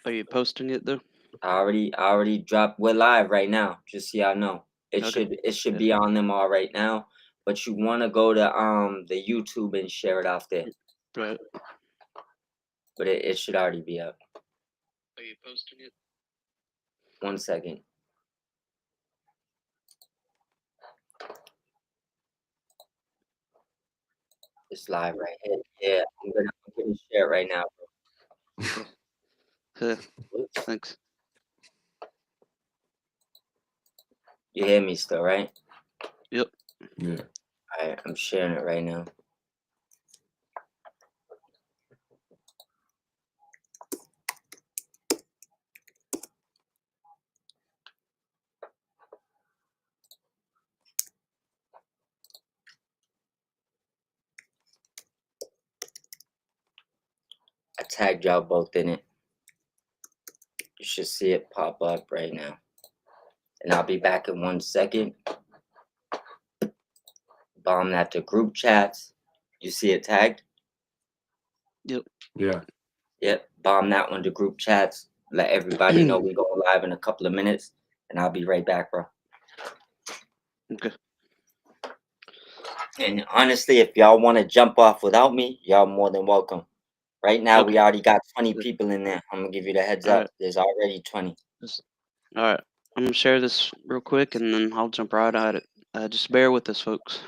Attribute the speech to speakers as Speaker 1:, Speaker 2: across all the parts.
Speaker 1: Are you posting it though?
Speaker 2: I already dropped. We're live right now. Just so y'all know. It
Speaker 1: Okay.
Speaker 2: should it should
Speaker 1: Yeah.
Speaker 2: be on them all right now. But you wanna go to the YouTube and share it off there.
Speaker 1: Right.
Speaker 2: But it should already be up.
Speaker 1: Are you posting it?
Speaker 2: 1 second. It's live right here. Yeah, I'm gonna share it right now,
Speaker 1: Okay. Yeah.
Speaker 2: bro. Oops.
Speaker 1: Thanks.
Speaker 2: You hear me still, right?
Speaker 1: Yep.
Speaker 3: Yeah.
Speaker 2: Alright, I'm sharing it right now. I tagged y'all both in it. You should see it pop up right now. And I'll be back in 1 second. Bomb that to group chats. You see it tagged?
Speaker 1: Yep.
Speaker 3: Yeah.
Speaker 2: Yep. Bomb that one to group chats. Let everybody know we go live in a couple of minutes. And I'll be right back, bro.
Speaker 1: Okay.
Speaker 2: And honestly, if y'all want to jump off without me, y'all more than welcome. Right now, we
Speaker 1: Okay.
Speaker 2: already got 20
Speaker 1: Good.
Speaker 2: people in there. I'm gonna give you the heads
Speaker 1: All
Speaker 2: up.
Speaker 1: right.
Speaker 2: There's already 20.
Speaker 1: All right. I'm gonna share this real quick, and then I'll jump right at it. Just bear with us, folks.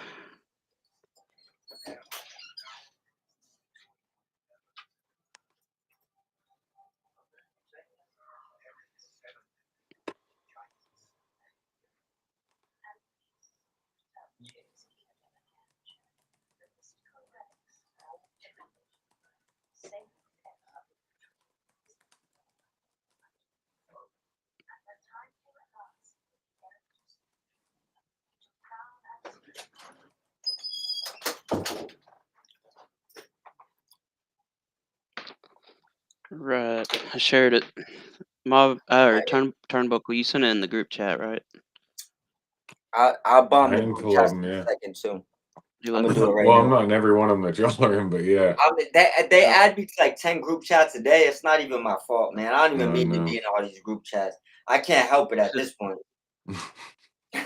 Speaker 1: Right. I shared it. Mob or Turnbuckle, you sent it in the group chat, right?
Speaker 2: I'll
Speaker 3: A
Speaker 2: bomb the group
Speaker 3: handful of
Speaker 2: chats
Speaker 3: them,
Speaker 2: in
Speaker 3: yeah.
Speaker 2: a second too.
Speaker 1: You
Speaker 2: I'm
Speaker 1: what?
Speaker 2: gonna do it right
Speaker 3: Well, I'm
Speaker 2: now.
Speaker 3: not in every one of them that y'all are in, but yeah.
Speaker 2: They
Speaker 1: Okay.
Speaker 2: add me to like 10 group chats a day. It's not even my fault, man. I don't even
Speaker 3: No,
Speaker 2: mean to be
Speaker 3: no.
Speaker 2: in all these group chats. I can't help it at this point.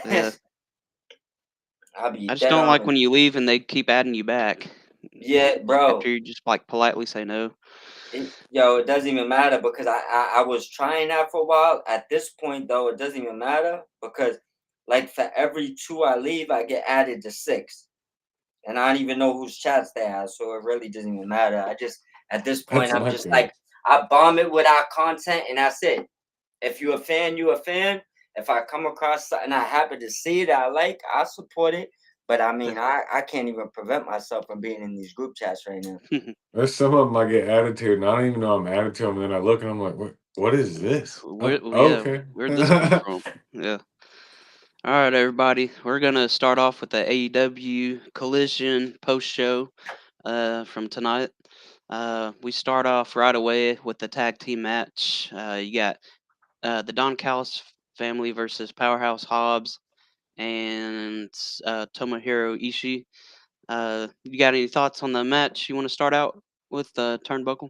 Speaker 1: Yeah.
Speaker 2: I'll be
Speaker 1: I just
Speaker 2: dead
Speaker 1: don't like
Speaker 2: honest.
Speaker 1: when you leave and they keep adding you back
Speaker 2: Yeah,
Speaker 1: after
Speaker 2: bro.
Speaker 1: you just like politely say no.
Speaker 2: Yo, it doesn't even matter because I was trying that for a while. At this point, though, it doesn't even matter because, like, for every two I leave, I get added to six, and I don't even know whose chats they have, so it really doesn't even matter. I just at this point,
Speaker 3: That's
Speaker 2: I'm
Speaker 3: like
Speaker 2: just
Speaker 3: that.
Speaker 2: like I bomb it with our content, and that's it. If you a fan, you a fan. If I come across something I happen to see that I like, I support it. But I
Speaker 1: Yeah.
Speaker 2: mean, I can't even prevent myself from being in these group chats right now.
Speaker 3: There's some of them I get added to, and I don't even know I'm added to them. And then I look and I'm like, what is this?
Speaker 1: Where,
Speaker 3: Oh,
Speaker 1: yeah,
Speaker 3: okay.
Speaker 1: where'd this come from? Yeah. All right, everybody. We're gonna start off with the AEW Collision post show from tonight. We start off right away with the tag team match. You got the Don Callis family versus Powerhouse Hobbs and Tomohiro Ishii. You got any thoughts on the match? You want to start out with Turnbuckle?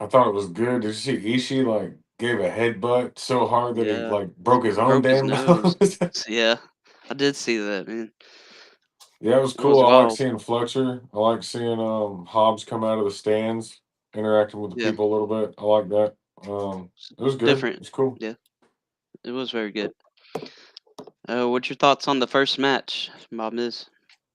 Speaker 3: I thought it was good. Did you see Ishii like gave a headbutt so hard that he
Speaker 1: Yeah,
Speaker 3: like broke his own
Speaker 1: broke his
Speaker 3: damn
Speaker 1: nose.
Speaker 3: nose?
Speaker 1: Yeah, I did see that, man.
Speaker 3: Yeah, it was
Speaker 1: It was
Speaker 3: cool. I like
Speaker 1: wild.
Speaker 3: seeing Fletcher. I like seeing Hobbs come out of the stands, interacting with the
Speaker 1: Yeah,
Speaker 3: people a little bit. I like that. It was good. It
Speaker 1: different.
Speaker 3: was cool.
Speaker 1: Yeah, it was very good. What's your thoughts on the first match, Bob Miz?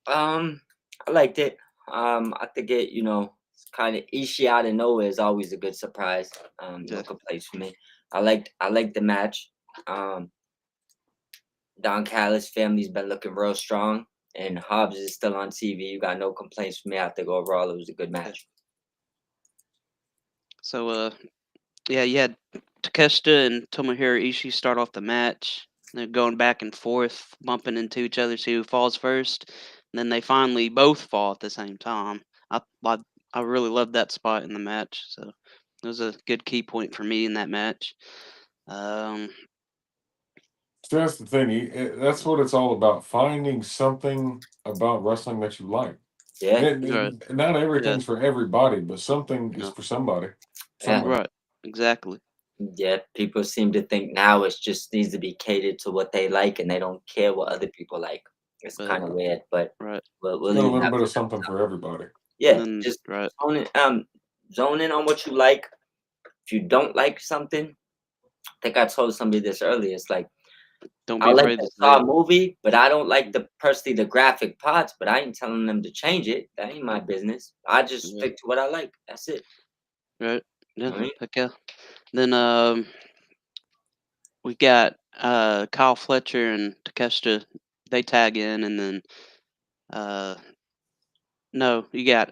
Speaker 2: Um, I liked it. I think it's kind of Ishii out of nowhere is always a good surprise. No
Speaker 1: Yeah,
Speaker 2: complaints for me. I liked the match. Um, Don Callis family's been looking real strong, and Hobbs is still on TV. You got no complaints from me. I think overall it was a good
Speaker 1: yeah.
Speaker 2: match.
Speaker 1: So, yeah, you had Takeshita and Tomohiro Ishii start off the match. They're going back and forth, bumping into each other, see who falls first. And then they finally both fall at the same time. I, I, I really loved that spot in the match. So it was a good key point for me in that match. Um,
Speaker 3: So that's the thing. That's what it's all about. Finding something about wrestling that you like.
Speaker 2: Yeah,
Speaker 3: And
Speaker 1: right,
Speaker 3: not
Speaker 1: yeah,
Speaker 3: everything's for everybody, but something is
Speaker 1: no,
Speaker 3: for somebody
Speaker 2: yeah.
Speaker 3: somewhere.
Speaker 1: right. exactly.
Speaker 2: Yeah, people seem to think now it just needs to be catered to what they like, and they don't care what other people like. It's
Speaker 1: But
Speaker 2: kind of weird, but
Speaker 1: right,
Speaker 2: we'll
Speaker 3: Got a
Speaker 2: leave
Speaker 3: little
Speaker 2: that
Speaker 3: bit
Speaker 2: for
Speaker 3: of
Speaker 2: another
Speaker 3: something
Speaker 2: time.
Speaker 3: for everybody.
Speaker 1: and
Speaker 2: Yeah,
Speaker 1: then
Speaker 2: just
Speaker 1: right,
Speaker 2: zone in on what you like. If you don't like something, I think I told somebody this earlier. It's like
Speaker 1: don't be
Speaker 2: I'll let
Speaker 1: afraid
Speaker 2: them
Speaker 1: to say
Speaker 2: saw
Speaker 1: it.
Speaker 2: a movie, but I don't like the graphic parts, but I ain't telling them to change it. That ain't my business. I just
Speaker 1: Yeah,
Speaker 2: stick to what I like. That's it.
Speaker 1: right. Yeah,
Speaker 2: Right?
Speaker 1: heck yeah. Then we got Kyle Fletcher and Takeshita. They tag in, and then uh no, you got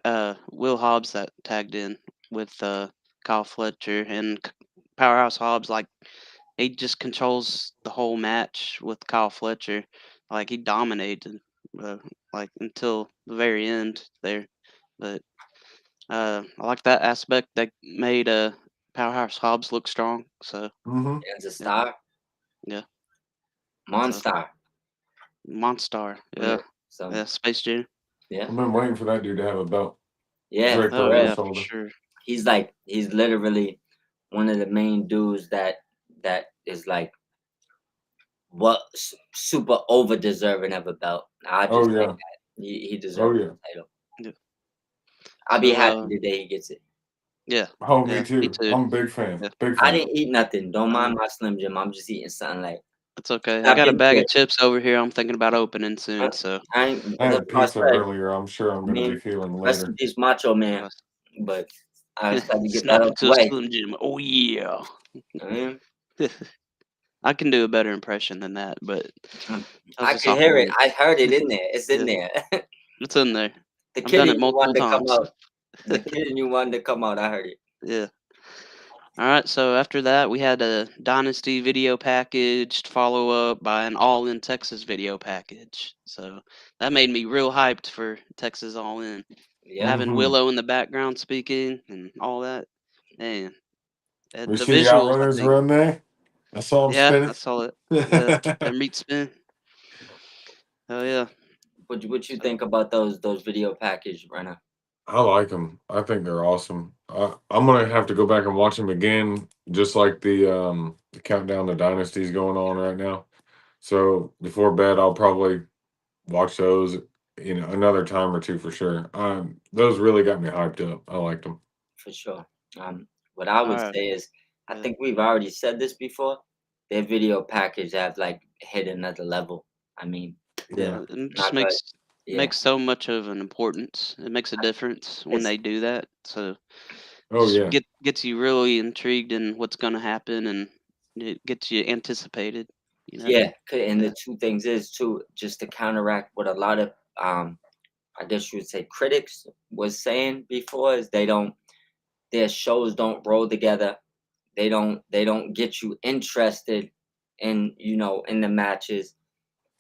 Speaker 1: Will Hobbs that tagged in with Kyle Fletcher and Powerhouse Hobbs. Like he just controls the whole match with Kyle Fletcher. Like he dominated, uh, like until the very end there. But I like that aspect that made Powerhouse Hobbs look strong. So
Speaker 3: Mm-hmm.
Speaker 2: As a
Speaker 1: yeah,
Speaker 2: star,
Speaker 1: yeah. So
Speaker 2: Monstar.
Speaker 1: Monstar,
Speaker 2: Yeah.
Speaker 1: yeah,
Speaker 2: So
Speaker 1: yeah. Space Jam.
Speaker 2: yeah,
Speaker 3: I've been waiting for that dude to have a belt
Speaker 2: yeah,
Speaker 3: draped
Speaker 2: for
Speaker 1: Oh
Speaker 3: over his
Speaker 2: real.
Speaker 1: yeah, for
Speaker 3: shoulder.
Speaker 1: sure.
Speaker 2: He's literally one of the main dudes that is like what super over deserving of a belt. I
Speaker 3: Oh
Speaker 2: just think
Speaker 3: yeah.
Speaker 2: that he
Speaker 3: Oh
Speaker 2: deserves
Speaker 3: yeah.
Speaker 2: the title.
Speaker 1: Yeah.
Speaker 2: I'll be
Speaker 1: So
Speaker 2: happy the day he gets it.
Speaker 1: yeah,
Speaker 3: Oh, me
Speaker 1: yeah. Me
Speaker 3: too.
Speaker 1: too.
Speaker 3: I'm a big fan.
Speaker 1: Yeah.
Speaker 3: Big
Speaker 2: I
Speaker 3: fan.
Speaker 2: didn't eat nothing. Don't
Speaker 1: Uh,
Speaker 2: mind my Slim Jim. I'm just eating something like
Speaker 1: It's okay. I got a
Speaker 2: nothing
Speaker 1: bag of
Speaker 2: good.
Speaker 1: chips over here. I'm thinking about opening soon. So
Speaker 2: I ain't,
Speaker 3: I
Speaker 2: that's
Speaker 3: had
Speaker 2: what I
Speaker 3: pizza
Speaker 2: said.
Speaker 3: earlier. I'm sure I'm
Speaker 2: I
Speaker 3: gonna
Speaker 2: mean,
Speaker 3: be feeling
Speaker 2: rest in
Speaker 3: later.
Speaker 2: peace, Macho Man.
Speaker 1: uh,
Speaker 2: But I decided to get that
Speaker 1: snap
Speaker 2: out the
Speaker 1: into a
Speaker 2: way.
Speaker 1: Slim Jim. Oh yeah.
Speaker 2: I mean,
Speaker 1: I can do a better impression than that, but that was
Speaker 2: I
Speaker 1: just
Speaker 2: could
Speaker 1: off the
Speaker 2: hear it.
Speaker 1: rip.
Speaker 2: I heard it in there. It's in
Speaker 1: Yeah,
Speaker 2: there.
Speaker 1: it's in there.
Speaker 2: The
Speaker 1: I've
Speaker 2: kid
Speaker 1: done
Speaker 2: in
Speaker 1: it
Speaker 2: you
Speaker 1: multiple
Speaker 2: wanted to come
Speaker 1: times.
Speaker 2: out. The kid in you wanted to come out. I heard it.
Speaker 1: Yeah. All right. So after that, we had a Dynasty video package follow up by an All In Texas video package. So that made me real hyped for Texas All In.
Speaker 2: Yeah.
Speaker 1: Having
Speaker 3: Mm-hmm.
Speaker 1: Willow in the background speaking and all that. Man,
Speaker 3: We
Speaker 1: the
Speaker 3: see the
Speaker 1: visuals, I
Speaker 3: Outrunners
Speaker 1: think.
Speaker 3: run there. I saw him
Speaker 1: Yeah,
Speaker 3: spinning.
Speaker 1: I saw it. Yeah, their meat spin. Oh yeah.
Speaker 2: What you
Speaker 1: So
Speaker 2: think about those video package, Renner?
Speaker 3: I like them. I think they're awesome. I'm gonna have to go back and watch them again, just like the countdown to Dynasty's going on right now. So before bed, I'll probably watch those, another time or two for sure. Those really got me hyped up. I liked them.
Speaker 2: For sure. What I
Speaker 1: all
Speaker 2: would
Speaker 1: right.
Speaker 2: say is, I
Speaker 1: Yeah.
Speaker 2: think we've already said this before. Their video package have like hit another level. I mean,
Speaker 3: Yeah.
Speaker 1: It just
Speaker 2: not good. Yeah.
Speaker 1: makes so much of an importance. It makes a difference when
Speaker 2: It's
Speaker 1: they do that. So
Speaker 3: Oh
Speaker 1: just
Speaker 3: yeah.
Speaker 1: gets you really intrigued in what's going to happen, and it gets you anticipated. You know.
Speaker 2: yeah. And
Speaker 1: Yeah.
Speaker 2: the two things is too, just to counteract what a lot of I guess you would say critics was saying before, is their shows don't roll together. They don't get you interested in in the matches.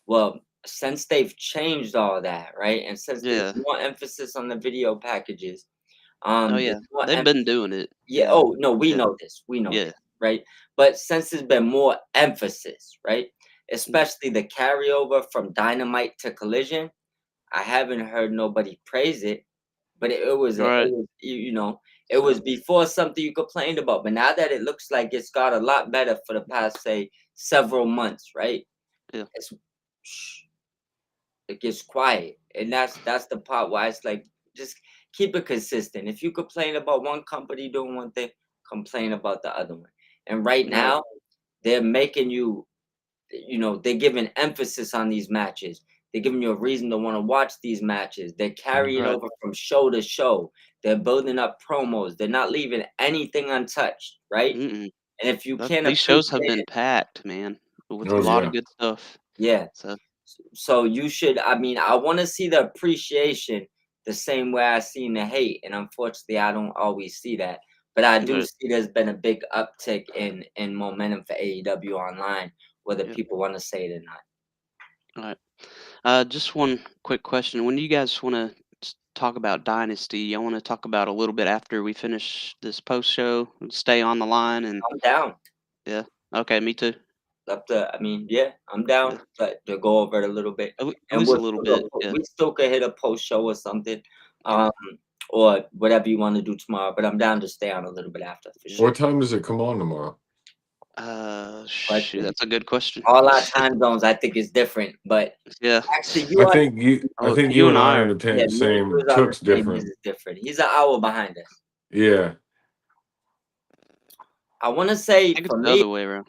Speaker 2: Well, since they've changed all that, right? And since there's
Speaker 1: Yeah.
Speaker 2: more emphasis on the video packages,
Speaker 1: Oh
Speaker 2: there's
Speaker 1: yeah.
Speaker 2: more
Speaker 1: They've been doing it.
Speaker 2: yeah,
Speaker 1: Yeah.
Speaker 2: oh no, we
Speaker 1: Yeah.
Speaker 2: know this. We know
Speaker 1: Yeah.
Speaker 2: this, right? But since there's been more emphasis, right?
Speaker 1: Mm.
Speaker 2: Especially the carryover from Dynamite to Collision, I haven't heard nobody praise it, but
Speaker 1: All right.
Speaker 2: it
Speaker 1: So
Speaker 2: was before something you complained about. But now that it looks like it's got a lot better for the past, say, several months, right?
Speaker 1: yeah.
Speaker 2: It's it gets quiet, and that's the part why it's like just keep it consistent. If you complain about one company doing one thing, complain about the other one. And right
Speaker 1: Right.
Speaker 2: now, they're making they're giving emphasis on these matches. They're giving you a reason to want to watch these matches. They're carrying
Speaker 1: Right.
Speaker 2: over from show to show. They're building up promos. They're not leaving anything untouched, right?
Speaker 1: Mm-mm.
Speaker 2: And if you can't
Speaker 1: These shows have
Speaker 2: appreciate
Speaker 1: been
Speaker 2: it,
Speaker 1: packed, man, with a
Speaker 3: Oh
Speaker 1: lot of
Speaker 3: yeah.
Speaker 1: good stuff.
Speaker 2: yeah.
Speaker 1: So
Speaker 2: So you should. I mean, I want to see the appreciation the same way I seen the hate, and unfortunately, I don't always see that. But I do
Speaker 1: right.
Speaker 2: see there's been a big uptick in momentum for AEW online, whether
Speaker 1: Yeah.
Speaker 2: people want to say it or not.
Speaker 1: All right. Just one quick question. When you guys want to talk about Dynasty, I want to talk about a little bit after we finish this post show. Stay on the line and
Speaker 2: I'm down.
Speaker 1: yeah. Okay, me too.
Speaker 2: Up to, I mean, yeah, I'm down
Speaker 1: Yeah.
Speaker 2: to go over it a little bit,
Speaker 1: At
Speaker 2: and
Speaker 1: least a little bit. Yeah.
Speaker 2: we still could hit a post show or something.
Speaker 1: Yeah.
Speaker 2: Um, or whatever you want to do tomorrow. But I'm down to stay on a little bit after for sure.
Speaker 3: What time does it come on tomorrow?
Speaker 1: Shoot, that's a good question.
Speaker 2: All our time zones, I think, is different. But
Speaker 1: Yeah.
Speaker 2: actually, you
Speaker 3: I
Speaker 2: are.
Speaker 3: think you. I
Speaker 1: Oh,
Speaker 3: think
Speaker 1: you
Speaker 3: you
Speaker 1: and
Speaker 3: and I
Speaker 1: I
Speaker 3: are
Speaker 1: are.
Speaker 3: in the
Speaker 2: Yeah, me and
Speaker 3: same.
Speaker 2: you is on the
Speaker 3: Took's
Speaker 2: same. His
Speaker 3: different.
Speaker 2: is different. He's an hour behind us.
Speaker 3: Yeah.
Speaker 2: I want to
Speaker 1: I
Speaker 2: say
Speaker 1: think
Speaker 2: for
Speaker 1: it's the
Speaker 2: me,
Speaker 1: other way around.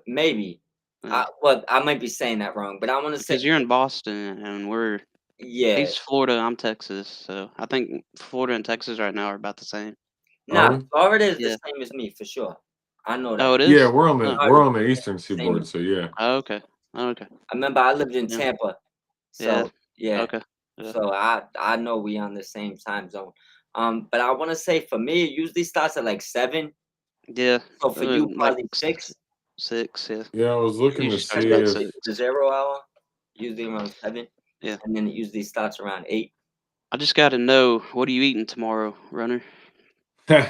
Speaker 2: maybe.
Speaker 1: Yeah.
Speaker 2: Well, I might be saying that wrong, but I want to say,
Speaker 1: Because you're in Boston and
Speaker 2: yeah.
Speaker 1: he's Florida, I'm Texas. So I think Florida and Texas right now are about the same.
Speaker 2: Nah,
Speaker 3: we?
Speaker 2: Florida is
Speaker 1: Yeah.
Speaker 2: the same as me for sure. I know
Speaker 1: Oh,
Speaker 2: that.
Speaker 1: it
Speaker 3: Yeah,
Speaker 1: is?
Speaker 3: we're on the
Speaker 1: Oh,
Speaker 2: Florida
Speaker 3: we're
Speaker 2: is
Speaker 3: on the eastern
Speaker 2: the same
Speaker 3: seaboard,
Speaker 2: as
Speaker 3: so yeah.
Speaker 1: okay. Okay.
Speaker 2: I remember I lived in
Speaker 1: Yeah.
Speaker 2: Tampa,
Speaker 1: Yeah.
Speaker 2: so yeah.
Speaker 1: Okay. Yeah.
Speaker 2: So I know we on the same time zone. But I want to say for me, it usually starts at like 7.
Speaker 1: Yeah.
Speaker 2: So for you,
Speaker 1: Like
Speaker 2: probably 6.
Speaker 1: 6. Yeah.
Speaker 3: Yeah, I was
Speaker 1: It
Speaker 3: looking
Speaker 1: usually
Speaker 3: to
Speaker 1: starts
Speaker 3: see
Speaker 1: about
Speaker 2: Because
Speaker 3: if
Speaker 1: 6.
Speaker 2: the 0 hour usually around 7.
Speaker 1: Yeah.
Speaker 2: And then it usually starts around 8.
Speaker 1: I just got to know, what are you eating tomorrow, Runner?
Speaker 3: I'm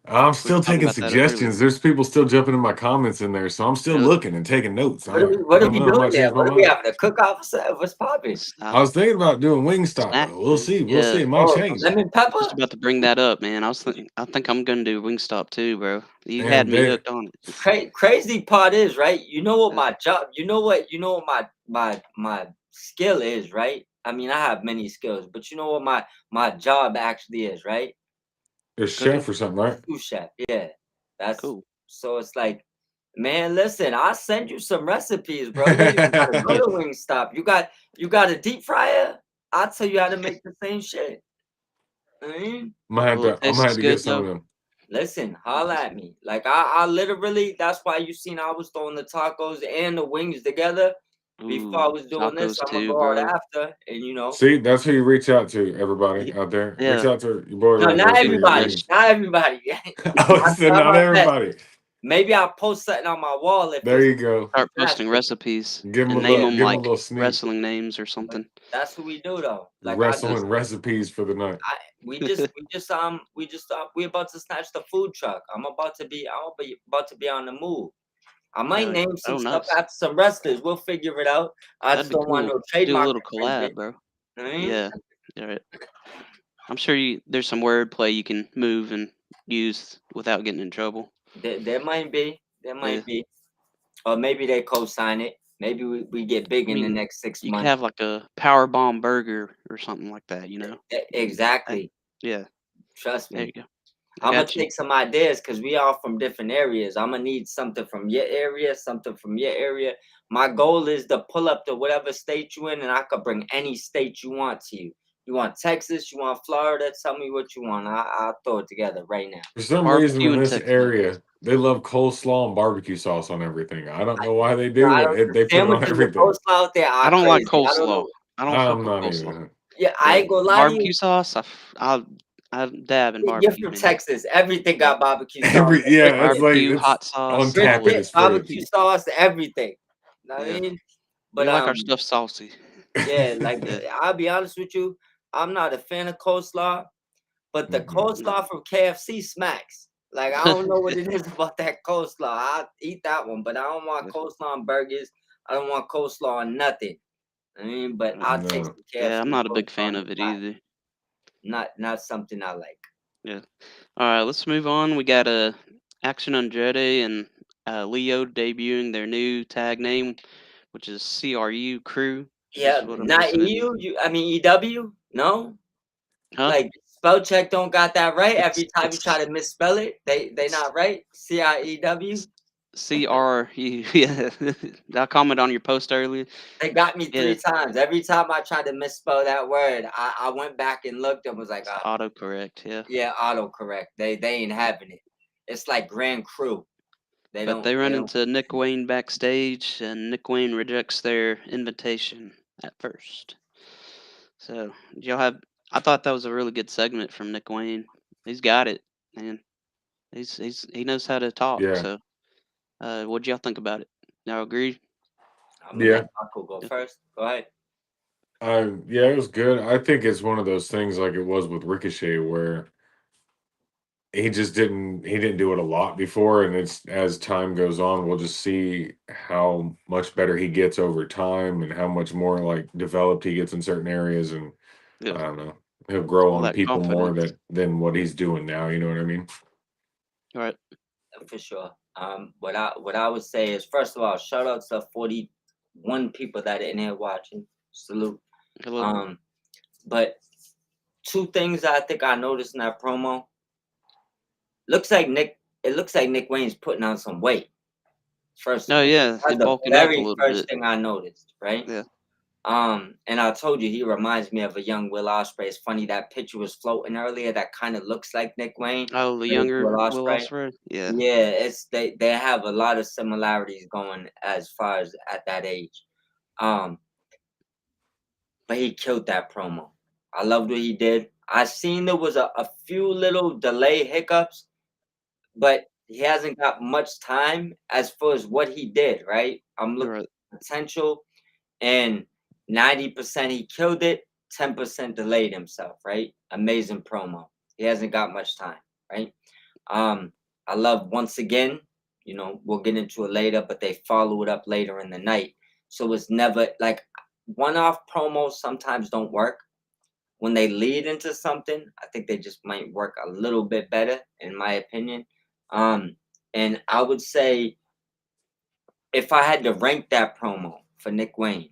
Speaker 1: We were
Speaker 3: still
Speaker 1: talking
Speaker 3: taking
Speaker 1: about that earlier.
Speaker 3: suggestions. There's people still jumping in my comments in there, so I'm still
Speaker 1: Really?
Speaker 3: looking and taking notes.
Speaker 2: What
Speaker 3: I
Speaker 2: are
Speaker 3: don't
Speaker 2: we
Speaker 3: know. I
Speaker 2: doing
Speaker 3: might
Speaker 2: there?
Speaker 3: change my
Speaker 2: What are we
Speaker 3: mind.
Speaker 2: having? A cook off? What's popping?
Speaker 3: I was thinking about doing Wingstop
Speaker 1: Snack
Speaker 3: though. We'll
Speaker 1: food.
Speaker 3: see. We'll see.
Speaker 1: Yeah.
Speaker 3: It might
Speaker 2: Oh,
Speaker 3: change.
Speaker 2: lemon
Speaker 1: Just
Speaker 2: pepper?
Speaker 1: about to bring that up, man. I think I'm gonna do Wingstop too, bro. You had
Speaker 3: And
Speaker 1: me
Speaker 3: they
Speaker 1: hooked on it.
Speaker 2: Crazy part is, right? You know what
Speaker 1: Yeah.
Speaker 2: my job, you know what my skill is, right? I mean, I have many skills, but you know what my job actually is, right?
Speaker 3: a
Speaker 1: Cooking?
Speaker 3: chef or something, right?
Speaker 2: Sous chef. Yeah. That's
Speaker 1: Cool.
Speaker 2: so it's like, man, listen, I'll send you some recipes, bro. You don't even gotta go to Wingstop. You got a deep fryer? I'll tell you how to make the same shit. I mean,
Speaker 1: Will it
Speaker 3: I'm gonna
Speaker 1: taste
Speaker 3: have
Speaker 1: as
Speaker 3: to get
Speaker 1: good
Speaker 3: some of
Speaker 1: though?
Speaker 3: them.
Speaker 2: listen, holla at me. Like I literally, that's why you seen I was throwing the tacos and the wings together before I
Speaker 1: Ooh,
Speaker 2: was doing this.
Speaker 1: tacos
Speaker 2: I'm gonna
Speaker 1: too,
Speaker 2: go out
Speaker 1: bro.
Speaker 2: after, and
Speaker 3: See, that's who you reach out to, everybody out there. Reach
Speaker 1: Yeah.
Speaker 3: out to your boy
Speaker 2: no,
Speaker 3: right
Speaker 2: not
Speaker 3: there for your
Speaker 2: everybody,
Speaker 3: wings.
Speaker 2: not everybody.
Speaker 3: I
Speaker 2: I
Speaker 3: said
Speaker 2: try
Speaker 3: not
Speaker 2: my best.
Speaker 3: everybody.
Speaker 2: Maybe I'll post something on my wall if
Speaker 3: There
Speaker 2: it's
Speaker 3: you go.
Speaker 1: Start posting
Speaker 2: fantastic.
Speaker 1: recipes
Speaker 3: Give them
Speaker 1: and
Speaker 3: a
Speaker 1: name
Speaker 3: little,
Speaker 1: them
Speaker 3: give them a
Speaker 1: like
Speaker 3: little sneak.
Speaker 1: wrestling names or
Speaker 2: But
Speaker 1: something.
Speaker 2: that's what we do though. Like
Speaker 3: Wrestling recipes for the night.
Speaker 2: we about to snatch the food truck. I'm about to be on the move. I might name some stuff
Speaker 1: Nice.
Speaker 2: after some wrestlers. We'll figure it out. I
Speaker 1: That'd
Speaker 2: just
Speaker 1: be
Speaker 2: don't want
Speaker 1: cool.
Speaker 2: no
Speaker 1: Do a
Speaker 2: trademark
Speaker 1: little collab,
Speaker 2: infringement.
Speaker 1: bro.
Speaker 2: You know what I mean?
Speaker 1: Yeah. All right. I'm sure there's some wordplay you can move and use without getting in trouble.
Speaker 2: There might be. There
Speaker 1: Yeah.
Speaker 2: might be. Or maybe they co-sign it. Maybe we get big
Speaker 1: I
Speaker 2: in the
Speaker 1: mean,
Speaker 2: next 6
Speaker 1: you could
Speaker 2: months.
Speaker 1: have like a power bomb burger or something like that, you know?
Speaker 2: Exactly.
Speaker 1: Yeah.
Speaker 2: Trust
Speaker 1: There
Speaker 2: me.
Speaker 1: you go.
Speaker 2: I'm gonna
Speaker 1: Got you.
Speaker 2: take some ideas because we are from different areas. I'm gonna need something from your area, something from your area. My goal is to pull up to whatever state you in, and I could bring any state you want to you. You want Texas? You want Florida? Tell me what you want. I'll throw it together right now.
Speaker 3: For some reason
Speaker 1: Barbecue
Speaker 3: in
Speaker 1: in
Speaker 3: this
Speaker 1: Texas.
Speaker 3: area, they love coleslaw and barbecue sauce on everything. I don't know why they do,
Speaker 2: I
Speaker 3: but
Speaker 2: don't.
Speaker 3: they put it on
Speaker 2: Sandwiches with
Speaker 3: everything.
Speaker 2: coleslaw out there
Speaker 1: I
Speaker 2: are
Speaker 1: don't like
Speaker 2: crazy. I don't
Speaker 1: coleslaw.
Speaker 2: know.
Speaker 1: I don't fuck
Speaker 3: I'm
Speaker 1: with
Speaker 3: not
Speaker 1: coleslaw.
Speaker 3: even.
Speaker 2: Yeah, I
Speaker 1: But
Speaker 2: ain't gonna lie to you.
Speaker 1: barbecue sauce, I dab in
Speaker 2: You're
Speaker 1: barbecue,
Speaker 2: from
Speaker 1: man.
Speaker 2: Texas. Everything got barbecue sauce.
Speaker 3: Yeah, it's like
Speaker 1: Barbecue,
Speaker 3: it's
Speaker 1: hot
Speaker 3: on
Speaker 1: sauce,
Speaker 3: tap
Speaker 1: all
Speaker 3: in
Speaker 1: that.
Speaker 3: his
Speaker 2: Barbecue
Speaker 3: fridge.
Speaker 2: sauce, everything. Know what I
Speaker 1: Yeah.
Speaker 2: mean?
Speaker 1: We
Speaker 2: But
Speaker 1: like our stuff saucy.
Speaker 2: yeah, like
Speaker 1: Yeah.
Speaker 2: I'll be honest with you, I'm not a fan of coleslaw, but the coleslaw from KFC smacks. Like I don't know what it is about that coleslaw. I'll eat that one, but I don't want coleslaw on burgers. I don't want coleslaw on nothing. I mean, but I'll take
Speaker 3: No.
Speaker 2: some KFC.
Speaker 1: Yeah, I'm not a big
Speaker 2: coleslaw
Speaker 1: fan
Speaker 2: on
Speaker 1: of
Speaker 2: the
Speaker 1: it
Speaker 2: side.
Speaker 1: either.
Speaker 2: Not something I like.
Speaker 1: Yeah. All right, let's move on. We got Action Andrade and Leo debuting their new tag name, which is CRU Crew.
Speaker 2: Yeah,
Speaker 1: Is what I'm
Speaker 2: not
Speaker 1: listening to.
Speaker 2: EU. I mean EW. No,
Speaker 1: Huh?
Speaker 2: like spell check don't got that right.
Speaker 1: It's
Speaker 2: Every time you try to misspell it, they not right. CIEW.
Speaker 1: CRU. Yeah. Did I comment on your post earlier?
Speaker 2: They got me
Speaker 1: Yeah.
Speaker 2: 3 times. Every time I tried to misspell that word, I went back and looked and was like,
Speaker 1: It's autocorrect. Yeah.
Speaker 2: yeah, autocorrect. They ain't having it. It's like Grand Crew.
Speaker 1: But they run into Nick Wayne backstage, and Nick Wayne rejects their invitation at first. So I thought that was a really good segment from Nick Wayne. He's got it, man. He knows how to talk.
Speaker 3: Yeah.
Speaker 1: So, what'd y'all think about it? Y'all agree?
Speaker 2: I'm gonna let Marco go first. Go ahead.
Speaker 3: Yeah, it was good. I think it's one of those things like it was with Ricochet where he didn't do it a lot before, and it's as time goes on, we'll just see how much better he gets over time and how much more like developed he gets in certain areas. And I
Speaker 1: Yeah.
Speaker 3: don't know. he'll grow
Speaker 1: All
Speaker 3: on
Speaker 1: that
Speaker 3: people more
Speaker 1: confidence.
Speaker 3: than what he's doing now. You know what I mean?
Speaker 1: Right.
Speaker 2: For sure. What I would say is, first of all, shout out to 41 people that are in here watching. Salute.
Speaker 1: Hello.
Speaker 2: But two things I think I noticed in that promo. It looks like Nick Wayne's putting on some weight. First of
Speaker 1: Oh
Speaker 2: all,
Speaker 1: yeah,
Speaker 2: that's
Speaker 1: he's
Speaker 2: the
Speaker 1: bulking up a
Speaker 2: very
Speaker 1: little
Speaker 2: first
Speaker 1: bit.
Speaker 2: thing I noticed, right?
Speaker 1: Yeah.
Speaker 2: And I told you he reminds me of a young Will Ospreay. It's funny that picture was floating earlier. That kind of looks like Nick Wayne.
Speaker 1: Oh, the
Speaker 2: but it's
Speaker 1: younger
Speaker 2: Will
Speaker 1: Will
Speaker 2: Ospreay.
Speaker 1: Ospreay. Yeah.
Speaker 2: Yeah, it's they have a lot of similarities going as far as at that age. Um, but he killed that promo. I loved what he did. I seen there was a few little delay hiccups, but he hasn't got much time as far as what he did, right? I'm looking
Speaker 1: Right.
Speaker 2: at potential, and 90% he killed it, 10% delayed himself, right? Amazing promo. He hasn't got much time, right? I love once again, we'll get into it later, but they follow it up later in the night. So it's never like one-off promos sometimes don't work. When they lead into something, I think they just might work a little bit better, in my opinion. And I would say if I had to rank that promo for Nick Wayne,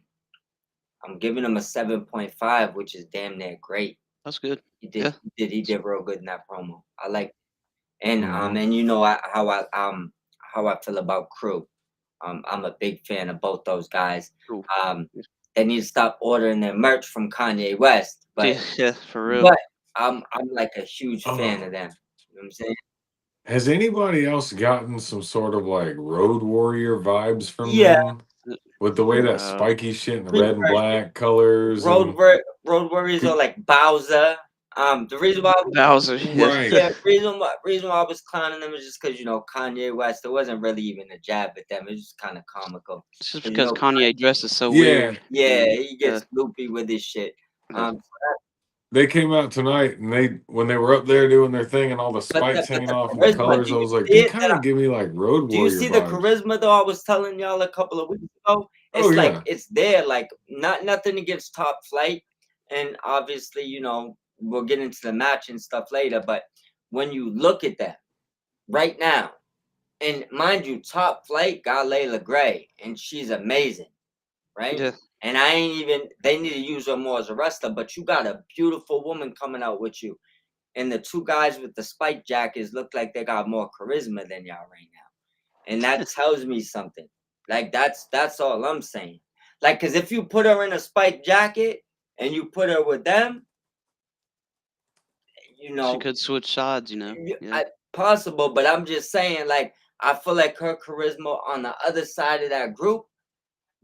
Speaker 2: I'm giving him a 7.5, which is damn near great.
Speaker 1: That's good.
Speaker 2: He
Speaker 1: Yeah.
Speaker 2: did real good in that promo. I like, and
Speaker 3: Mhm.
Speaker 2: and how I feel about Crew. I'm a big fan of both those guys.
Speaker 1: Cool.
Speaker 2: They need to stop ordering their merch from Kanye West,
Speaker 1: Yeah,
Speaker 2: but
Speaker 1: yeah, for real.
Speaker 2: but I'm like a huge fan
Speaker 3: Oh.
Speaker 2: of them. You know what I'm saying?
Speaker 3: Has anybody else gotten some sort of like Road Warrior vibes from
Speaker 2: Yeah,
Speaker 3: them? With the way that
Speaker 1: Uh,
Speaker 3: spiky shit and the
Speaker 2: Free
Speaker 3: red and
Speaker 2: version.
Speaker 3: black colors and
Speaker 2: Road Warriors are like Bowser. The reason why
Speaker 1: Bowser.
Speaker 3: right.
Speaker 2: yeah, reason why I was clowning them is just because Kanye West. It wasn't really even a jab at them. It's just kind of comical.
Speaker 1: It's just
Speaker 2: 'Cause,
Speaker 1: because Kanye dresses so weird.
Speaker 3: Yeah.
Speaker 2: yeah,
Speaker 1: And,
Speaker 2: he gets loopy with his shit.
Speaker 1: yeah.
Speaker 3: They came out tonight and when they were up there doing their thing and all the
Speaker 2: But
Speaker 3: spikes
Speaker 2: but
Speaker 3: hanging
Speaker 2: the
Speaker 3: off and the
Speaker 2: charisma,
Speaker 3: colors,
Speaker 2: do
Speaker 3: I
Speaker 2: you
Speaker 3: was like,
Speaker 2: see
Speaker 3: they
Speaker 2: it?
Speaker 3: kind of give me like Road
Speaker 2: Do you
Speaker 3: Warrior
Speaker 2: see the
Speaker 3: vibes.
Speaker 2: charisma though? I was telling y'all a couple of weeks ago.
Speaker 3: Oh,
Speaker 2: It's like
Speaker 3: yeah.
Speaker 2: it's there. Like nothing against Top Flight, and obviously we'll get into the match and stuff later. But when you look at that right now, and mind you, Top Flight got Layla Gray, and she's amazing, right?
Speaker 1: Yeah.
Speaker 2: And they need to use her more as a wrestler, but you got a beautiful woman coming out with you. And the two guys with the spike jackets look like they got more charisma than y'all right now. And that tells me something. Like that's all I'm saying. Like, cause if you put her in a spike jacket and you put her with them,
Speaker 1: She could switch sides, Yeah.
Speaker 2: possible, but I'm just saying, like, I feel like her charisma on the other side of that group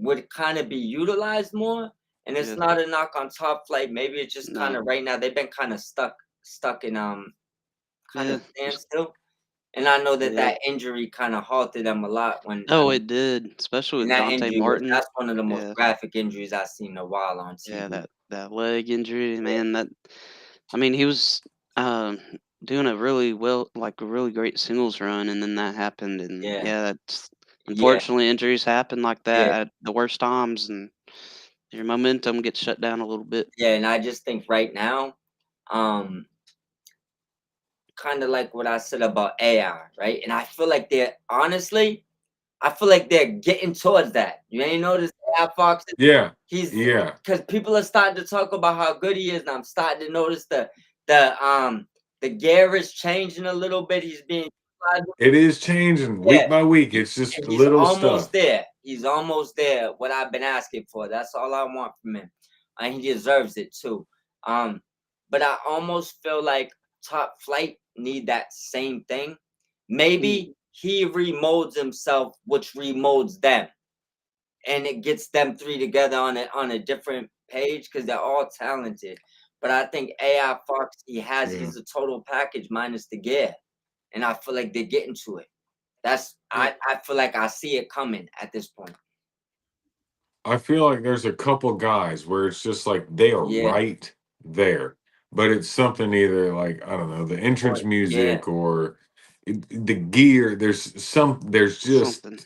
Speaker 2: would kind of be utilized more. And it's
Speaker 1: Yeah.
Speaker 2: not a knock on Top Flight. Maybe it's just kind
Speaker 1: No.
Speaker 2: of right now they've been kind of stuck in kind
Speaker 1: Yeah.
Speaker 2: of standstill. And I know that
Speaker 1: Yeah.
Speaker 2: that injury kind of halted them a lot
Speaker 1: Oh, it did, especially
Speaker 2: and
Speaker 1: with
Speaker 2: that
Speaker 1: Dante
Speaker 2: injury
Speaker 1: Martin.
Speaker 2: that's one of the most
Speaker 1: Yeah.
Speaker 2: graphic injuries I've seen in a while on TV.
Speaker 1: Yeah, that leg injury, man. I mean, he was doing a really a really great singles run, and then that happened, and
Speaker 2: Yeah.
Speaker 1: that's
Speaker 2: Yeah.
Speaker 1: unfortunately injuries happen like that
Speaker 2: Yeah.
Speaker 1: at the worst times, and your momentum gets shut down a little bit.
Speaker 2: Yeah, and I just think right now, kind of like what I said about AI, right? And I feel like I feel like they're getting towards that. You ain't noticed AI Fox?
Speaker 3: Yeah.
Speaker 2: He's
Speaker 3: Yeah.
Speaker 2: because people are starting to talk about how good he is, and I'm starting to notice the gear is changing a little bit. He's being
Speaker 3: It is changing week by week. It's just
Speaker 2: and he's
Speaker 3: little
Speaker 2: almost
Speaker 3: stuff.
Speaker 2: there. He's almost there. What I've been asking for. That's all I want from him, and he deserves it too. But I almost feel like Top Flight need that same thing. Maybe he remolds himself, which remolds them, and it gets them three together on a different page because they're all talented. But I think AI Fox, he's a total package minus the gear, and I feel like they're getting to it. I feel like I see it coming at this point.
Speaker 3: I feel like there's a couple guys where it's just like they are
Speaker 2: Yeah.
Speaker 3: right there, but it's something either like I don't know the entrance music or the gear. There's just
Speaker 1: Something.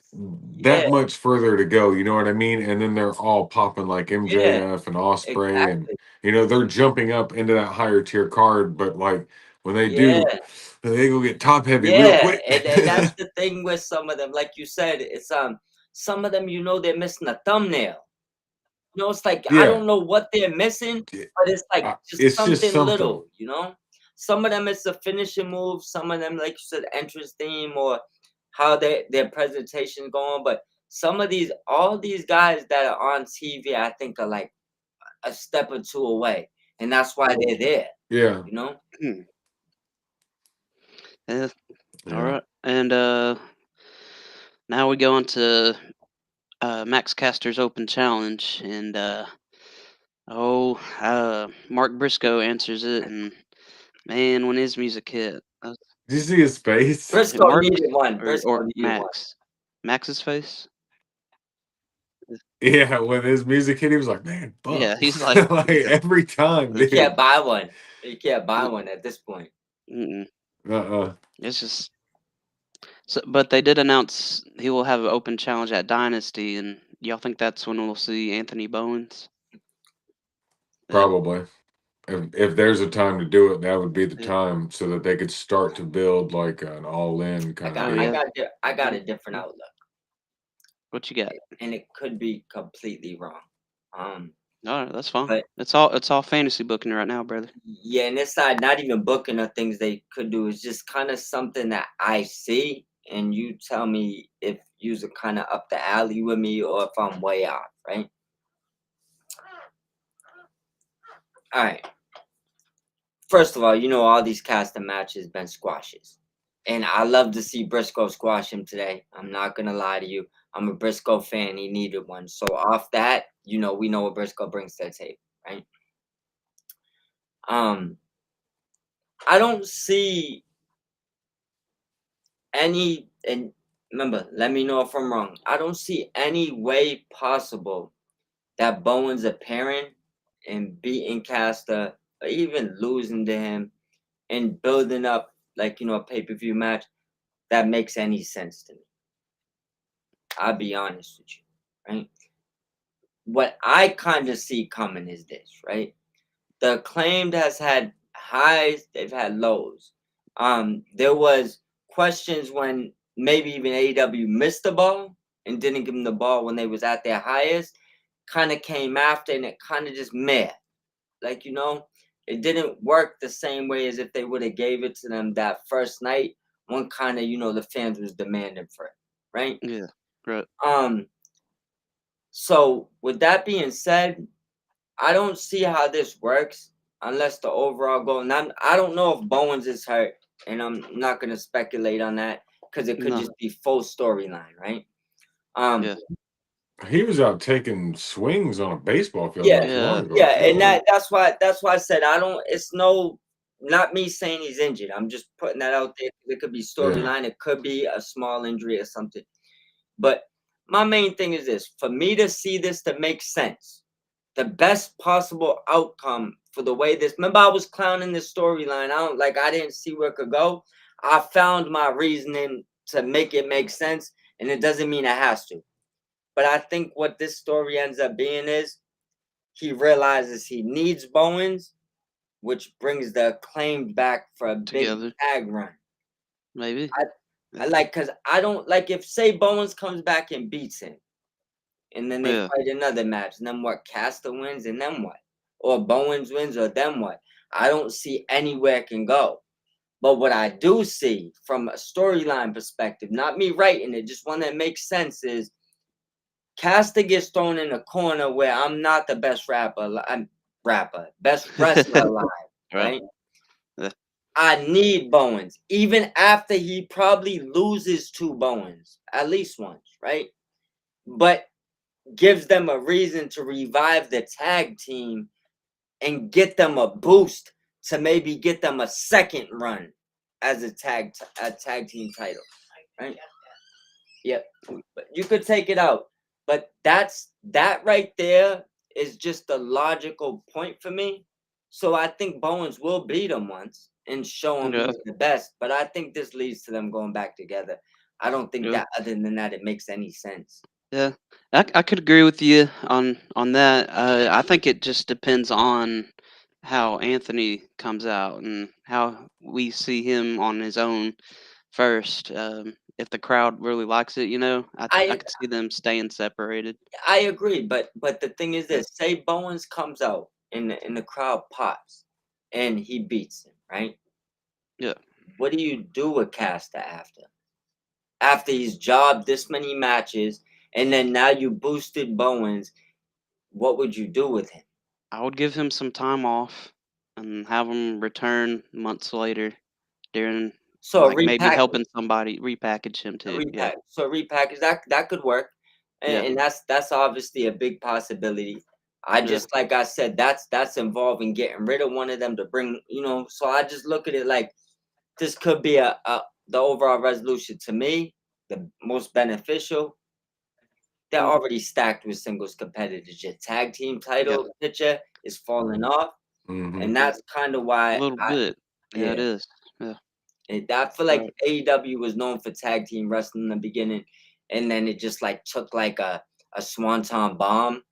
Speaker 3: that
Speaker 2: Yeah,
Speaker 3: much further to go. You know what I mean? And then they're all popping like
Speaker 2: yeah,
Speaker 3: MJF and Osprey, and
Speaker 2: exactly.
Speaker 3: they're jumping up into that higher tier card. But like when they
Speaker 2: Yeah,
Speaker 3: do, they go get top heavy real
Speaker 2: yeah,
Speaker 3: quick.
Speaker 2: and that's the thing with some of them. Like you said, it's some of them, they're missing a thumbnail. It's like I
Speaker 3: Yeah,
Speaker 2: don't know what they're missing, but it's like just
Speaker 3: it's just
Speaker 2: something
Speaker 3: something.
Speaker 2: little. Some of them it's a finishing move, some of them, like you said, entrance theme or how their presentation going. But all these guys that are on TV, I think are like a step or two away, and that's why they're there.
Speaker 3: Yeah,
Speaker 2: You know?
Speaker 1: Hmm. Yeah. All
Speaker 3: yeah.
Speaker 1: right. And now we go into Max Caster's Open Challenge, and Mark Briscoe answers it, and man, when his music hit,
Speaker 3: Did you see his face?
Speaker 2: Briscoe
Speaker 1: Mark
Speaker 2: needed one.
Speaker 1: or
Speaker 2: Briscoe needed one.
Speaker 1: Max's face.
Speaker 3: Yeah, when his music hit, he was like, "Man,
Speaker 1: Yeah,
Speaker 3: fuck!"
Speaker 1: he's like,
Speaker 3: Like every time,
Speaker 2: You can't
Speaker 3: dude.
Speaker 2: buy one. You can't buy one at this point.
Speaker 1: mm-mm.
Speaker 3: Uh-uh.
Speaker 1: It's just so. But they did announce he will have an open challenge at Dynasty, and y'all think that's when we'll see Anthony Bowens? Yeah,
Speaker 3: Probably. If there's a time to do it, that would be the
Speaker 1: yeah.
Speaker 3: time so that they could start to build like an all-in
Speaker 2: I
Speaker 3: kind of
Speaker 2: got
Speaker 1: Oh
Speaker 2: I
Speaker 3: deal.
Speaker 1: yeah.
Speaker 2: got I got a different outlook,
Speaker 1: What you got?
Speaker 2: and it could be completely wrong. Um,
Speaker 1: All right, that's fine.
Speaker 2: but
Speaker 1: It's all fantasy booking right now, brother.
Speaker 2: yeah, and it's not even booking or things they could do. It's just kind of something that I see, and you tell me if you're kind of up the alley with me or if I'm way off, right? All right. First of all, all these casting matches been squashes. And I love to see Briscoe squash him today. I'm not gonna lie to you. I'm a Briscoe fan. He needed one. So off that, we know what Briscoe brings to the table, right? Um, I don't see any, and remember, let me know if I'm wrong. I don't see any way possible that Bowen's appearing and beating Caster, or even losing to him and building up like a pay-per-view match that makes any sense to me. I'll be honest with you, right? What I kind of see coming is this, right? The Acclaimed has had highs, they've had lows. There was questions when maybe even AEW missed the ball and didn't give them the ball when they was at their highest. Kind of came after, and it kind of just meh. Like, it didn't work the same way as if they would have gave it to them that first night when kind of, the fans was demanding for it, right?
Speaker 1: Yeah, right.
Speaker 2: So with that being said, I don't see how this works unless the overall goal. And I don't know if Bowens is hurt, and I'm not gonna speculate on that because it could
Speaker 1: No,
Speaker 2: just be full storyline, right?
Speaker 1: yeah,
Speaker 3: He was out taking swings on a baseball field
Speaker 2: Yeah,
Speaker 3: not too long
Speaker 1: yeah,
Speaker 3: ago.
Speaker 2: yeah,
Speaker 3: I feel
Speaker 2: and
Speaker 3: like.
Speaker 2: that's why I said I don't. It's not me saying he's injured. I'm just putting that out there. It could be
Speaker 3: Yeah.
Speaker 2: storyline. It could be a small injury or something. But my main thing is this: for me to see this to make sense, the best possible outcome for the way this. Remember, I was clowning this storyline. I didn't see where it could go. I found my reasoning to make it make sense, and it doesn't mean it has to. But I think what this story ends up being is he realizes he needs Bowens, which brings the Acclaimed back for a big
Speaker 1: together,
Speaker 2: tag run.
Speaker 1: maybe.
Speaker 2: I like, because I don't like, if say Bowens comes back and beats him, and then they
Speaker 1: Yeah,
Speaker 2: fight another match, and then what? Caster wins, and then what? Or Bowens wins, or then what? I don't see anywhere it can go. But what I do see from a storyline perspective, not me writing it, just one that makes sense, is Caster gets thrown in a corner where I'm not the best best wrestler alive,
Speaker 1: right.
Speaker 2: right?
Speaker 1: Yeah,
Speaker 2: I need Bowens, even after he probably loses to Bowens, at least once, right? But gives them a reason to revive the tag team and get them a boost to maybe get them a second run as a tag team title, right? Yep. But you could take it out, but that right there is just a logical point for me. So I think Bowens will beat him once. and show him
Speaker 1: Yeah.
Speaker 2: he's the best. But I think this leads to them going back together. I don't think
Speaker 1: Yeah.
Speaker 2: that other than that it makes any sense.
Speaker 1: Yeah. I could agree with you on that. I think it just depends on how Anthony comes out and how we see him on his own first. If the crowd really likes it, I
Speaker 2: I
Speaker 1: could see them staying separated.
Speaker 2: I agree, but the thing is
Speaker 1: Yeah.
Speaker 2: this: say Bowens comes out and the crowd pops, and he beats him, right?
Speaker 1: Yeah.
Speaker 2: What do you do with Casta after? After he's jobbed this many matches, and then now you boosted Bowens, what would you do with him?
Speaker 1: I would give him some time off and have him return months later during
Speaker 2: So a
Speaker 1: like maybe
Speaker 2: repack,
Speaker 1: helping somebody repackage him too. Yeah.
Speaker 2: so a repackage that could work,
Speaker 1: Yeah.
Speaker 2: and that's obviously a big possibility. I
Speaker 1: Yeah.
Speaker 2: just like I said, that's involving getting rid of one of them to bring, So I just look at it like this could be a the overall resolution to me, the most beneficial. They're
Speaker 1: Mm,
Speaker 2: already stacked with singles competitors. Your tag team
Speaker 1: yeah.
Speaker 2: title picture is falling off,
Speaker 3: Mm-hmm.
Speaker 2: and that's kind of
Speaker 1: A
Speaker 2: why
Speaker 1: little bit. Yeah, it
Speaker 2: yeah.
Speaker 1: is. Yeah.
Speaker 2: I feel like
Speaker 1: Right.
Speaker 2: AEW was known for tag team wrestling in the beginning, and then it just like took like a swanton bomb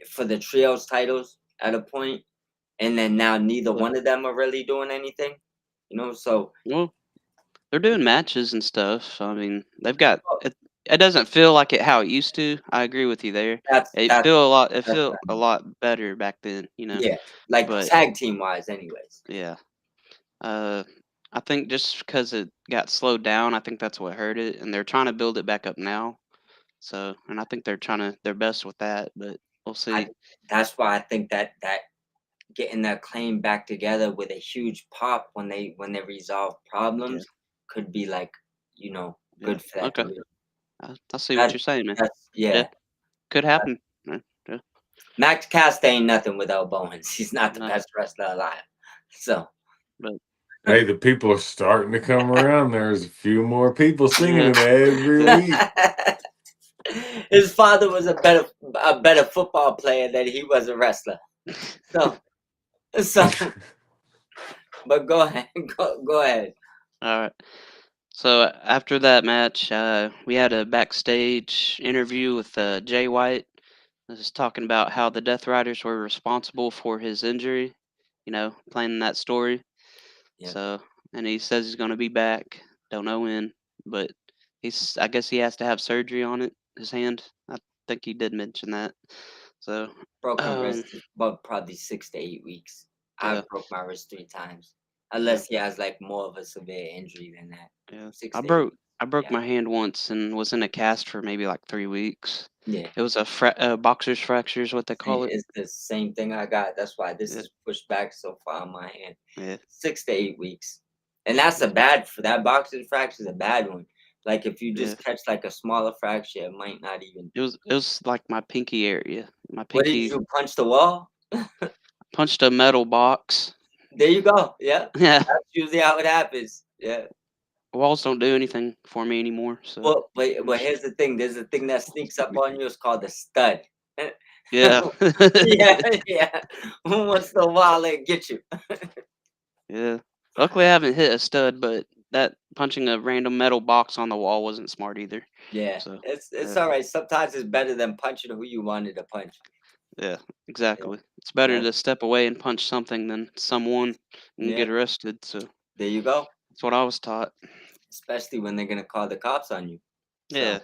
Speaker 2: for the trios titles at a point, and then now neither
Speaker 1: Yeah.
Speaker 2: one of them are really doing anything, So
Speaker 1: Well, they're doing matches and stuff. I mean, they've got it. It doesn't feel like it how it used to. I agree with you there.
Speaker 2: that's
Speaker 1: It
Speaker 2: that's
Speaker 1: feel a lot. It
Speaker 2: that's
Speaker 1: feel a lot better back then.
Speaker 2: yeah, like
Speaker 1: But
Speaker 2: tag team wise, anyways.
Speaker 1: yeah, uh, I think just because it got slowed down, I think that's what hurt it, and they're trying to build it back up now. So, and I think they're trying to their best with that, but we'll
Speaker 2: I
Speaker 1: see.
Speaker 2: That's why I think that getting that claim back together with a huge pop when they resolve
Speaker 1: Yeah.
Speaker 2: problems could be like,
Speaker 1: Yeah.
Speaker 2: good for that
Speaker 1: Okay.
Speaker 2: division.
Speaker 1: I see what
Speaker 2: That
Speaker 1: you're saying, man.
Speaker 2: that's
Speaker 1: Yeah.
Speaker 2: yeah.
Speaker 1: Could happen. Yeah.
Speaker 2: Max Cast ain't nothing without Bowens. He's not the
Speaker 1: No,
Speaker 2: best wrestler alive. So
Speaker 1: but
Speaker 3: Hey, the people are starting to come around. There's a few more people singing
Speaker 1: yeah.
Speaker 3: it every week.
Speaker 2: his father was a better football player than he was a wrestler. So so but go ahead. Go ahead.
Speaker 1: All right. So after that match, we had a backstage interview with Jay White. This is talking about how the Death Riders were responsible for his injury. Playing that story.
Speaker 2: Yeah.
Speaker 1: So, and he says he's going to be back. Don't know when, but I guess he has to have surgery on it, his hand. I think he did mention that. So,
Speaker 2: Broken
Speaker 1: um,
Speaker 2: wrist is about probably 6 to 8 weeks.
Speaker 1: yeah,
Speaker 2: I've broke my wrist 3 times.
Speaker 1: yeah,
Speaker 2: Unless he has like more of a severe injury than that.
Speaker 1: yeah.
Speaker 2: Six
Speaker 1: I
Speaker 2: to eight
Speaker 1: broke
Speaker 2: weeks.
Speaker 1: I broke
Speaker 2: Yeah.
Speaker 1: my hand once and was in a cast for maybe like 3 weeks.
Speaker 2: Yeah.
Speaker 1: It was a boxer's fracture, is what they call it.
Speaker 2: It's the same thing I got. That's why this
Speaker 1: Yeah,
Speaker 2: is pushed back so far on my hand.
Speaker 1: yeah,
Speaker 2: 6 to 8 weeks. And that's a
Speaker 1: yeah,
Speaker 2: bad for that boxing fracture is a bad one. Like if you
Speaker 1: yeah.
Speaker 2: just catch like a smaller fracture, it might not even.
Speaker 1: It was like my pinky area. My
Speaker 2: What did
Speaker 1: pinky
Speaker 2: you punch the wall?
Speaker 1: punched a metal box.
Speaker 2: There you go. Yeah.
Speaker 1: Yeah,
Speaker 2: That's usually how it happens. Yeah.
Speaker 1: walls don't do anything for me anymore. So
Speaker 2: But here's the thing. There's a thing that sneaks up on you. It's called a stud.
Speaker 1: yeah,
Speaker 2: Yeah, yeah. Once in a while, it get you.
Speaker 1: yeah. Luckily, I haven't hit a stud, but that punching a random metal box on the wall wasn't smart either.
Speaker 2: Yeah,
Speaker 1: So
Speaker 2: it's
Speaker 1: yeah,
Speaker 2: all right. Sometimes it's better than punching who you wanted to punch.
Speaker 1: yeah,
Speaker 2: Yeah,
Speaker 1: exactly. It's better
Speaker 2: that,
Speaker 1: to step away and punch something than someone and
Speaker 2: yeah.
Speaker 1: get arrested. So
Speaker 2: There you go.
Speaker 1: that's what I was taught.
Speaker 2: Especially when they're gonna call the cops on you.
Speaker 1: Yeah,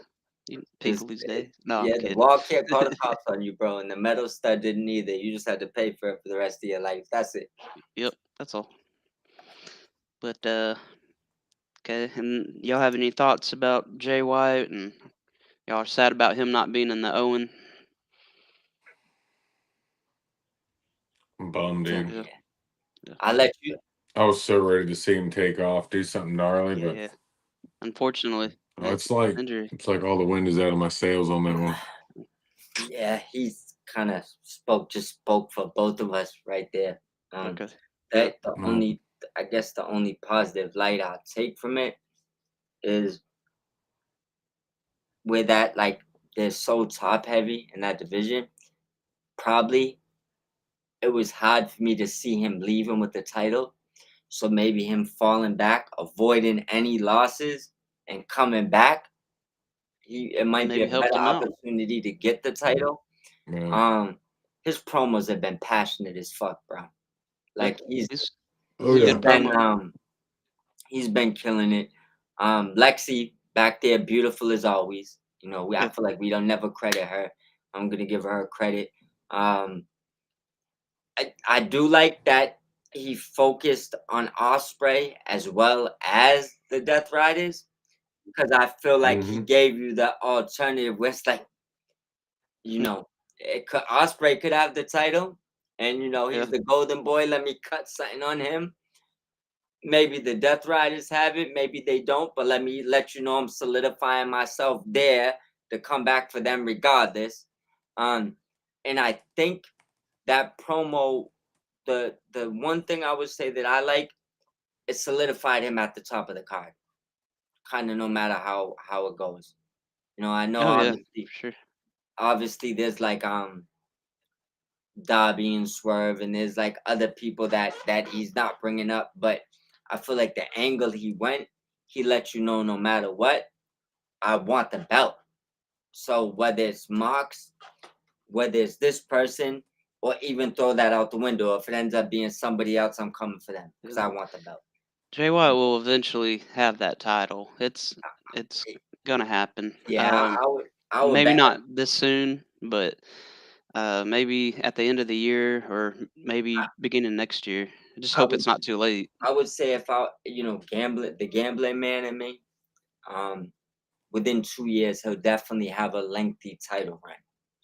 Speaker 2: So
Speaker 1: people these days. No, I'm
Speaker 2: yeah, the
Speaker 1: kidding.
Speaker 2: wall can't call the cops on you, bro, and the metal stud didn't either. You just had to pay for it for the rest of your life. That's it.
Speaker 1: Yep, that's all. But okay, and y'all have any thoughts about Jay White and y'all are sad about him not being in the Owen?
Speaker 3: I'm bummed,
Speaker 2: So
Speaker 3: dude.
Speaker 1: Yeah,
Speaker 2: yeah,
Speaker 1: yeah,
Speaker 2: I'll let you.
Speaker 3: I was so ready to see him take off, do something gnarly, but
Speaker 1: yeah. Unfortunately, yeah,
Speaker 3: it's like
Speaker 1: injury.
Speaker 3: all the wind is out of my sails on that one.
Speaker 2: Yeah, he's kind of spoke for both of us right there.
Speaker 1: Okay. Yeah.
Speaker 3: No.
Speaker 2: I guess the only positive light I'll take from it is where that like they're so top heavy in that division. Probably it was hard for me to see him leaving with the title So maybe him falling back, avoiding any losses, and coming back, it might be
Speaker 1: Maybe
Speaker 2: a
Speaker 1: helped
Speaker 2: better
Speaker 1: him out.
Speaker 2: opportunity to get the title.
Speaker 3: Yeah.
Speaker 2: His promos have been passionate as fuck, bro.
Speaker 1: Yeah,
Speaker 2: Like he's
Speaker 1: he's
Speaker 3: Oh
Speaker 1: a
Speaker 2: he's
Speaker 3: yeah.
Speaker 1: good
Speaker 2: been
Speaker 1: promo.
Speaker 2: he's been killing it. Lexi back there, beautiful as always. I
Speaker 1: Yeah,
Speaker 2: feel like we don't never credit her. I'm gonna give her credit. Um, I do like that he focused on Osprey as well as the Death Riders because I feel like he
Speaker 3: Hmm.
Speaker 2: gave you the alternative where it's like, Osprey could have the title, and
Speaker 1: yeah,
Speaker 2: he's the golden boy. Let me cut something on him. Maybe the Death Riders have it, maybe they don't, but let me let you know I'm solidifying myself there to come back for them regardless. Um, and I think that promo, the one thing I would say that I like, it solidified him at the top of the card, kind of no matter how it goes. I know
Speaker 1: oh yeah,
Speaker 2: obviously
Speaker 1: for sure.
Speaker 2: obviously there's like Dobby and Swerve, and there's like other people that he's not bringing up, but I feel like the angle he went, he let you know no matter what, I want the belt. So whether it's Mox, whether it's this person, or even throw that out the window, if it ends up being somebody else, I'm coming for them because
Speaker 1: Yeah.
Speaker 2: I want the belt.
Speaker 1: Jay White will eventually have that title. It's gonna happen.
Speaker 2: Yeah, I would
Speaker 1: Maybe
Speaker 2: bet.
Speaker 1: not this soon, but maybe at the end of the year or maybe beginning next year. I just
Speaker 2: I
Speaker 1: hope
Speaker 2: would
Speaker 1: it's not too late.
Speaker 2: I would say if the gambling man in me, um, within 2 years, he'll definitely have a lengthy title run.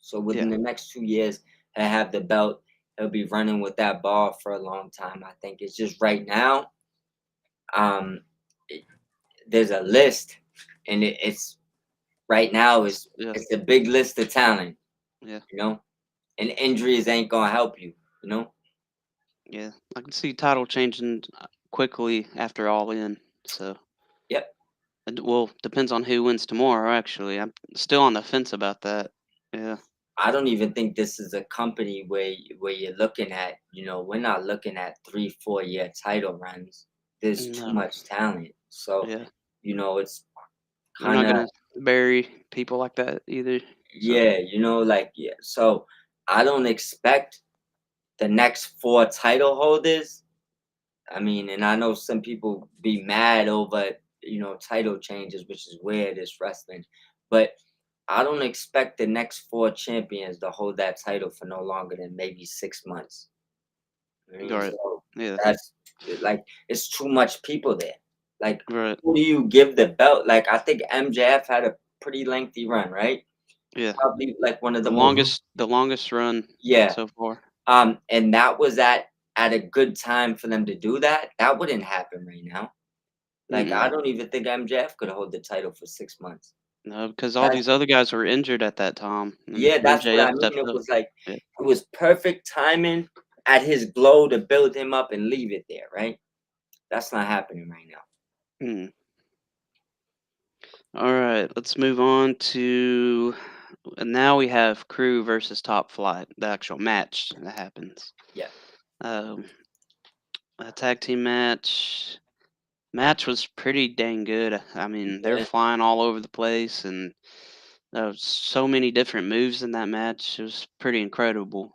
Speaker 2: So
Speaker 1: Yeah,
Speaker 2: within the next 2 years, he'll have the belt. He'll be running with that ball for a long time. I think it's just right now. Um, it- there's a list, and it's right now. It's
Speaker 1: yeah,
Speaker 2: it's a big list of talent,
Speaker 1: yeah,
Speaker 2: you know, and injuries ain't gonna help you, you know.
Speaker 1: yeah. I can see title changing quickly after All In. So,
Speaker 2: Yep.
Speaker 1: well, depends on who wins tomorrow. Actually, I'm still on the fence about that. Yeah,
Speaker 2: I don't even think this is a company where you're looking at, we're not looking at 3 4 year title runs. There's too
Speaker 1: no,
Speaker 2: much talent. So,
Speaker 1: yeah.
Speaker 2: it's
Speaker 1: They're
Speaker 2: kind
Speaker 1: not
Speaker 2: of,
Speaker 1: gonna bury people like that either. So,
Speaker 2: yeah, like, yeah. So I don't expect the next four title holders. I mean, and I know some people be mad over, title changes, which is weird, it's wrestling. But I don't expect the next four champions to hold that title for no longer than maybe 6 months. I mean,
Speaker 1: right.
Speaker 2: so
Speaker 1: Yeah,
Speaker 2: that's like it's too much people there. Like,
Speaker 1: right.
Speaker 2: who do you give the belt? Like, I think MJF had a pretty lengthy run, right?
Speaker 1: Yeah.
Speaker 2: Probably like one of the
Speaker 1: The
Speaker 2: most,
Speaker 3: Hmm.
Speaker 1: longest run
Speaker 2: yeah.
Speaker 1: so far.
Speaker 2: And that was at a good time for them to do that. That wouldn't happen right now. Like,
Speaker 1: Mm-mm.
Speaker 2: I don't even think MJF could hold the title for 6 months.
Speaker 1: No, because all
Speaker 2: That's
Speaker 1: these other guys were injured at that time, and
Speaker 2: Yeah, that's what
Speaker 1: MJF
Speaker 2: I mean.
Speaker 1: stepped
Speaker 2: It
Speaker 1: up.
Speaker 2: was like
Speaker 1: Yeah.
Speaker 2: it was perfect timing at his glow to build him up and leave it there, right? That's not happening right now.
Speaker 1: Mm. All right, let's move on to and now we have Crew versus Top Flight, the actual match that happens.
Speaker 2: Yeah.
Speaker 1: Um, a tag team match. Match was pretty dang good. I mean, they're
Speaker 2: Yeah.
Speaker 1: flying all over the place, and there was so many different moves in that match. It was pretty incredible.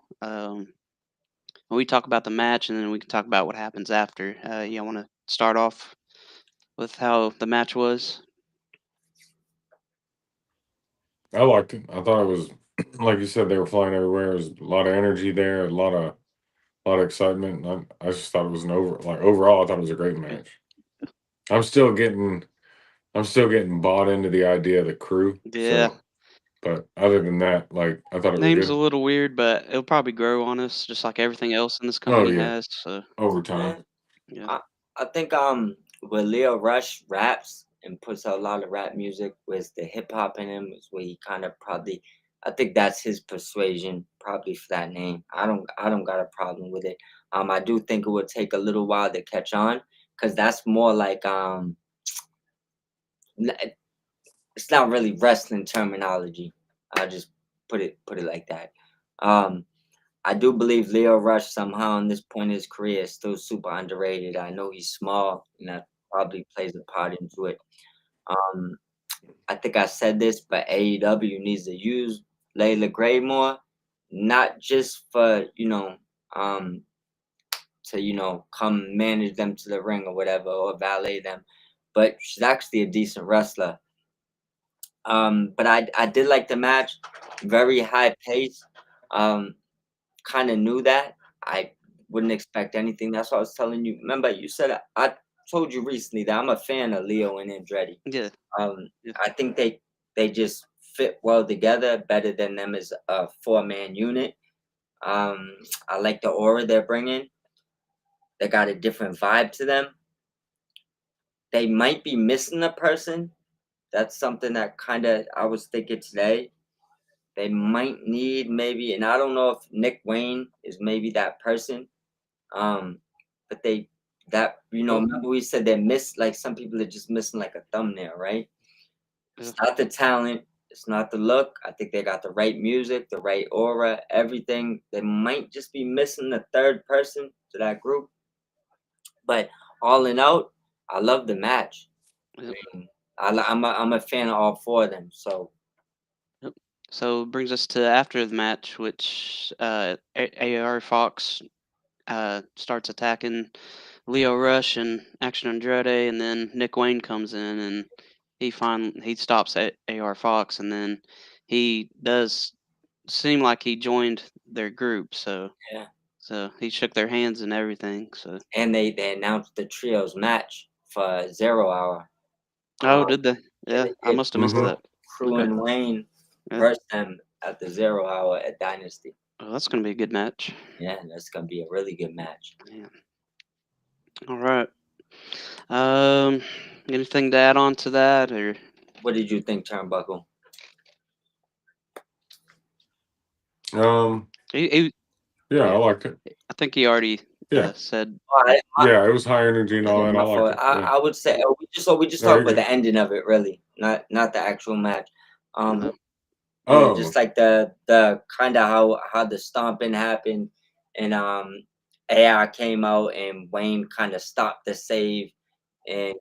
Speaker 1: We talk about the match, and then we can talk about what happens after. You want to start off with how the match was?
Speaker 3: I liked it. I thought it was like you said, they were flying everywhere. There was a lot of energy there, a lot of excitement. I just thought it was overall, I thought it was a great
Speaker 1: Yeah,
Speaker 3: match. I'm still getting I'm still getting bought into the idea of the crew.
Speaker 1: yeah.
Speaker 3: So, but other than that, like I thought it was
Speaker 1: Name's a
Speaker 3: good.
Speaker 1: little weird, but it'll probably grow on us, just like everything else in this
Speaker 3: Oh
Speaker 1: company
Speaker 3: yeah,
Speaker 1: has. So
Speaker 3: over time.
Speaker 2: Man,
Speaker 1: yeah,
Speaker 2: I I think where Leo Rush raps and puts out a lot of rap music with the hip hop in him is where he kind of probably, I think that's his persuasion probably for that name. I don't got a problem with it. I do think it would take a little while to catch on because that's more like n- it's not really wrestling terminology. I'll just put it like that. Um I do believe Leo Rush somehow in this point in his career is still super underrated. I know he's small, and that probably plays a part into it. Um, I think I said this, but AEW needs to use Layla Gray more, not just for um, to come manage them to the ring or whatever or valet them, but she's actually a decent wrestler. But I did like the match, very high pace. Um, kind of knew that. I wouldn't expect anything. That's what I was telling you. Remember, you said I told you recently that I'm a fan of Leo and Andretti.
Speaker 1: Yeah. Yeah.
Speaker 2: I think they just fit well together, better than them as a 4-man unit. I like the aura they're bringing. They got a different vibe to them. They might be missing a person. That's something that kind of I was thinking today. They might need maybe, and I don't know if Nick Wayne is maybe that person. But remember we said they miss, like, some people are just missing like a thumbnail, right? It's not the talent, it's not the look. I think they got the right music, the right aura, everything. They might just be missing the third person to that group. But all in all, I love the match.
Speaker 1: Yep.
Speaker 2: I mean, I'm a fan of all four of them. So
Speaker 1: Yep. So it brings us to after the match, which AR Fox starts attacking Leo Rush and Action Andretti, and then Nick Wayne comes in and he stops AR Fox, and then he does seem like he joined their group. So
Speaker 2: yeah,
Speaker 1: he shook their hands and everything. So
Speaker 2: and they announced the trios match for 0 Hour.
Speaker 1: did they? Yeah,
Speaker 2: They
Speaker 1: I
Speaker 2: did.
Speaker 1: must have missed
Speaker 3: Mhm.
Speaker 1: that.
Speaker 2: Crew
Speaker 1: Okay.
Speaker 2: and Wayne
Speaker 1: Yeah.
Speaker 2: versus them at the 0 Hour at Dynasty.
Speaker 1: Well, that's gonna be a good match.
Speaker 2: Yeah, that's gonna be a really good match.
Speaker 1: Yeah. All right. Um, anything to add on to that, or
Speaker 2: What did you think, Turnbuckle?
Speaker 1: he
Speaker 3: Yeah, I
Speaker 2: Yeah.
Speaker 3: liked it.
Speaker 1: I think he already
Speaker 3: Yeah,
Speaker 1: said.
Speaker 2: All right,
Speaker 3: yeah, it was high energy and all that. I
Speaker 2: my
Speaker 3: liked
Speaker 2: fault.
Speaker 3: it. Yeah.
Speaker 2: I would say we just
Speaker 3: No,
Speaker 2: talk
Speaker 3: you're
Speaker 2: about
Speaker 3: good.
Speaker 2: the ending of it, really, not the actual match.
Speaker 1: No.
Speaker 2: Yeah,
Speaker 3: Oh,
Speaker 2: just like the kind of how the stomping happened, and AR came out and Wayne kind of stopped the save, and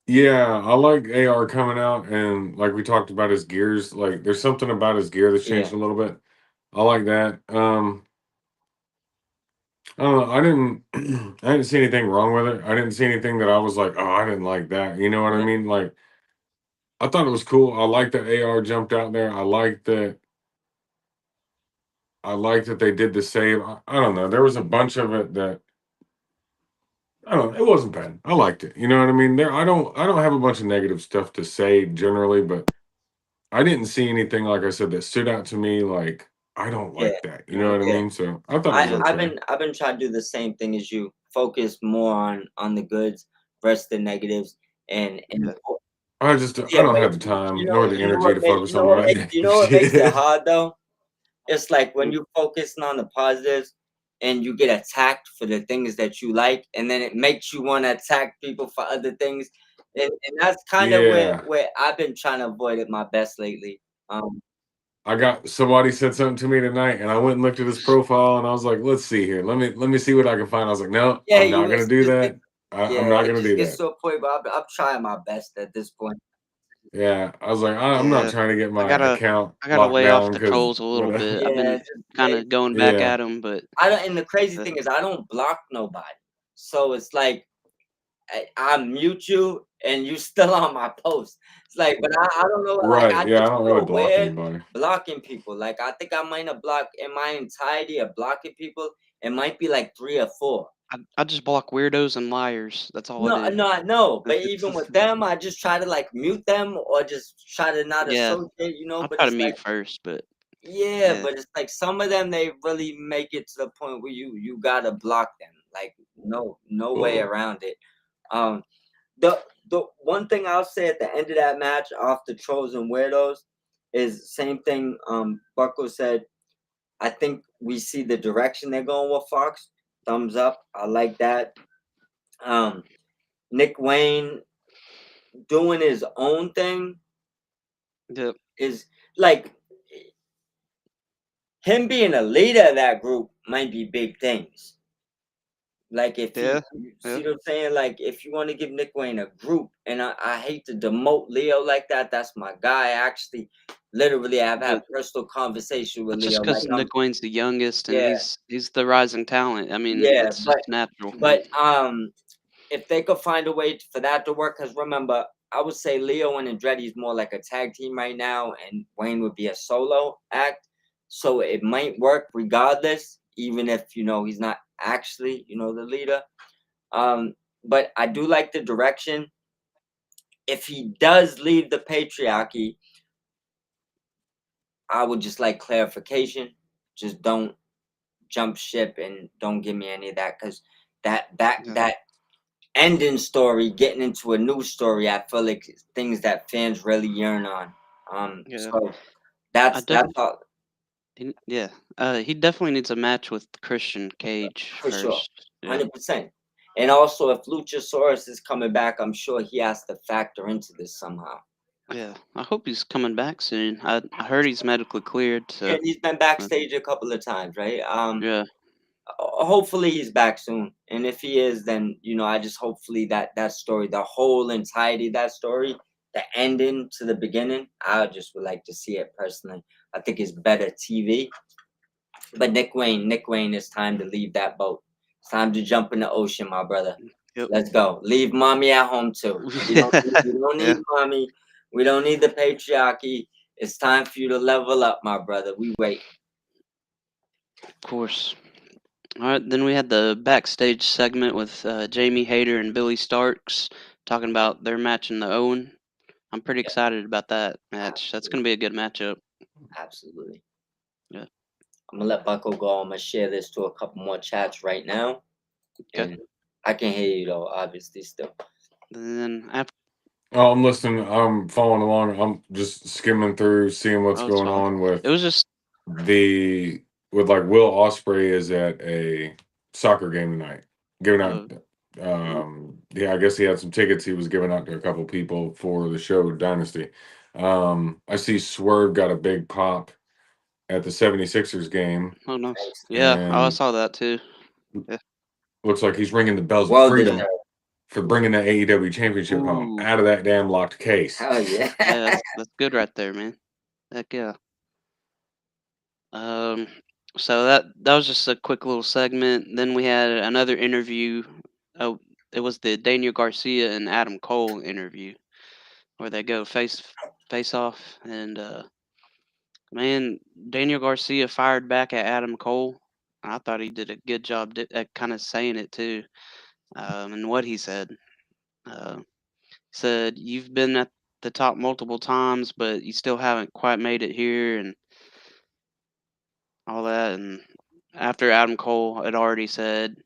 Speaker 3: yeah, I like AR coming out and like we talked about his gears. Like, there's something about his gear that's changed
Speaker 2: yeah,
Speaker 3: a little bit. I like that. I don't know. I didn't I didn't see anything wrong with it. I didn't see anything that I was like, oh, I didn't like that. You know what I
Speaker 2: yeah,
Speaker 3: mean? Like, I thought it was cool. I like that AR jumped out there. I like that they did the save. I don't know. There was a bunch of it that I don't know. It wasn't bad. I liked it. You know what I mean? I don't have a bunch of negative stuff to say generally, but I didn't see anything, like I said, that stood out to me like I don't
Speaker 2: yeah,
Speaker 3: like that. You know what I
Speaker 2: yeah.
Speaker 3: mean? So I thought it was okay.
Speaker 2: I've been trying to do the same thing as you. Focus more on the goods versus the negatives, and
Speaker 1: Yeah.
Speaker 3: I
Speaker 2: yeah,
Speaker 3: don't
Speaker 2: but
Speaker 3: have the time nor the energy to focus
Speaker 2: you know
Speaker 3: on all
Speaker 2: what
Speaker 3: that
Speaker 2: you
Speaker 3: negative
Speaker 2: know what makes it
Speaker 3: shit.
Speaker 2: hard though. It's like when
Speaker 1: Mm.
Speaker 2: you focusing on the positives and you get attacked for the things that you like, and then it makes you want to attack people for other things, and that's kind of
Speaker 3: Yeah.
Speaker 2: where I've been trying to avoid it my best lately.
Speaker 3: I got somebody said something to me tonight and I went and looked at his profile and I was like, let's see here. Let me see what I can find. I was like, no,
Speaker 2: Yeah,
Speaker 3: I'm not gonna do that. I'm not
Speaker 2: it
Speaker 3: gonna
Speaker 2: just
Speaker 3: do
Speaker 2: gets
Speaker 3: that.
Speaker 2: to a point, but I'm trying my best at this point.
Speaker 3: Yeah. I was like, I'm not
Speaker 1: Yeah.
Speaker 3: trying to get
Speaker 1: I
Speaker 3: my
Speaker 1: gotta
Speaker 3: account
Speaker 1: I gotta
Speaker 3: locked
Speaker 1: lay off
Speaker 3: down
Speaker 1: the
Speaker 3: because
Speaker 1: trolls a little
Speaker 3: what
Speaker 1: bit. I've
Speaker 2: Yeah,
Speaker 1: been
Speaker 2: just
Speaker 1: kind
Speaker 2: lay,
Speaker 1: of going back
Speaker 3: yeah.
Speaker 1: at them, but
Speaker 2: I don't. And the crazy
Speaker 1: uh,
Speaker 2: thing is, I don't block nobody, so it's like I mute you, and you still on my post. It's like, but I don't know. Like
Speaker 3: Right.
Speaker 2: I
Speaker 3: Yeah, I
Speaker 2: just
Speaker 3: don't really
Speaker 2: feel
Speaker 3: block
Speaker 2: weird
Speaker 3: anybody.
Speaker 2: blocking people. Like I think I might have blocked in my entirety of blocking people. It might be like 3 or 4.
Speaker 1: I just block weirdos and liars. That's all I do.
Speaker 2: No, I know. But even with them, I just try to like mute them or just try to not
Speaker 1: Yeah,
Speaker 2: associate.
Speaker 1: I'll
Speaker 2: But
Speaker 1: try to
Speaker 2: it's like.
Speaker 1: mute first, but
Speaker 2: Yeah,
Speaker 1: yeah,
Speaker 2: but it's like some of them they really make it to the point where you gotta block them. Like no way
Speaker 3: Oh.
Speaker 2: around it. Um the one thing I'll say at the end of that match off the trolls and weirdos is same thing Buckle said. I think we see the direction they're going with Fox. Thumbs up. I like that. Um Nick Wayne doing his own thing
Speaker 1: yep,
Speaker 2: is like him being a leader of that group might be big things. Like if
Speaker 1: Yeah,
Speaker 2: you
Speaker 1: yeah.
Speaker 2: see what I'm saying, like if you want to give Nick Wayne a group, and I hate to demote Leo like that. That's my guy. Actually, literally, I've had
Speaker 1: But
Speaker 2: personal conversation with
Speaker 1: that's just
Speaker 2: Leo. Like
Speaker 1: because
Speaker 2: I'm,
Speaker 1: Nick Wayne's the youngest and
Speaker 2: yeah,
Speaker 1: he's the rising talent. I mean,
Speaker 2: yeah,
Speaker 1: it's just natural.
Speaker 2: but if they could find a way for that to work, because remember, I would say Leo and Andretti's more like a tag team right now, and Wayne would be a solo act. So it might work regardless, even if he's not actually the leader. But I do like the direction. If he does leave the patriarchy, I would just like clarification. Just don't jump ship and don't give me any of that, because
Speaker 1: Yeah,
Speaker 2: that ending story, getting into a new story, I feel like it's things that fans really yearn on.
Speaker 1: yeah.
Speaker 2: So
Speaker 1: I
Speaker 2: that's all
Speaker 1: yeah. He definitely needs a match with Christian Cage
Speaker 2: for sure,
Speaker 1: first. Yeah,
Speaker 2: 100%. And also, if Luchasaurus is coming back, I'm sure he has to factor into this somehow.
Speaker 1: yeah. I hope he's coming back soon. I heard he's medically cleared,
Speaker 2: Yeah,
Speaker 1: so
Speaker 2: and he's been backstage a couple of times, right?
Speaker 1: yeah,
Speaker 2: Hopefully he's back soon, and if he is, then I just hopefully that story, the whole entirety of that story, the ending to the beginning, I just would like to see it personally. I think it's better TV. But Nick Wayne, it's time to leave that boat. It's time to jump in the ocean, my brother.
Speaker 1: yep,
Speaker 2: Let's go. Leave mommy at home too. We don't need
Speaker 1: yeah.
Speaker 2: mommy. We don't need the patriarchy. It's time for you to level up, my brother. We wait.
Speaker 1: Of course. All right, then we had the backstage segment with Jamie Hayter and Billy Starks talking about their match in the Owen. I'm pretty
Speaker 2: Yeah,
Speaker 1: excited about that match. That's
Speaker 2: absolutely.
Speaker 1: going to be a good matchup.
Speaker 2: Absolutely.
Speaker 1: Yeah.
Speaker 2: I'm gonna let Bucko go. I'm gonna share this to a couple more chats right now,
Speaker 1: Okay.
Speaker 2: and I can hear you though, obviously still.
Speaker 1: Then after,
Speaker 3: Oh, I'm listening. I'm following along. I'm just skimming through, seeing what's
Speaker 1: oh, it's
Speaker 3: going
Speaker 1: fine.
Speaker 3: on
Speaker 1: It
Speaker 3: with
Speaker 1: was just
Speaker 3: the with like Will Osprey is at a soccer game tonight, giving out.
Speaker 1: mm,
Speaker 3: Yeah, I guess he had some tickets he was giving out to a couple people for the show Dynasty. I see Swerve got a big pop at the 76ers game,
Speaker 1: oh nice.
Speaker 2: Thanks.
Speaker 1: Yeah, I
Speaker 3: and
Speaker 1: saw that too. Yeah.
Speaker 3: looks like he's ringing the bells of
Speaker 2: Well deserved.
Speaker 3: freedom for bringing the AEW championship home
Speaker 1: Ooh,
Speaker 3: out of that damn locked case.
Speaker 2: Hell yeah.
Speaker 1: yeah, that's good right there, man. Heck yeah. Um, so that was just a quick little segment. Then we had another interview. Oh, it was the Daniel Garcia and Adam Cole interview where they go face off, and man, Daniel Garcia fired back at Adam Cole. I thought he did a good job at kind of saying it too, and what he said. Uh, said you've been at the top multiple times, but you still haven't quite made it here, and all that. And after Adam Cole had already said,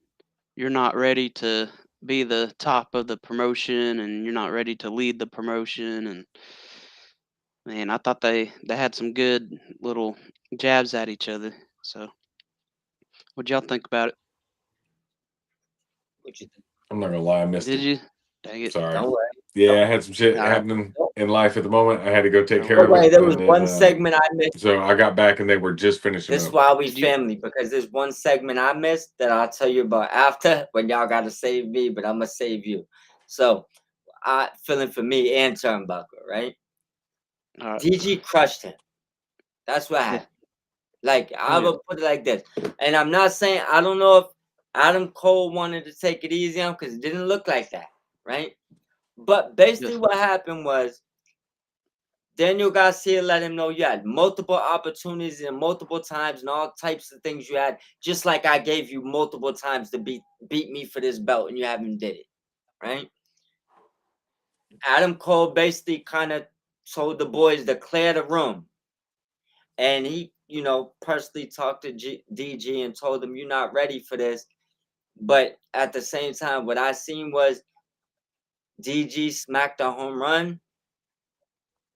Speaker 1: you're not ready to be the top of the promotion and you're not ready to lead the promotion. And man, I thought they had some good little jabs at each other. So, what'd y'all think about it?
Speaker 2: What you think?
Speaker 3: I'm not gonna lie, I missed
Speaker 1: Did
Speaker 3: it.
Speaker 1: you? Dang it.
Speaker 3: Sorry.
Speaker 2: Don't worry.
Speaker 3: Yeah, I had some shit
Speaker 1: All right.
Speaker 3: happening in life at the moment. I had to go take
Speaker 1: No
Speaker 3: care
Speaker 2: Don't
Speaker 3: of
Speaker 1: worries.
Speaker 2: worry.
Speaker 3: it,
Speaker 2: There was
Speaker 3: and then
Speaker 2: one segment I missed.
Speaker 3: so I got back and they were just finishing
Speaker 2: This is
Speaker 3: up.
Speaker 2: why we
Speaker 1: Did you?
Speaker 2: family, because there's one segment I missed that I'll tell you about after, when y'all gotta save me, but I'm gonna save you. So I feeling for me and Turnbuckle, right?
Speaker 1: All right.
Speaker 2: DG crushed him. That's what
Speaker 1: Yeah.
Speaker 2: happened. Like I
Speaker 1: Oh yeah.
Speaker 2: would put it like this, and I'm not saying I don't know if Adam Cole wanted to take it easy on because it didn't look like that, right? But basically,
Speaker 1: Yes.
Speaker 2: what happened was Daniel Garcia let him know you had multiple opportunities and multiple times and all types of things you had, just like I gave you multiple times to beat me for this belt and you haven't did it, right? Adam Cole basically kind of told the boys to clear the room. And he, personally talked to DG and told him, you're not ready for this. But at the same time, what I seen was DG smacked a home run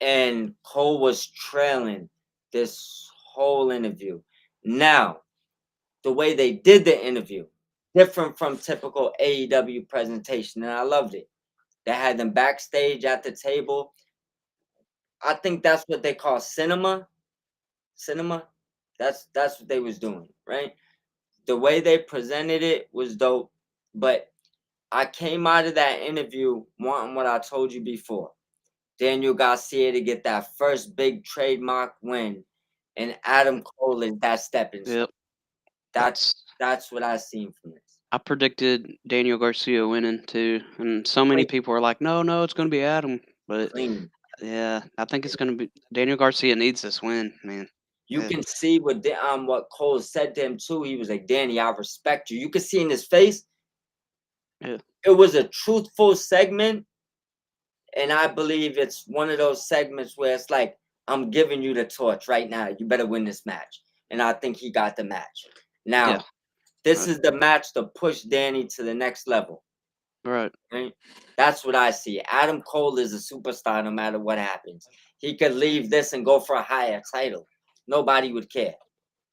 Speaker 2: and Cole was trailing this whole interview. Now, the way they did the interview, different from typical AEW presentation, and I loved it. They had them backstage at the table. I think that's what they call cinema. Cinema. That's what they was doing, right? The way they presented it was dope, but I came out of that interview wanting what I told you before. Daniel Garcia to get that first big trademark win, and Adam Cole is that stepping stone.
Speaker 1: Yep.
Speaker 2: That's what I seen from this.
Speaker 1: I predicted Daniel Garcia winning too, and so many people were like, "No, it's going to be Adam." But
Speaker 2: Clean.
Speaker 1: yeah, I think it's going to be Daniel Garcia needs this win, man.
Speaker 2: You
Speaker 1: Yeah.
Speaker 2: can see what Cole said to him too. He was like, "Danny, I respect you." You could see in his face.
Speaker 1: Yeah.
Speaker 2: It was a truthful segment, and I believe it's one of those segments where it's like, I'm giving you the torch right now. You better win this match. And I think he got the match. Now,
Speaker 1: Yeah.
Speaker 2: this is the match to push Danny to the next level.
Speaker 1: Right.
Speaker 2: That's what I see. Adam Cole is a superstar no matter what happens. He could leave this and go for a higher title. Nobody would care,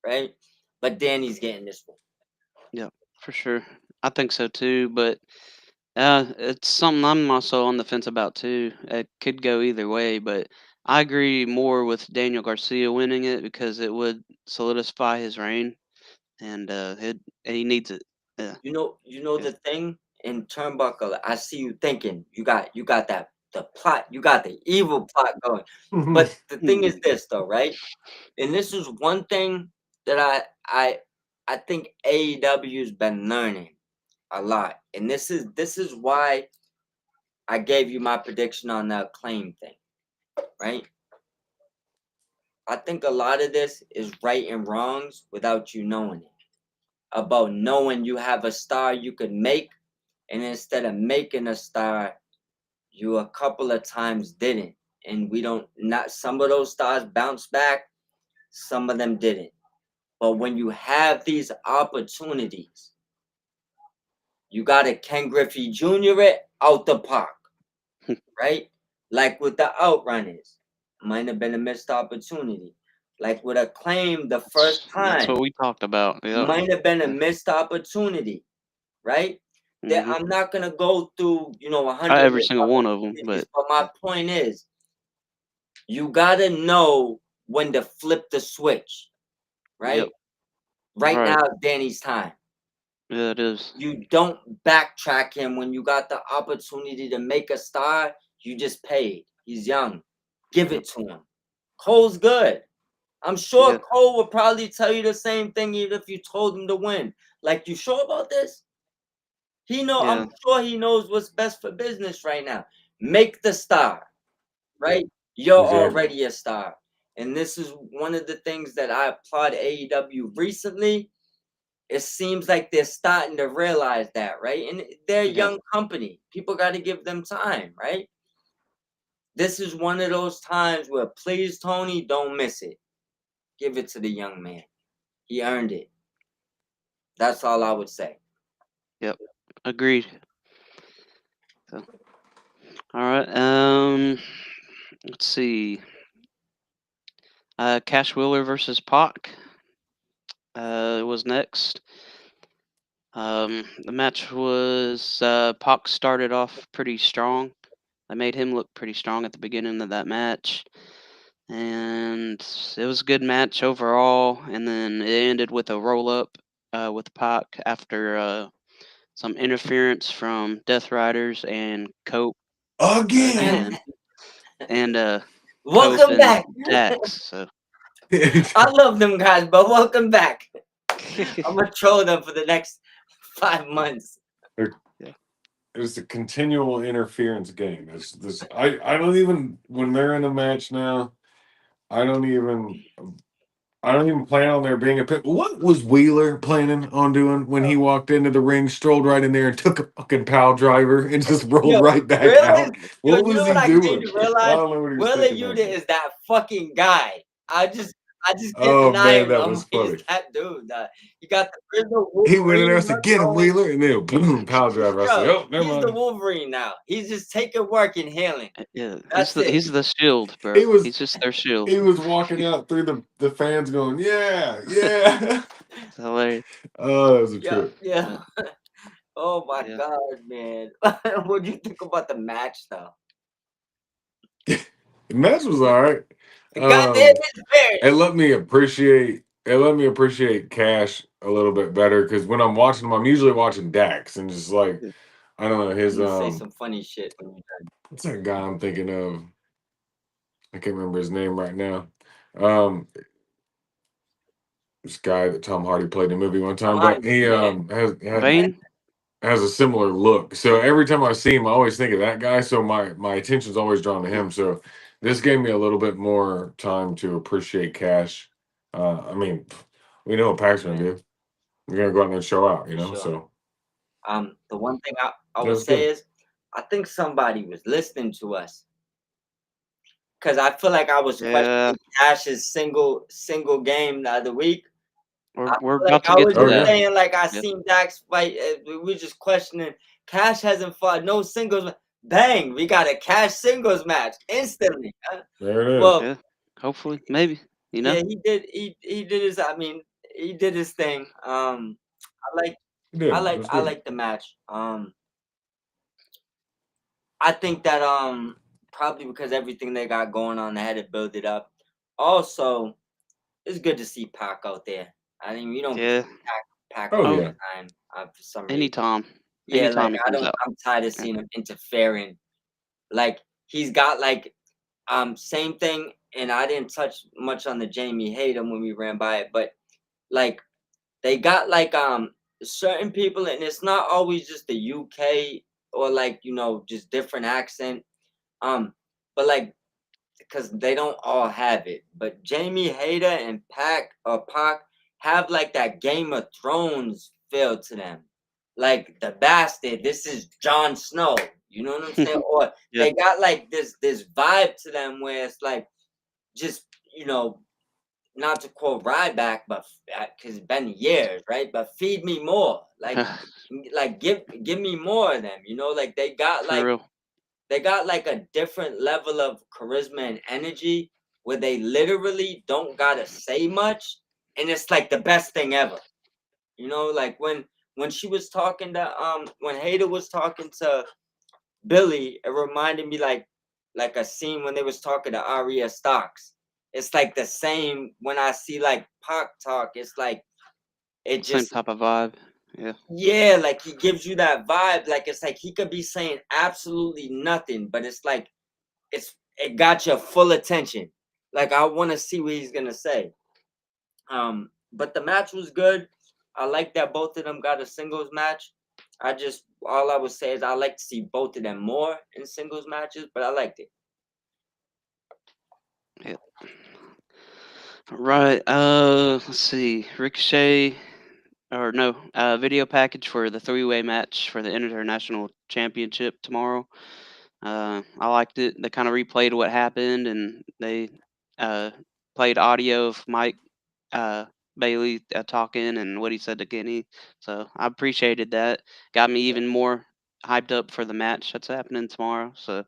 Speaker 2: right? But Danny's getting this one.
Speaker 1: Yeah, for sure. I think so too, but it's something I'm also on the fence about too. It could go either way, but I agree more with Daniel Garcia winning it because it would solidify his reign, and he needs it. Yeah.
Speaker 2: You know the thing in Turnbuckle. I see you thinking you got that the plot. You got the evil plot going. But the thing is this though, right? And this is one thing that I think AEW's been learning a lot, and this is why I gave you my prediction on the Acclaim thing, right? I think a lot of this is right and wrongs without you knowing it. About knowing you have a star you could make, and instead of making a star, you a couple of times didn't. And we don't not some of those stars bounce back, some of them didn't. But when you have these opportunities, you got a Ken Griffey Jr. it out the park, right? Like with the Outrunners, might have been a missed opportunity. Like with Acclaim the first
Speaker 1: That's
Speaker 2: time,
Speaker 1: what we talked about. Yeah.
Speaker 2: might have been a missed opportunity, right? That
Speaker 1: Mhm.
Speaker 2: I'm not gonna go through, 100
Speaker 1: Not every single one of them, but
Speaker 2: my point is, you gotta know when to flip the switch, right?
Speaker 1: Yep.
Speaker 2: Right
Speaker 1: Right.
Speaker 2: now, Danny's time.
Speaker 1: Yeah, it is.
Speaker 2: You don't backtrack him when you got the opportunity to make a star. You just paid. He's young. Give it to him. Cole's good. I'm sure
Speaker 1: Yeah.
Speaker 2: Cole would probably tell you the same thing even if you told him to win. Like, you sure about this?
Speaker 1: Yeah.
Speaker 2: I'm sure he knows what's best for business right now. Make the star, right? You're
Speaker 3: Exactly.
Speaker 2: already a star. And this is one of the things that I applaud AEW recently. It seems like they're starting to realize that, right? And they're a
Speaker 1: Yeah.
Speaker 2: young company. People got to give them time, right? This is one of those times where, please, Tony, don't miss it. Give it to the young man. He earned it. That's all I would say.
Speaker 1: Yep. Agreed. So, all right. Let's see. Cash Wheeler versus Pac. Was next. The match was Pac started off pretty strong. I made him look pretty strong at the beginning of that match, and it was a good match overall. And then it ended with a roll up with Pac after some interference from Death Riders and Cope
Speaker 3: Again.
Speaker 1: and
Speaker 2: Welcome
Speaker 1: Cope and
Speaker 2: back.
Speaker 1: Dax. So
Speaker 2: I love them guys, but welcome back. I'm gonna troll them for the next 5 months.
Speaker 3: It's a continual interference game. It's this. I don't even when they're in a match now. I don't even plan on there being a pit. What was Wheeler planning on doing when he walked into the ring, strolled right in there, and took a fucking pile driver and just rolled right back out? What was he doing? I don't know what he was
Speaker 2: Willa
Speaker 3: thinking.
Speaker 2: Yuta is that fucking guy. I just can't
Speaker 3: Oh,
Speaker 2: deny
Speaker 3: man,
Speaker 2: him.
Speaker 3: that was funny.
Speaker 2: He's that dude. He got the
Speaker 3: He went in there and
Speaker 2: Wolverine
Speaker 3: said, "Get him,
Speaker 2: look
Speaker 3: Wheeler," and then boom, pile driver. I said, "Oh, never
Speaker 2: he's
Speaker 3: mind."
Speaker 2: the Wolverine now. He's just taking work and healing.
Speaker 1: Yeah,
Speaker 2: That's it.
Speaker 1: he's the shield, bro. He's just their shield.
Speaker 3: He was walking out through the fans going, "Yeah, yeah."
Speaker 1: It's hilarious.
Speaker 3: Oh, that was a trip.
Speaker 2: Yeah. Oh my
Speaker 1: Yeah.
Speaker 2: God, man. What do you think about the match, though?
Speaker 3: The match was all right.
Speaker 2: Goddamn, it's fair.
Speaker 3: It let me appreciate it let me appreciate Cash a little bit better because when I'm watching him, I'm usually watching Dax and just like
Speaker 1: Yeah.
Speaker 3: I don't know his
Speaker 2: You say some funny shit when you're done.
Speaker 3: what's that guy I'm thinking of? I can't remember his name right now. Um, this guy that Tom Hardy played in a movie one
Speaker 2: Tom
Speaker 3: time, but
Speaker 2: Hardy,
Speaker 3: he
Speaker 2: yeah.
Speaker 1: Vane?
Speaker 3: has a similar look. So every time I see him, I always think of that guy. So my attention's always drawn to him. So this gave me a little bit more time to appreciate Cash. I mean, we know what Pac's gonna
Speaker 2: Yeah.
Speaker 3: do. We're gonna go out there and show out, you
Speaker 2: For
Speaker 3: know.
Speaker 2: sure.
Speaker 3: So
Speaker 2: The one thing I
Speaker 3: that
Speaker 2: would
Speaker 3: was
Speaker 2: say
Speaker 3: good.
Speaker 2: is I think somebody was listening to us because I feel like I was
Speaker 1: Yeah.
Speaker 2: questioning Cash's single game the other week. I
Speaker 1: We're
Speaker 2: feel like
Speaker 1: about to
Speaker 2: I
Speaker 1: get
Speaker 2: was
Speaker 1: to
Speaker 3: Oh
Speaker 2: just
Speaker 1: that.
Speaker 3: yeah,
Speaker 2: saying like I
Speaker 1: Yeah.
Speaker 2: seen Dax fight. We just questioning. Cash hasn't fought no singles. Bang! We got a Cash singles match instantly.
Speaker 3: there it is.
Speaker 2: Well,
Speaker 1: Yeah. Hopefully. Maybe. You know?
Speaker 2: yeah, he did. He did his. I mean, he did his thing. I like
Speaker 3: He did. It was
Speaker 2: I
Speaker 3: good.
Speaker 2: like the match. I think that probably because everything they got going on, they had to build it up. Also, it's good to see Pac out there. I mean, we don't get
Speaker 1: Yeah.
Speaker 2: Pac
Speaker 3: Oh
Speaker 2: all
Speaker 1: Oh,
Speaker 2: the
Speaker 3: yeah.
Speaker 2: time for some reason.
Speaker 1: anytime.
Speaker 2: Yeah, like
Speaker 1: Anytime it
Speaker 2: I
Speaker 1: comes
Speaker 2: don't.
Speaker 1: out.
Speaker 2: I'm tired of
Speaker 1: Yeah.
Speaker 2: seeing him interfering. Like he's got like same thing, and I didn't touch much on the Jamie Hayden when we ran by it, but like they got like certain people, and it's not always just the UK or like just different accent. But like because they don't all have it, but Jamie Hayter and Pac have like that Game of Thrones feel to them. Like the bastard, this is Jon Snow. You know what I'm saying? Or
Speaker 1: Yeah.
Speaker 2: they got like this vibe to them where it's like just not to quote Ryback, but because it's been years, right? But feed me more, like give me more of them. Like
Speaker 1: For real.
Speaker 2: they got like a different level of charisma and energy where they literally don't gotta say much, and it's like the best thing ever. Like when she was talking to when Hader was talking to Billy, it reminded me like a scene when they was talking to Arya Starks. It's like the same when I see like Pac talk. It's like it
Speaker 1: Same
Speaker 2: just
Speaker 1: type of vibe. Yeah.
Speaker 2: yeah, like he gives you that vibe. Like it's like he could be saying absolutely nothing, but it's like it got your full attention. Like I want to see what he's gonna say. But the match was good. I like that both of them got a singles match. All I would say is I like to see both of them more in singles matches, but I liked it.
Speaker 1: Yeah. Right. Let's see. Ricochet or no, video package for the three-way match for the International Championship tomorrow. I liked it. They kind of replayed what happened, and they uh, played audio of Mike Bailey talking and what he said to Kenny. So I appreciated that. Got me even more hyped up for the match that's happening tomorrow. So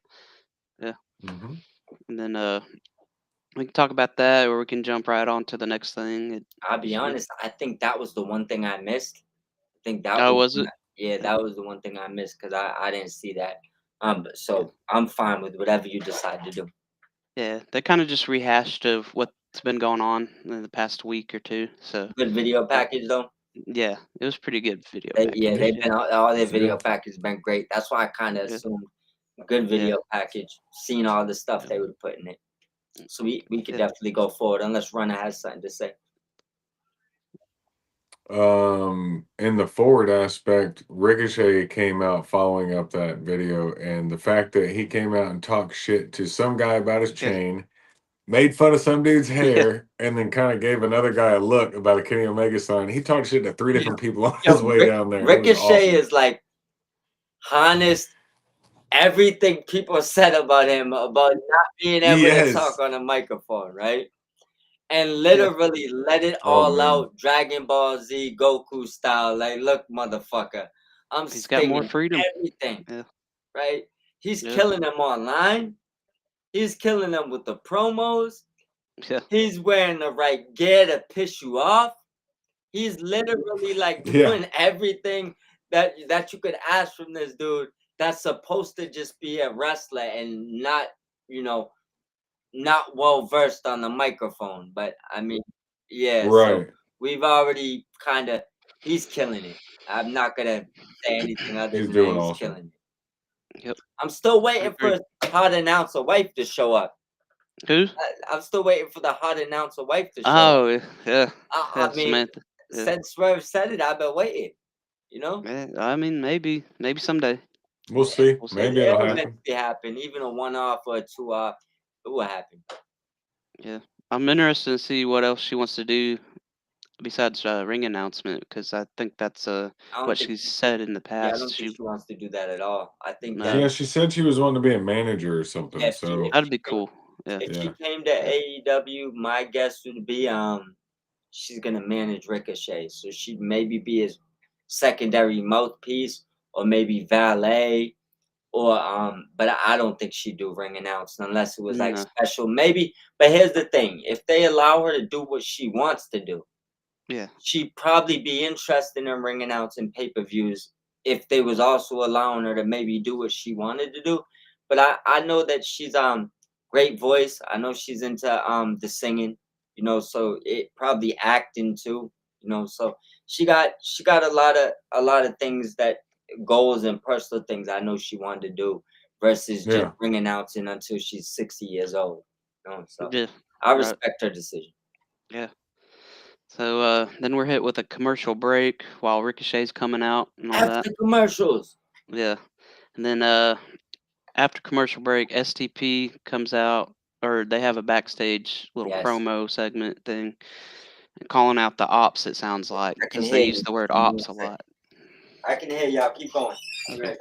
Speaker 1: yeah,
Speaker 3: Hmm.
Speaker 1: and then we can talk about that, or we can jump right on to the next thing.
Speaker 2: I'll be
Speaker 1: Yeah.
Speaker 2: honest, I think that was the one thing I missed. I think that
Speaker 1: Oh,
Speaker 2: was
Speaker 1: was it?
Speaker 2: yeah,
Speaker 1: Yeah.
Speaker 2: that was the one thing I missed because I didn't see that.
Speaker 1: Yeah.
Speaker 2: So I'm fine with whatever you decide to do.
Speaker 1: Yeah, they kind of just rehashed of what's been going on in the past week or two. So,
Speaker 2: Good video
Speaker 1: uh,
Speaker 2: package though.
Speaker 1: yeah, it was pretty good video
Speaker 2: Yeah,
Speaker 1: package.
Speaker 3: Yeah,
Speaker 2: they've
Speaker 1: Yeah,
Speaker 2: been all their
Speaker 3: it's
Speaker 2: video
Speaker 3: good.
Speaker 2: packages been great. That's why I kind of
Speaker 1: yeah,
Speaker 2: assumed good
Speaker 1: yeah,
Speaker 2: video package, seeing all the stuff
Speaker 1: yeah,
Speaker 2: they would put in it. So we could
Speaker 1: yeah.
Speaker 2: definitely go forward unless Runner has something to say.
Speaker 3: In the forward aspect, Ricochet came out following up that video, and the fact that he came out and talked shit to some guy about his
Speaker 1: Yeah,
Speaker 3: chain, made fun of some dude's
Speaker 1: yeah.
Speaker 3: hair, and then kind of gave another guy a look about a Kenny Omega sign. He talked shit to three
Speaker 2: Yo,
Speaker 3: different people on his
Speaker 2: yo,
Speaker 3: way down there. It was
Speaker 2: Ricochet
Speaker 3: awesome.
Speaker 2: is like honest. Everything people said about him about not being able to talk
Speaker 3: Yes.
Speaker 2: on a microphone, right? And
Speaker 1: Yeah.
Speaker 2: literally let it
Speaker 3: Oh
Speaker 2: all
Speaker 3: man.
Speaker 2: out, Dragon Ball Z Goku style. Like, look, motherfucker, I'm
Speaker 1: He's got more
Speaker 2: spitting
Speaker 1: freedom.
Speaker 2: everything,
Speaker 1: Yeah,
Speaker 2: right? He's
Speaker 1: yeah,
Speaker 2: killing them online. He's killing them with the promos.
Speaker 1: yeah.
Speaker 2: He's wearing the right gear to piss you off. He's literally like
Speaker 3: Yeah.
Speaker 2: doing everything that you could ask from this dude that's supposed to just be a wrestler and not, you know, not well versed on the microphone. But I mean, Yeah, so
Speaker 3: Right.
Speaker 2: we've already kind of he's killing it. I'm not gonna say anything other
Speaker 3: He's
Speaker 2: than that.
Speaker 3: doing
Speaker 2: He's
Speaker 3: awesome.
Speaker 2: killing it.
Speaker 1: Yep.
Speaker 2: I'm still
Speaker 1: I
Speaker 2: waiting
Speaker 1: agree.
Speaker 2: for hot announcer wife to show up.
Speaker 1: Who?
Speaker 2: I'm still waiting for the hot announcer wife to show up.
Speaker 1: Oh, yeah.
Speaker 2: I mean,
Speaker 1: Samantha. Yeah.
Speaker 2: since Swerve said it, I've been waiting. You know,
Speaker 1: Yeah, I mean, maybe someday.
Speaker 3: We'll see.
Speaker 1: We'll see.
Speaker 3: Maybe it'll
Speaker 2: it'll
Speaker 3: happen.
Speaker 2: eventually happen. Even a 1-off or a 2-off, it will happen.
Speaker 1: Yeah. I'm interested to see what else she wants to do besides ring announcement, because I think that's
Speaker 2: I don't
Speaker 1: what
Speaker 2: think
Speaker 1: she's said in the
Speaker 2: Yeah, I
Speaker 1: past.
Speaker 2: don't think she wants to do that at all. I think
Speaker 1: No.
Speaker 2: that
Speaker 3: Yeah, she said she was wanting to be a manager or something.
Speaker 2: if she,
Speaker 3: So
Speaker 2: if
Speaker 1: That'd
Speaker 2: she
Speaker 1: be
Speaker 2: came,
Speaker 1: cool. Yeah.
Speaker 2: if
Speaker 3: yeah.
Speaker 2: she came to AEW, my guess would be she's gonna manage Ricochet, so she'd maybe be his secondary mouthpiece or maybe valet or but I don't think she'd do ring announcing unless it was like
Speaker 1: No.
Speaker 2: special. Maybe, but here's the thing: if they allow her to do what she wants to do,
Speaker 1: Yeah.
Speaker 2: she'd probably be interested in ring announcing pay-per-views if they was also allowing her to maybe do what she wanted to do. But I know that she's great voice. I know she's into the singing, so it probably acting too, so she got a lot of things that goals and personal things I know she wanted to do versus just
Speaker 3: Yeah.
Speaker 2: ring announcing until she's 60 years old. So
Speaker 1: Yeah.
Speaker 2: I
Speaker 1: Right.
Speaker 2: respect her decision.
Speaker 1: Yeah. So then we're hit with a commercial break while Ricochet's coming out and all that.
Speaker 2: After commercials.
Speaker 1: Yeah. And then after commercial break, STP comes out, or they have a backstage little
Speaker 2: Yes.
Speaker 1: promo segment thing, calling out the ops. It sounds like,
Speaker 2: I can
Speaker 1: because
Speaker 2: hear
Speaker 1: they
Speaker 2: you.
Speaker 1: use the word
Speaker 2: Give me
Speaker 1: ops a
Speaker 2: one second.
Speaker 1: lot.
Speaker 2: I can hear y'all. Keep going. Be
Speaker 1: Okay.
Speaker 2: right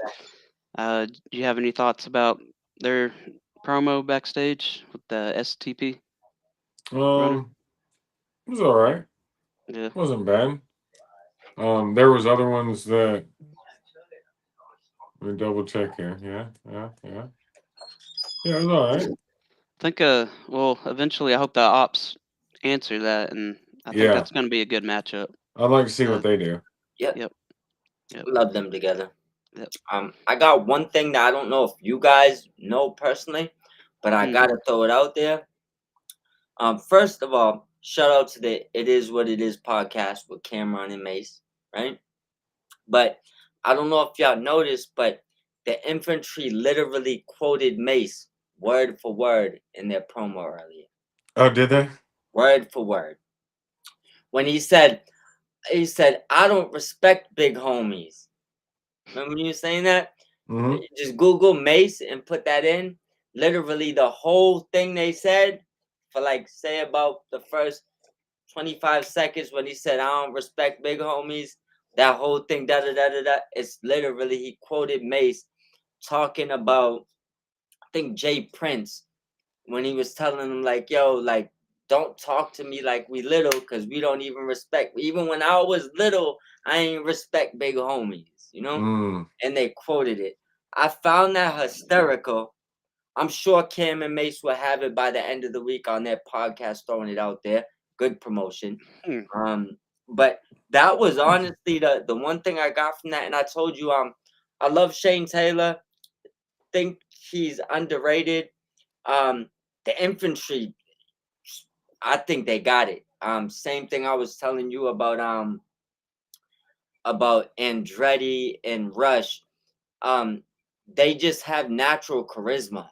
Speaker 2: back.
Speaker 1: Do you have any thoughts about their promo backstage with the STP?
Speaker 3: It was all right.
Speaker 1: Yeah.
Speaker 3: Wasn't bad. There was other ones that let me double check here. Yeah. Yeah, it was all right.
Speaker 1: I think well, eventually I hope the ops answer that, and I think
Speaker 3: Yeah.
Speaker 1: that's going to be a good matchup.
Speaker 3: I'd like to see
Speaker 1: Uh,
Speaker 3: what they do.
Speaker 2: Yep.
Speaker 1: Yep. Yep.
Speaker 2: Love them together.
Speaker 1: Yep.
Speaker 2: I got one thing that I don't know if you guys know personally, but I gotta throw it out there. First of all, shout out to the It Is What It Is podcast with Cameron and Mace, right? But I don't know if y'all noticed, but the infantry literally quoted Mace word for word in their promo earlier.
Speaker 3: Oh, did they?
Speaker 2: Word for word. When he said, I don't respect big homies. Remember you saying that?
Speaker 3: Mm-hmm.
Speaker 2: Just Google Mace and put that in. Literally the whole thing they said for like say about the first 25 seconds when he said I don't respect big homies. That whole thing, da da da da da. It's literally he quoted Mace talking about I think Jay Prince when he was telling him like, yo, like don't talk to me like we little because we don't even respect. Even when I was little, I ain't respect big homies, And they quoted it. I found that hysterical. I'm sure Cam and Mace will have it by the end of the week on their podcast, throwing it out there. Good promotion. But that was honestly the one thing I got from that. And I told you, I love Shane Taylor. Think he's underrated. The infantry, I think they got it. Same thing I was telling you about Andretti and Rush. They just have natural charisma.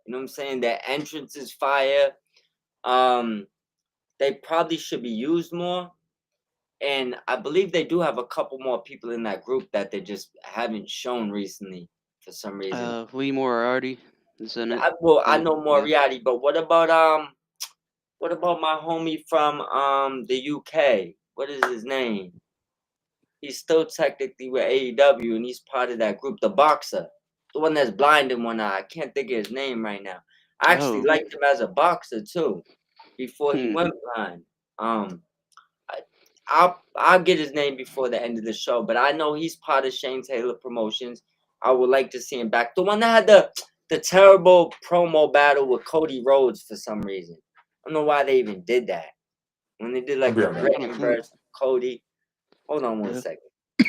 Speaker 2: You know what I'm saying? Their entrance is fire. They probably should be used more. And I believe they do have a couple more people in that group that they just haven't shown recently for some reason.
Speaker 1: Lee Moriarty is in it.
Speaker 2: I know Moriarty, but what about my homie from the UK? What is his name? He's still technically with AEW and he's part of that group, the boxer. The one that's blind in one eye. I can't think of his name right now. I actually liked him as a boxer too, before he went blind. I'll get his name before the end of the show, but I know he's part of Shane Taylor Promotions. I would like to see him back. The one that had the terrible promo battle with Cody Rhodes for some reason. I don't know why they even did that. When they did like the written verse, Cody. Hold on one second.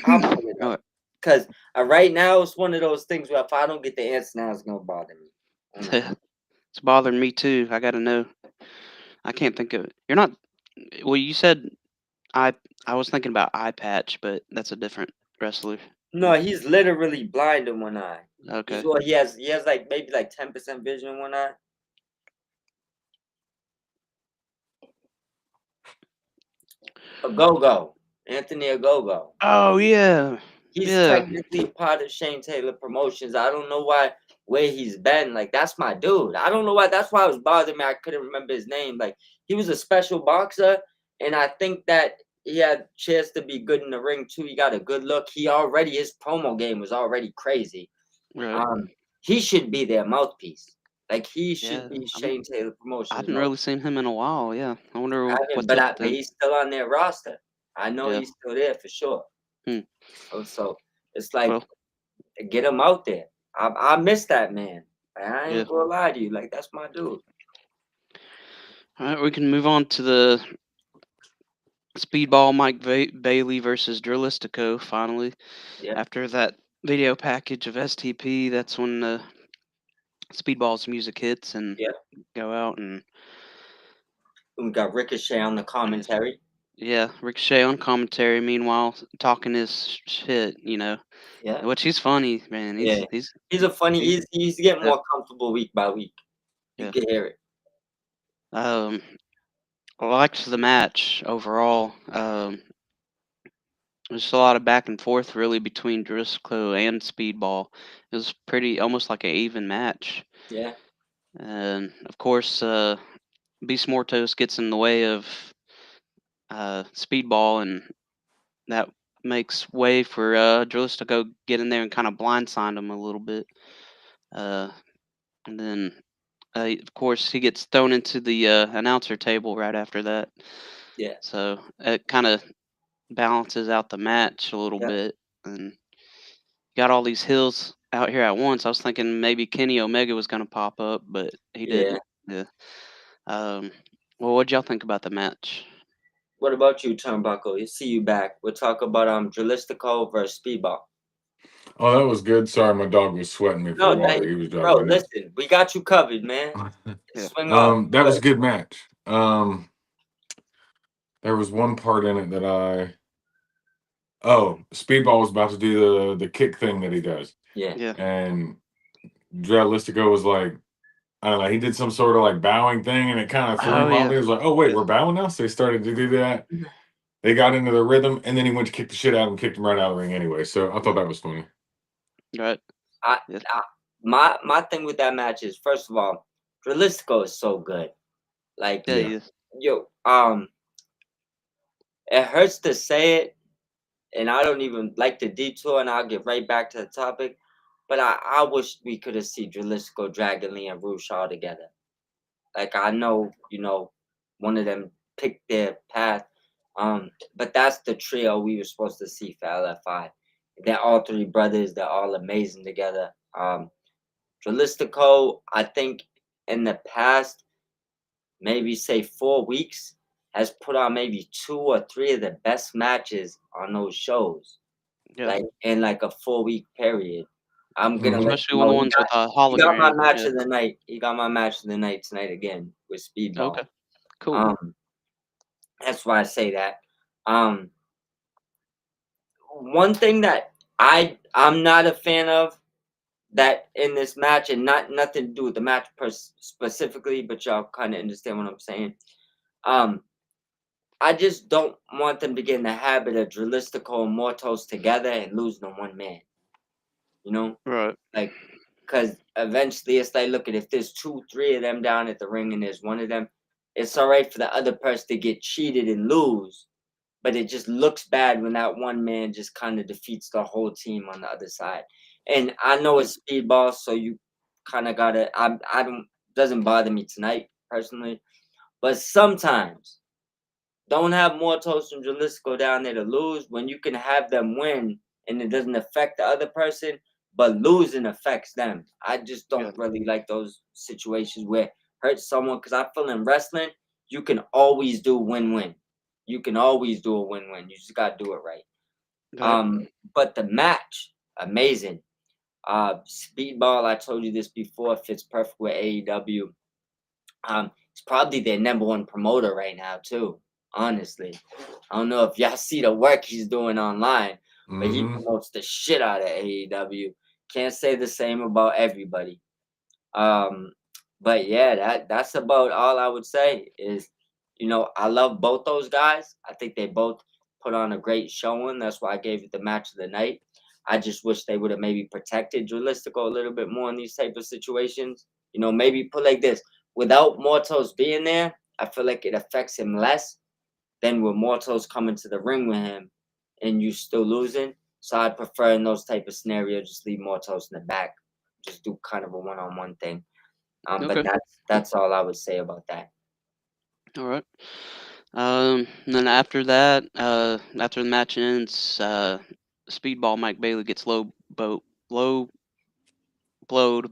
Speaker 2: I'll pull it up. Because right now it's one of those things where if I don't get the answer now, it's gonna bother me.
Speaker 1: It's bothering me too. I gotta know. I can't think of it. You're not Well, you said I was thinking about Eye Patch, but that's a different wrestler.
Speaker 2: No, he's literally blind in one eye.
Speaker 1: Okay.
Speaker 2: He has like maybe like 10% vision in one eye. Ogogo. Anthony Ogogo.
Speaker 1: Oh yeah.
Speaker 2: He's
Speaker 1: Yeah.
Speaker 2: technically part of Shane Taylor Promotions. I don't know where he's been. Like, that's my dude. I don't know why. That's why it was bothering me. I couldn't remember his name. Like, he was a special boxer, and I think that he had a chance to be good in the ring too. He got a good look. His promo game was already crazy.
Speaker 1: Right.
Speaker 2: He should be their mouthpiece. Like, he should
Speaker 1: Yeah.
Speaker 2: be Shane Taylor
Speaker 1: I
Speaker 2: Promotions
Speaker 1: haven't really seen him in a while. Yeah. I wonder what's
Speaker 2: but
Speaker 1: up with him.
Speaker 2: he's still on their roster. I know
Speaker 1: Yeah.
Speaker 2: he's still there for sure.
Speaker 1: Hmm.
Speaker 2: So it's like,
Speaker 1: Well,
Speaker 2: get him out there. I miss that man. I
Speaker 1: yeah.
Speaker 2: ain't gonna lie to you. Like, that's my dude.
Speaker 1: All right, we can move on to the Speedball Mike Bailey versus Drillistico finally.
Speaker 2: Yeah.
Speaker 1: After that video package of STP, that's when Speedball's music hits and
Speaker 2: Yeah.
Speaker 1: go out and
Speaker 2: We got Ricochet on the commentary.
Speaker 1: yeah, Ricochet on commentary. Meanwhile, talking his shit,
Speaker 2: Yeah.
Speaker 1: which he's funny, man.
Speaker 2: Yeah. He's a funny. He's getting
Speaker 1: Yeah.
Speaker 2: more comfortable week by week. You
Speaker 1: Yeah.
Speaker 2: can hear it.
Speaker 1: I liked the match overall. There's a lot of back and forth really between Driscoll and Speedball. It was pretty almost like an even match.
Speaker 2: Yeah.
Speaker 1: And of course, Beast Mortos gets in the way of Speedball, and that makes way for Drillis to go get in there and kind of blindside him a little bit. And then, of course, he gets thrown into the announcer table right after that.
Speaker 2: Yeah.
Speaker 1: So it kind of balances out the match a little
Speaker 2: Yeah.
Speaker 1: bit. And got all these hills out here at once. I was thinking maybe Kenny Omega was going to pop up, but he didn't. Yeah. Well, what'd y'all think about the match?
Speaker 2: What about you, Turnbuckle? You see you back. We'll talk about Drillistico versus Speedball.
Speaker 3: Oh, that was good. Sorry, my dog was sweating me for a while. He was driving me nuts.
Speaker 2: Listen, we got you covered, man.
Speaker 1: Yeah.
Speaker 2: Swing off.
Speaker 3: That was a good match. There was one part in it that Speedball was about to do the kick thing that he does.
Speaker 2: Yeah.
Speaker 3: And Drillistico was like, I don't know, he did some sort of like bowing thing and it kind of threw him off. He was like, oh, wait, we're bowing now? So he started to do that. They got into the rhythm and then he went to kick the shit out of him, kicked him right out of the ring anyway. So I thought that was funny.
Speaker 1: Right.
Speaker 2: My thing with that match is, first of all, Drillistico is so good. Like,
Speaker 1: yeah.
Speaker 2: Yo, it hurts to say it, and I don't even like the detour, and I'll get right back to the topic. But I wish we could have seen Drillistico, Dragon Lee, and Rude Shaw together. Like, I know, one of them picked their path. But that's the trio we were supposed to see for LFI. They're all three brothers. They're all amazing together. Drillistico, I think in the past, maybe say 4 weeks, has put on maybe 2 or 3 of the best matches on those shows.
Speaker 1: Yeah.
Speaker 2: Like in like a 4-week period. I'm gonna
Speaker 1: especially the ones with a hologram.
Speaker 2: He got my match of the night. He got my match of the night tonight again with Speedball.
Speaker 1: Okay. Cool.
Speaker 2: That's why I say that. One thing that I'm not a fan of that in this match, and nothing to do with the match specifically, but y'all kind of understand what I'm saying. I just don't want them to get in the habit of Drillistico and Mortos together and losing to one man.
Speaker 1: Right.
Speaker 2: Like, because eventually it's like, look, if there's 2, 3 of them down at the ring and there's one of them, it's all right for the other person to get cheated and lose, but it just looks bad when that one man just kind of defeats the whole team on the other side. And I know it's Speedball, so you kind of gotta. Doesn't bother me tonight personally, but sometimes don't have Mortos and Drillistico down there to lose when you can have them win and it doesn't affect the other person, but losing affects them. I just don't really like those situations where it hurts someone, because I feel in wrestling, you can always do win-win. You can always do a win-win. You just got to do it right. But the match, amazing. Speedball, I told you this before, fits perfect with AEW. It's probably their number one promoter right now, too. honestly. I don't know if y'all see the work he's doing online, but he
Speaker 3: Mm-hmm.
Speaker 2: promotes the shit out of AEW. Can't say the same about everybody. But yeah, that's about all I would say is, I love both those guys. I think they both put on a great showing. That's why I gave it the match of the night. I just wish they would have maybe protected Dralistico a little bit more in these type of situations. Maybe put like this. Without Mortos being there, I feel like it affects him less than with Mortos coming to the ring with him and you still losing. So I prefer in those type of scenarios, just leave Mortos in the back. Just do kind of a one-on-one thing. But
Speaker 1: Okay.
Speaker 2: that's all I would say about that.
Speaker 1: All right. And then after that, after the match ends, Speedball Mike Bailey gets low blowed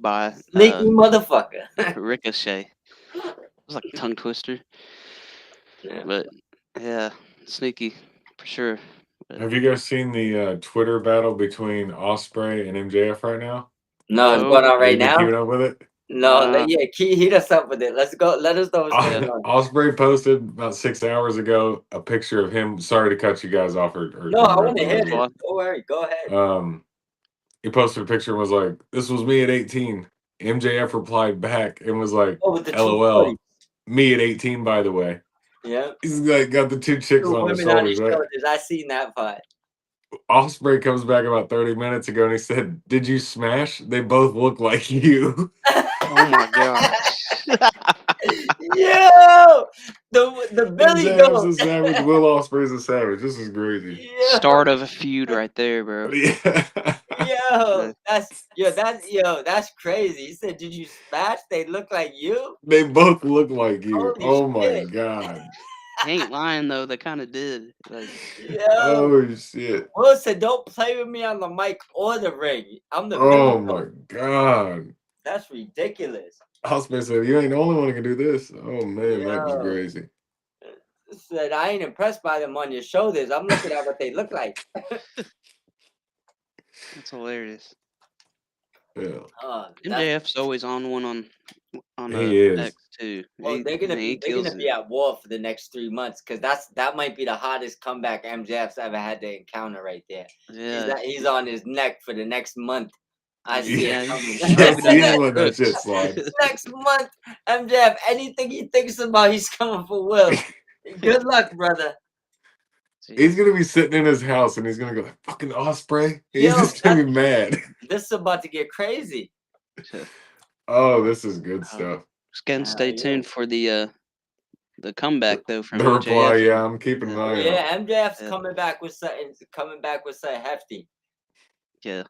Speaker 1: by
Speaker 2: Sneaky motherfucker.
Speaker 1: Ricochet. It was like a tongue twister,
Speaker 2: Yeah.
Speaker 1: but yeah, sneaky for sure. But
Speaker 3: Have you guys seen the Twitter battle between Osprey and MJF right now?
Speaker 2: No, it's
Speaker 1: No,
Speaker 2: going on
Speaker 3: Have you
Speaker 2: right
Speaker 3: been keeping
Speaker 2: now.
Speaker 3: up with it?
Speaker 2: No, yeah, heat us up with it. Let's go. Let us know what's going on.
Speaker 3: Osprey posted about 6 hours ago a picture of him. Sorry to cut you guys off or
Speaker 2: No, I
Speaker 3: interrupt.
Speaker 2: want to hear
Speaker 1: That's
Speaker 2: this.
Speaker 1: fine.
Speaker 2: Don't worry. Go ahead.
Speaker 3: He posted a picture and was like, "This was me at 18." MJF replied back and was like,
Speaker 2: Oh, with the 240.
Speaker 3: "LOL, me at 18, by the way."
Speaker 2: Yeah.
Speaker 3: He's like got the two chicks
Speaker 2: Two
Speaker 3: on his
Speaker 2: women on his
Speaker 3: shoulders, right?
Speaker 2: shoulders. I seen that part.
Speaker 3: Osprey comes back about 30 minutes ago and he said, "Did you smash? They both look like you."
Speaker 1: Oh my gosh.
Speaker 2: Yo, the Billy
Speaker 3: MJF's
Speaker 2: Goat.
Speaker 3: a savage. Will Osprey's a savage. This is crazy.
Speaker 1: Start of a feud right there, bro.
Speaker 3: Yeah.
Speaker 2: That's crazy. He said, "Did you smash? They look like you."
Speaker 3: They both look like you.
Speaker 2: Holy
Speaker 3: Oh my
Speaker 2: shit.
Speaker 3: god.
Speaker 1: He ain't lying though. They kind of did. Like,
Speaker 2: Yo,
Speaker 3: Oh shit.
Speaker 2: Will said, "Don't play with me on the mic or the ring. I'm the Billy
Speaker 3: Oh
Speaker 2: Goat."
Speaker 3: my god.
Speaker 2: That's ridiculous.
Speaker 3: Osprey said, "You ain't the only one who can do this." Oh man, that was
Speaker 2: Yo,
Speaker 3: crazy.
Speaker 2: said, "I ain't impressed by them on your shoulders. I'm looking at what they look like."
Speaker 1: that's hilarious.
Speaker 3: Yeah.
Speaker 1: MJF's always on one on
Speaker 3: He is.
Speaker 1: X too.
Speaker 2: Well, they're gonna
Speaker 1: He
Speaker 2: be
Speaker 1: kills it.
Speaker 2: at war for the next 3 months because that might be the hottest comeback MJF's ever had to encounter right there.
Speaker 1: Yeah.
Speaker 2: He's on his neck for the next month. I see
Speaker 3: Yeah.
Speaker 2: it coming.
Speaker 3: I
Speaker 1: Hope he
Speaker 3: see
Speaker 1: doesn't
Speaker 3: him
Speaker 1: get
Speaker 3: letting that shit
Speaker 1: cooked.
Speaker 3: slide.
Speaker 2: Next month, MJF, anything he thinks about, he's coming for Will. Good luck, brother.
Speaker 3: He's gonna be sitting in his house and he's gonna go like, "Fucking Osprey." He's
Speaker 2: Yo,
Speaker 3: just gonna be mad.
Speaker 2: This is about to get crazy.
Speaker 3: Oh, this is good stuff.
Speaker 1: Just gonna stay tuned for the comeback though from
Speaker 3: The reply,
Speaker 1: MJF.
Speaker 3: yeah, I'm keeping an eye out.
Speaker 2: Yeah, MJF's
Speaker 1: Yeah.
Speaker 2: coming back with something hefty.
Speaker 1: Yeah.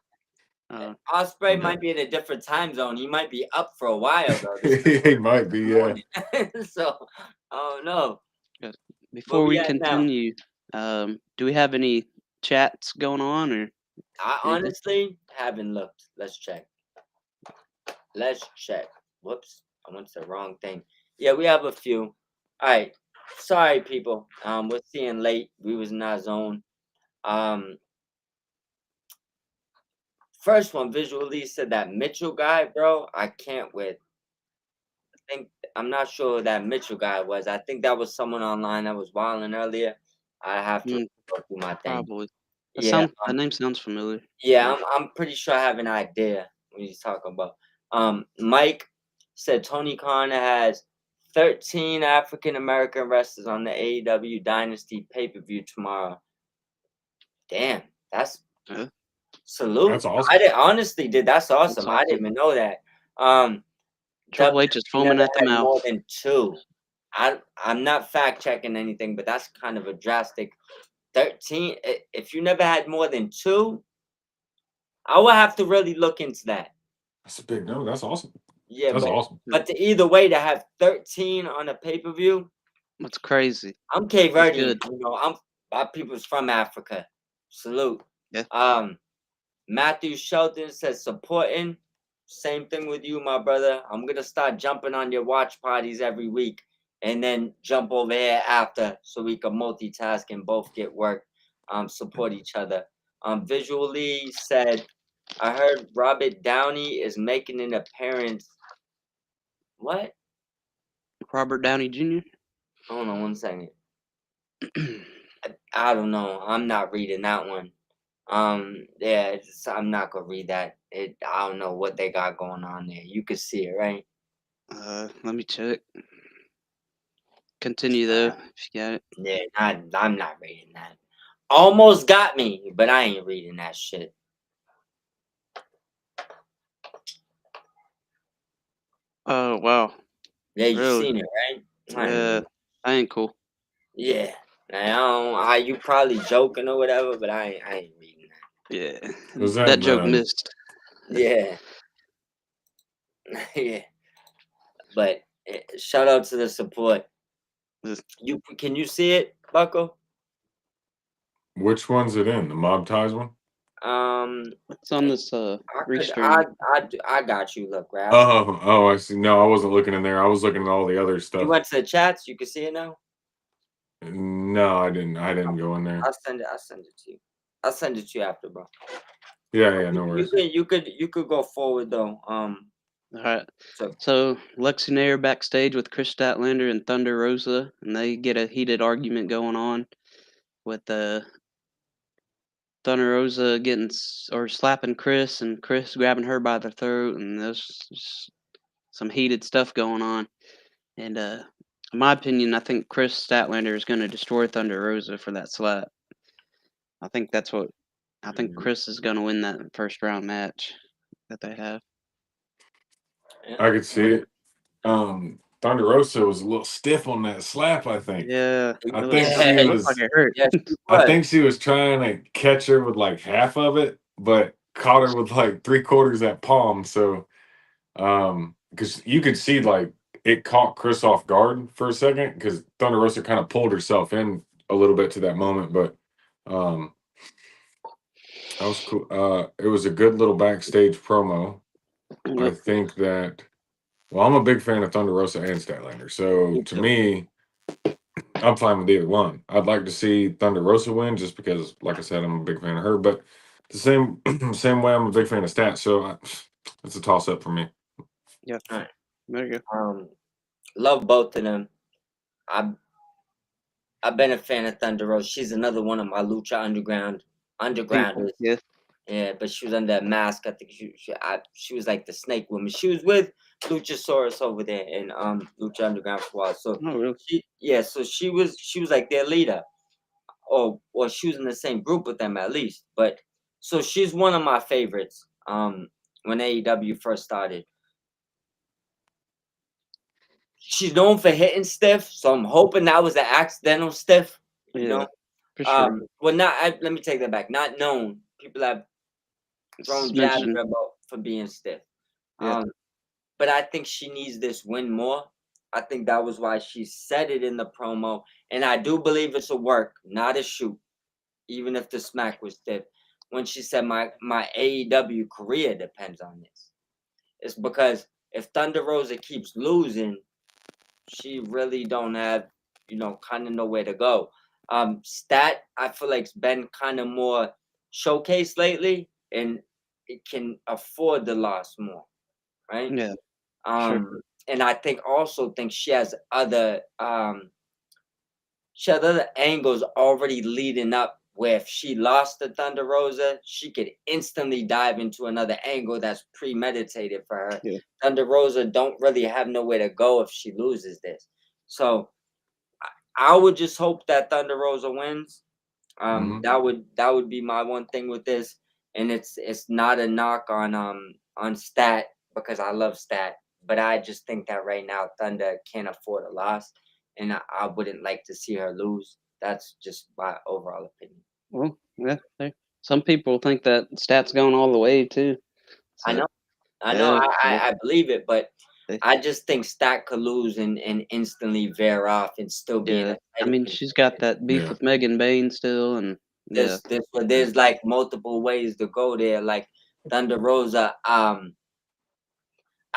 Speaker 2: Osprey
Speaker 3: Yeah.
Speaker 2: might be in a different time zone. He might be up for a while though.
Speaker 3: He might be, yeah.
Speaker 2: So, I don't know.
Speaker 1: Before
Speaker 2: we
Speaker 1: we
Speaker 2: at now?
Speaker 1: continue, do we have any chats going on or?
Speaker 2: I honestly haven't looked. Let's check. Whoops, I went to the wrong thing. Yeah, we have a few. All right. Sorry, people. We're seeing late. We was in our zone. First one, visually said that Mitchell guy, bro. I can't with. I'm not sure who that Mitchell guy was. I think that was someone online that was wilding earlier. I have to go through my thing.
Speaker 1: Probably.
Speaker 2: Yeah,
Speaker 1: That name sounds familiar.
Speaker 2: yeah, I'm pretty sure I have an idea what he's talking about. Mike said Tony Khan has 13 African American wrestlers on the AEW Dynasty pay-per-view tomorrow. Damn, that's salute.
Speaker 3: That's awesome.
Speaker 2: I honestly did. That's awesome.
Speaker 1: That's
Speaker 2: I didn't even know that.
Speaker 1: Triple H is foaming at the mouth.
Speaker 2: More than 2. I'm not fact checking anything, but that's kind of a drastic 13. If you never had more than 2, I will have to really look into that.
Speaker 3: That's a big number. That's awesome.
Speaker 2: Yeah,
Speaker 3: That's awesome.
Speaker 2: But either way, to have 13 on a pay-per-view,
Speaker 1: that's crazy.
Speaker 2: I'm Cape Verde.
Speaker 1: good.
Speaker 2: My people's from Africa. Salute.
Speaker 1: Yeah.
Speaker 2: Matthew Shelton says supporting. Same thing with you, my brother. I'm gonna start jumping on your watch parties every week and then jump over here after so we can multitask and both get work. Support each other. Visually said, I heard Robert Downey is making an appearance. What?
Speaker 1: Robert Downey Jr.
Speaker 2: Hold on one second. I don't know. I'm not reading that one. Yeah, I'm not gonna read that. I don't know what they got going on there. You can see it, right?
Speaker 1: Let me check. Continue though, if you got it.
Speaker 2: Yeah, I'm not reading that. Almost got me, but I ain't reading that shit.
Speaker 1: Oh wow,
Speaker 2: Yeah, you
Speaker 1: really?
Speaker 2: seen it, right? I ain't
Speaker 1: Yeah,
Speaker 2: reading.
Speaker 1: that ain't cool.
Speaker 2: Yeah. I don't. You probably joking or whatever, but I ain't reading that.
Speaker 1: Yeah,
Speaker 3: Was
Speaker 1: that
Speaker 3: that
Speaker 1: joke missed.
Speaker 2: Yeah, yeah. But shout out to the support.
Speaker 1: This-
Speaker 2: Can you see it, Bucko?
Speaker 3: which one's it in? The Mob Ties one?
Speaker 1: It's on this restream.
Speaker 2: I got you. Look, right.
Speaker 3: Oh, I see. No, I wasn't looking in there. I was looking at all the other
Speaker 2: You
Speaker 3: stuff.
Speaker 2: went to the chats. You can see it now.
Speaker 3: No, I didn't. I didn't go in there.
Speaker 2: I'll send it to you. I'll send it to you after, bro.
Speaker 3: Yeah, no worries.
Speaker 2: You could go forward though.
Speaker 1: All right.
Speaker 2: So
Speaker 1: So Lexi Nair backstage with Chris Statlander and Thunder Rosa, and they get a heated argument going on with Thunder Rosa getting or slapping Chris, and Chris grabbing her by the throat, and there's just some heated stuff going on. And in my opinion, I think Chris Statlander is going to destroy Thunder Rosa for that slap. I think that's what I think. Chris is going to win that first round match that they have.
Speaker 3: I could see it. Thunder Rosa was a little stiff on that slap, I think.
Speaker 1: Yeah,
Speaker 3: I
Speaker 1: it
Speaker 3: think
Speaker 1: looks-
Speaker 3: she
Speaker 1: it
Speaker 3: was.
Speaker 1: looks like it hurt.
Speaker 2: yes,
Speaker 3: I think she was trying to catch her with like half of it, but caught her with like 3/4 that palm. So, because you could see like it caught Chris off guard for a second because Thunder Rosa kind of pulled herself in a little bit to that moment, but that was cool. It was a good little backstage promo. I
Speaker 1: Yep.
Speaker 3: think that. Well, I'm a big fan of Thunder Rosa and Statlander, so to me, I'm fine with either one. I'd like to see Thunder Rosa win just because, like I said, I'm a big fan of her. But the same same way, I'm a big fan of Stat. So it's a toss up for me.
Speaker 1: Yeah.
Speaker 2: All right.
Speaker 1: There you go.
Speaker 2: Love both of them. I've been a fan of Thunder Rosa. She's another one of my Lucha Undergrounders.
Speaker 1: Yeah.
Speaker 2: Yeah, but she was under a mask. I think she was like the snake woman. She was with Luchasaurus over there in Lucha Underground for a while. So
Speaker 1: Oh, really?
Speaker 2: so she was like their leader. Or she was in the same group with them at least. But so she's one of my favorites. When AEW first started. She's known for hitting stiff, so I'm hoping that was an accidental stiff. You know,
Speaker 1: for sure.
Speaker 2: well, let me take that back. Not known. People have thrown
Speaker 1: It's
Speaker 2: jabs
Speaker 1: mentioned.
Speaker 2: about for being stiff.
Speaker 1: Yeah.
Speaker 2: But I think she needs this win more. I think that was why she said it in the promo, and I do believe it's a work, not a shoot. Even if the smack was stiff, when she said my AEW career depends on this, it's because if Thunder Rosa keeps losing, she really don't have, kind of nowhere to go. Stat, I feel like's been kind of more showcased lately, and it can afford the loss more, right?
Speaker 1: Yeah. Sure.
Speaker 2: And I think she has other angles already leading up. Where if she lost to Thunder Rosa, she could instantly dive into another angle that's premeditated for her.
Speaker 1: Yeah.
Speaker 2: Thunder Rosa don't really have nowhere to go if she loses this. So I would just hope that Thunder Rosa wins. That would be my one thing with this, and it's not a knock on Stat because I love Stat, but I just think that right now Thunder can't afford a loss, and I wouldn't like to see her lose. That's just my overall opinion.
Speaker 1: Well, yeah. Some people think that Stat's going all the way too.
Speaker 2: I
Speaker 1: So,
Speaker 2: know,
Speaker 1: yeah.
Speaker 2: I believe it, but
Speaker 1: They-
Speaker 2: I just think Stat could lose and instantly veer off and still be in
Speaker 1: Yeah.
Speaker 2: a
Speaker 1: I
Speaker 2: title
Speaker 1: mean, she's got that beef
Speaker 3: Yeah.
Speaker 1: with Megan Bain still, and yeah.
Speaker 2: There's like multiple ways to go there. Like Thunder Rosa, I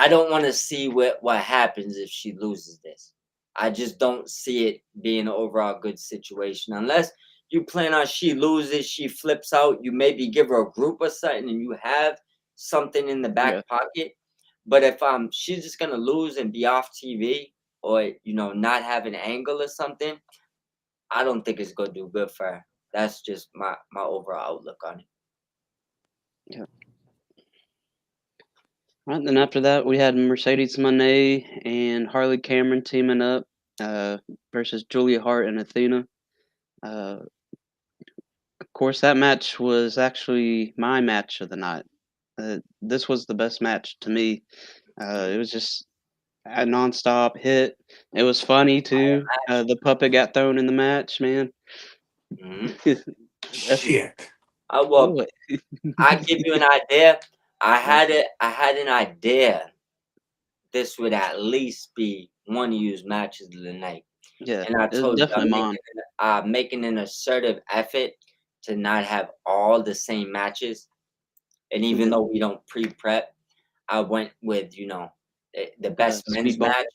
Speaker 2: don't want to see what happens if she loses this. I just don't see it being an overall good situation unless you plan on she loses, she flips out. You maybe give her a group or something, and you have something in the back pocket. But if she's just gonna lose and be off TV or not have an angle or something, I don't think it's gonna do good for her. That's just my overall outlook on it.
Speaker 1: Yeah. Right, then after that, we had Mercedes Moné and Harley Cameron teaming up versus Julia Hart and Athena. Of course, that match was actually my match of the night. This was the best match to me. It was just a nonstop hit. It was funny too. The puppet got thrown in the match, man.
Speaker 2: Mhm.
Speaker 3: Shit.
Speaker 2: Well,
Speaker 1: Boy.
Speaker 2: I give you an idea. I had an idea. This would at least be one of you's matches of the night.
Speaker 1: Yeah,
Speaker 2: And I
Speaker 1: it was
Speaker 2: told you
Speaker 1: definitely mine.
Speaker 2: I'm making an assertive effort to not have all the same matches. And even
Speaker 1: Mhm.
Speaker 2: though we don't pre-prep, I went with, the best men's
Speaker 1: Speedball.
Speaker 2: match.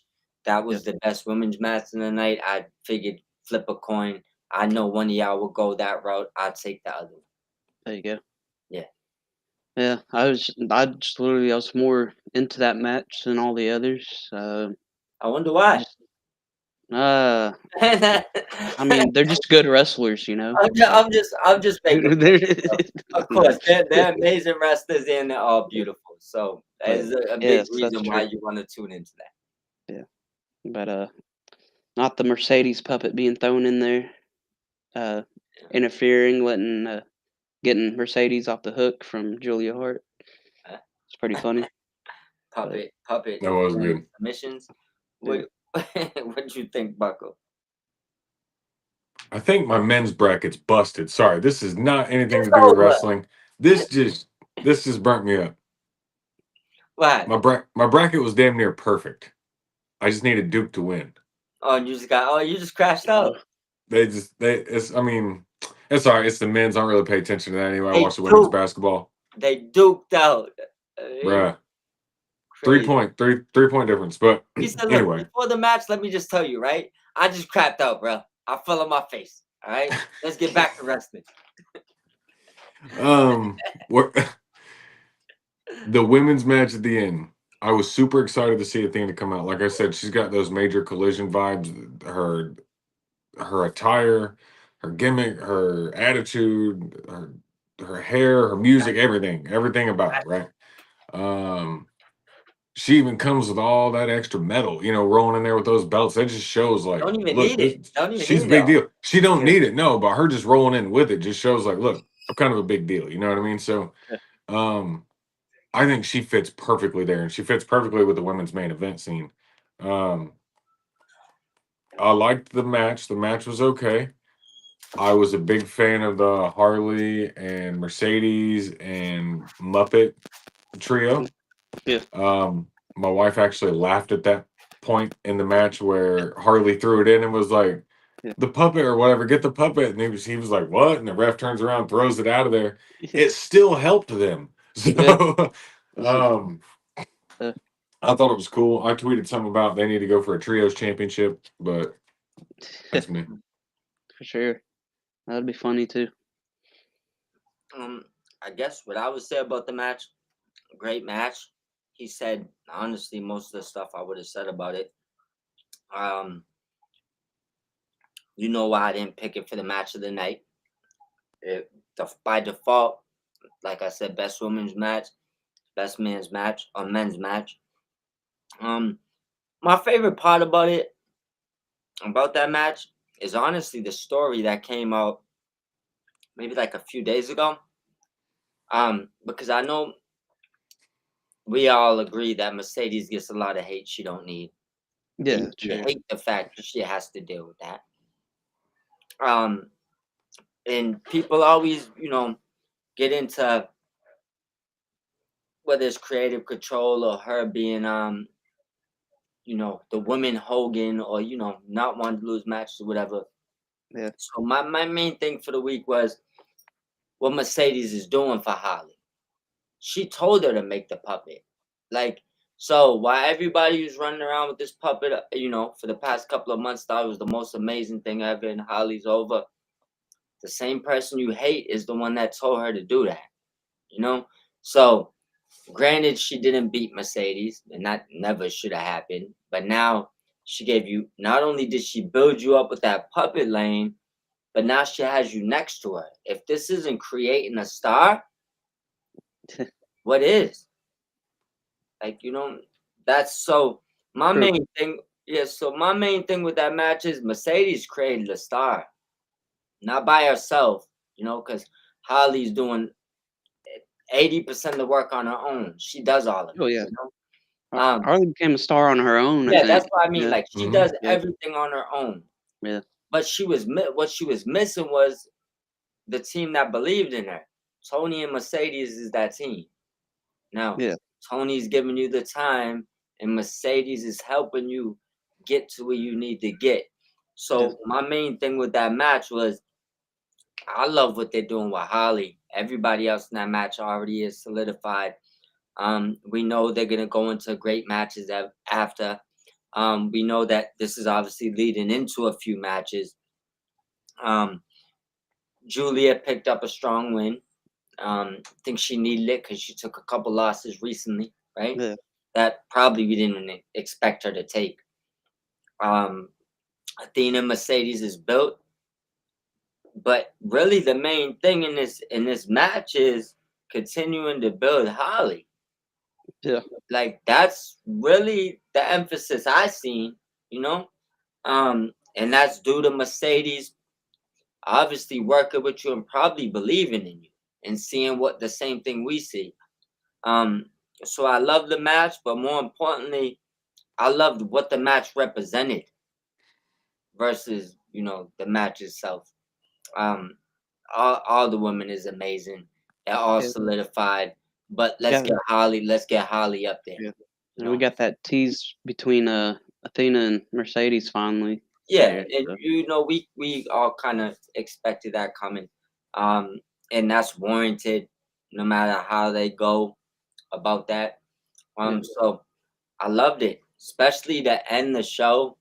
Speaker 2: That was the best women's match in the night. I figured flip a coin. I know one of y'all will go that route. I'll take the other one.
Speaker 1: There you go.
Speaker 2: Yeah.
Speaker 1: Yeah, I was more into that match than all the others.
Speaker 2: I wonder why.
Speaker 1: Just, I mean, they're just good wrestlers, you know.
Speaker 2: I'm just making.
Speaker 1: They're-
Speaker 2: Of course, they're amazing wrestlers and they're all beautiful. So that is a big
Speaker 1: yes, that's
Speaker 2: reason why
Speaker 1: true.
Speaker 2: you want to tune into that.
Speaker 1: Yeah, but not the Mercedes puppet being thrown in there, uh, interfering, getting Mercedes off the hook from Julia Hart.
Speaker 2: Uh,
Speaker 1: It's pretty funny.
Speaker 2: puppet
Speaker 3: That was
Speaker 2: doing
Speaker 3: good.
Speaker 2: submissions.
Speaker 1: Yeah.
Speaker 2: What you think, Buckle?
Speaker 3: I think my men's bracket's busted. Sorry, this is not anything
Speaker 2: It's
Speaker 3: to do with
Speaker 2: over.
Speaker 3: wrestling. This just burnt me up.
Speaker 2: What?
Speaker 3: My bracket was damn near perfect. I just needed Duke to win.
Speaker 2: Oh, you just crashed out.
Speaker 3: I mean, it's all right. It's the men's. I don't really pay attention to that anyway. I
Speaker 2: They
Speaker 3: watch the women's
Speaker 2: duked.
Speaker 3: basketball.
Speaker 2: They duked out.
Speaker 3: Bruh.
Speaker 2: Crazy.
Speaker 3: 3-point difference. But
Speaker 2: He said, "Look,
Speaker 3: anyway.
Speaker 2: before the match, let me just tell you, right? I just crapped out, bro. I fell on my face. All right, let's get back to wrestling."
Speaker 3: What the women's match at the end, I was super excited to see Athena come out. Like I said, she's got those major collision vibes. Her attire, her gimmick, her attitude, her hair, her music, everything about it, right? She even comes with all that extra metal, rolling in there with those belts. That just shows like,
Speaker 2: Don't even
Speaker 3: look,
Speaker 2: need it. Don't even
Speaker 3: she's a
Speaker 2: need
Speaker 3: big
Speaker 2: it.
Speaker 3: deal. She don't
Speaker 1: Yeah.
Speaker 3: need it, no, but her just rolling in with it just shows like, look, I'm kind of a big deal. You know what I mean? So, I think she fits perfectly there, and she fits perfectly with the women's main event scene. I liked the match. The match was okay. I was a big fan of the Harley and Mercedes and Muppet trio.
Speaker 1: Yeah.
Speaker 3: My wife actually laughed at that point in the match where Harley threw it in and was like,
Speaker 1: Yeah.
Speaker 3: "The puppet or whatever, get the puppet." And he was like, "What?" And the ref turns around, throws it out of there. It still helped them. So,
Speaker 1: Yeah.
Speaker 3: I thought it was cool. I tweeted something about they need to go for a trios championship, but that's me.
Speaker 1: For sure. That'd be funny too.
Speaker 2: I guess what I would say about the match, great match. He said honestly most of the stuff I would have said about it. You know why I didn't pick it for the match of the night? By default, like I said, best women's match, best men's match, or men's match. My favorite part about that match is honestly the story that came out maybe like a few days ago. Because I know we all agree that Mercedes gets a lot of hate she don't need.
Speaker 1: Yeah,
Speaker 2: You
Speaker 1: true.
Speaker 2: hate the fact that she has to deal with that. And people always, get into whether it's creative control or her being, the woman Hogan or, not wanting to lose matches or whatever.
Speaker 1: Yeah.
Speaker 2: So my main thing for the week was what Mercedes is doing for Holly. She told her to make the puppet. So while everybody was running around with this puppet, for the past couple of months, thought it was the most amazing thing ever and Holly's over. The same person you hate is the one that told her to do that, So granted, she didn't beat Mercedes, and that never should have happened. But now she gave you, not only did she build you up with that puppet lane, but now she has you next to her. If this isn't creating a star, what is? Like, that's so my
Speaker 1: True.
Speaker 2: main thing. Yeah, so my main thing with that match is Mercedes created a star, not by herself, because Holly's doing 80% of the work on her own. She does all of it.
Speaker 1: Oh yeah.
Speaker 2: Um,
Speaker 1: Harley became a star on her own. I
Speaker 2: yeah,
Speaker 1: think.
Speaker 2: that's what I mean.
Speaker 1: Yeah.
Speaker 2: Like she
Speaker 3: Mhm.
Speaker 2: does
Speaker 1: Yeah.
Speaker 2: everything on her own.
Speaker 1: Yeah.
Speaker 2: But what she was missing was the team that believed in her. Tony and Mercedes is that team. Now,
Speaker 1: Yeah.
Speaker 2: Tony's giving you the time, and Mercedes is helping you get to where you need to get. So my main thing with that match was, I love what they're doing with Holly. Everybody else in that match already is solidified. We know they're gonna go into great matches after. We know that this is obviously leading into a few matches. Julia picked up a strong win. I think she needed it because she took a couple losses recently, right?
Speaker 1: Yeah.
Speaker 2: That probably we didn't expect her to take. Athena Mercedes is built, but really the main thing in this match is continuing to build Holly.
Speaker 1: Yeah.
Speaker 2: Like that's really the emphasis I seen, and that's due to Mercedes obviously working with you and probably believing in you and seeing what the same thing we see. So I love the match, but more importantly, I loved what the match represented versus, the match itself. All the women is amazing. They're all
Speaker 1: Yeah.
Speaker 2: solidified. But let's get Holly up there.
Speaker 1: Yeah. And we got that tease between Athena and Mercedes finally.
Speaker 2: Yeah,
Speaker 1: Yeah,
Speaker 2: and
Speaker 1: so.
Speaker 2: we all kind of expected that coming. And that's warranted no matter how they go about that.
Speaker 1: Yeah.
Speaker 2: So I loved it, especially to end the show.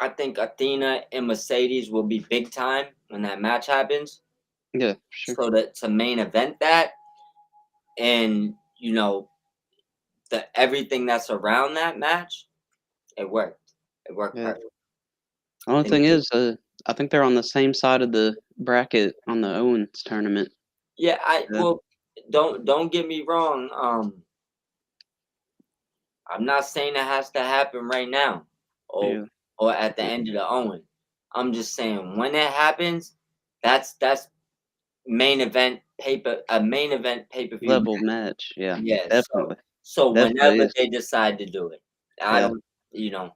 Speaker 2: I think Athena and Mercedes will be big time when that match happens.
Speaker 1: Yeah, sure.
Speaker 2: So to main event that, and the everything that's around that match, it worked. It worked
Speaker 1: Yeah.
Speaker 2: perfect.
Speaker 1: The only
Speaker 2: And
Speaker 1: thing is, I think they're on the same side of the bracket on the Owens tournament.
Speaker 2: Yeah,
Speaker 1: Yeah.
Speaker 2: well, don't get me wrong. I'm not saying it has to happen right now, or
Speaker 1: Yeah.
Speaker 2: or at the end of the Owen. I'm just saying when it happens, that's main event main event pay-per-view
Speaker 1: Level match. Yeah.
Speaker 2: Yeah,
Speaker 1: Definitely.
Speaker 2: so
Speaker 1: Definitely
Speaker 2: whenever
Speaker 1: is.
Speaker 2: they decide to do it, I
Speaker 1: Yeah.
Speaker 2: don't,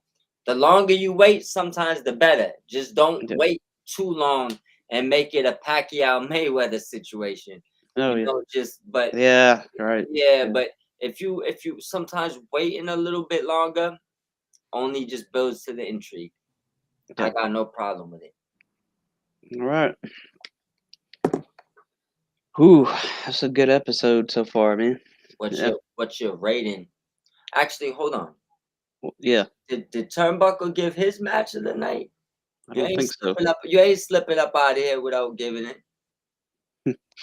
Speaker 2: the longer you wait, sometimes the better. Just don't
Speaker 1: Yeah.
Speaker 2: wait too long and make it a Pacquiao Mayweather situation.
Speaker 1: Oh yeah.
Speaker 2: But
Speaker 1: Yeah. Right.
Speaker 2: yeah, but if you sometimes waiting a little bit longer, only just builds to the intrigue. I
Speaker 1: Yeah.
Speaker 2: got no problem with it.
Speaker 1: All right. Ooh, that's a good episode so far, man. Yeah.
Speaker 2: What's your rating? Actually, hold on.
Speaker 1: Yeah.
Speaker 2: Did Turnbuckle give his match of the night?
Speaker 1: I don't think so.
Speaker 2: You ain't slipping up out of here without giving it.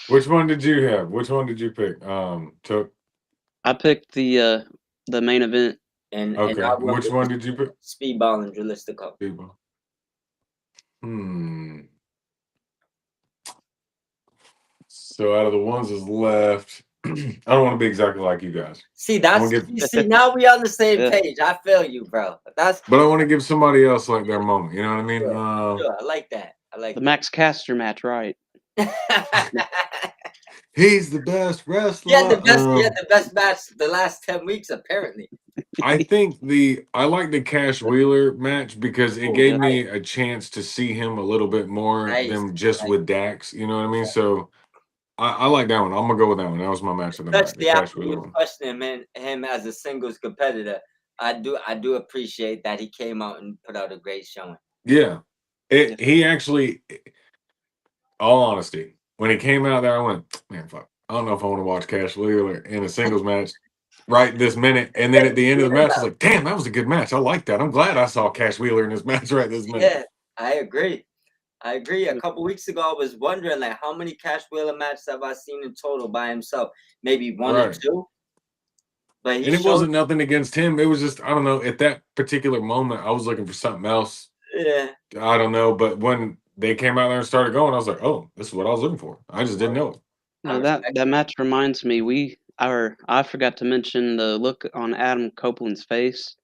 Speaker 3: Which one did you have? Which one did you pick? Took.
Speaker 1: I picked the main event.
Speaker 2: And
Speaker 3: Okay.
Speaker 2: I went
Speaker 3: Which
Speaker 2: with
Speaker 3: one did you pick?
Speaker 2: Speedball and Dralistico.
Speaker 3: People. So out of the ones that's left, I don't want to be exactly like you guys.
Speaker 2: See, now we on the same
Speaker 1: Yeah.
Speaker 2: page. I feel you, bro.
Speaker 3: But I want to give somebody else like their moment. You know what I mean?
Speaker 2: Sure, I like that. I like
Speaker 1: the Max Caster match, right?
Speaker 3: He's the best wrestler.
Speaker 2: Yeah, the best match the last 10 weeks, apparently.
Speaker 3: I think I like the Cash Wheeler match because it gave me a chance to see him a little bit more than just with Dax. You know what I mean? So I like that one. I'm gonna go with that one. That was my match of the night. The Cash Wheeler one.
Speaker 2: Questioning him as a singles competitor. I do appreciate that he came out and put out a great showing.
Speaker 3: Yeah, he actually, all honesty, when he came out there, I went, man, fuck. I don't know if I want to watch Cash Wheeler in a singles match right this minute. And then at the end of the match, I was like, damn, that was a good match. I like that. I'm glad I saw Cash Wheeler in this match right this minute.
Speaker 2: Yeah, I agree. A couple weeks ago, I was wondering like how many Cash Wheeler matches have I seen in total by himself? Maybe one or two. But
Speaker 3: it wasn't nothing against him. It was just, I don't know, at that particular moment, I was looking for something else.
Speaker 2: Yeah.
Speaker 3: I don't know. But when they came out there and started going. I was like, oh, this is what I was looking for. I just didn't know it.
Speaker 1: No, that match reminds me. I forgot to mention the look on Adam Copeland's face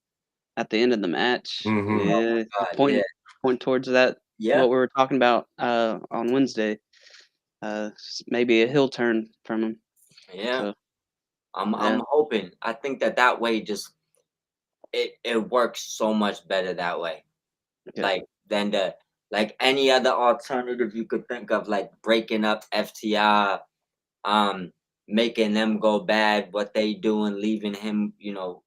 Speaker 1: at the end of the match.
Speaker 3: Mhm.
Speaker 1: Yeah,
Speaker 2: God,
Speaker 1: point towards that.
Speaker 2: Yeah.
Speaker 1: What we were talking about on Wednesday. Maybe a heel turn from him.
Speaker 2: Yeah.
Speaker 1: So,
Speaker 2: I'm
Speaker 1: yeah.
Speaker 2: hoping. I think that way just it works so much better that way.
Speaker 1: Yeah.
Speaker 2: Like than like any other alternative you could think of, like breaking up FTI, making them go bad, what they doing, leaving him,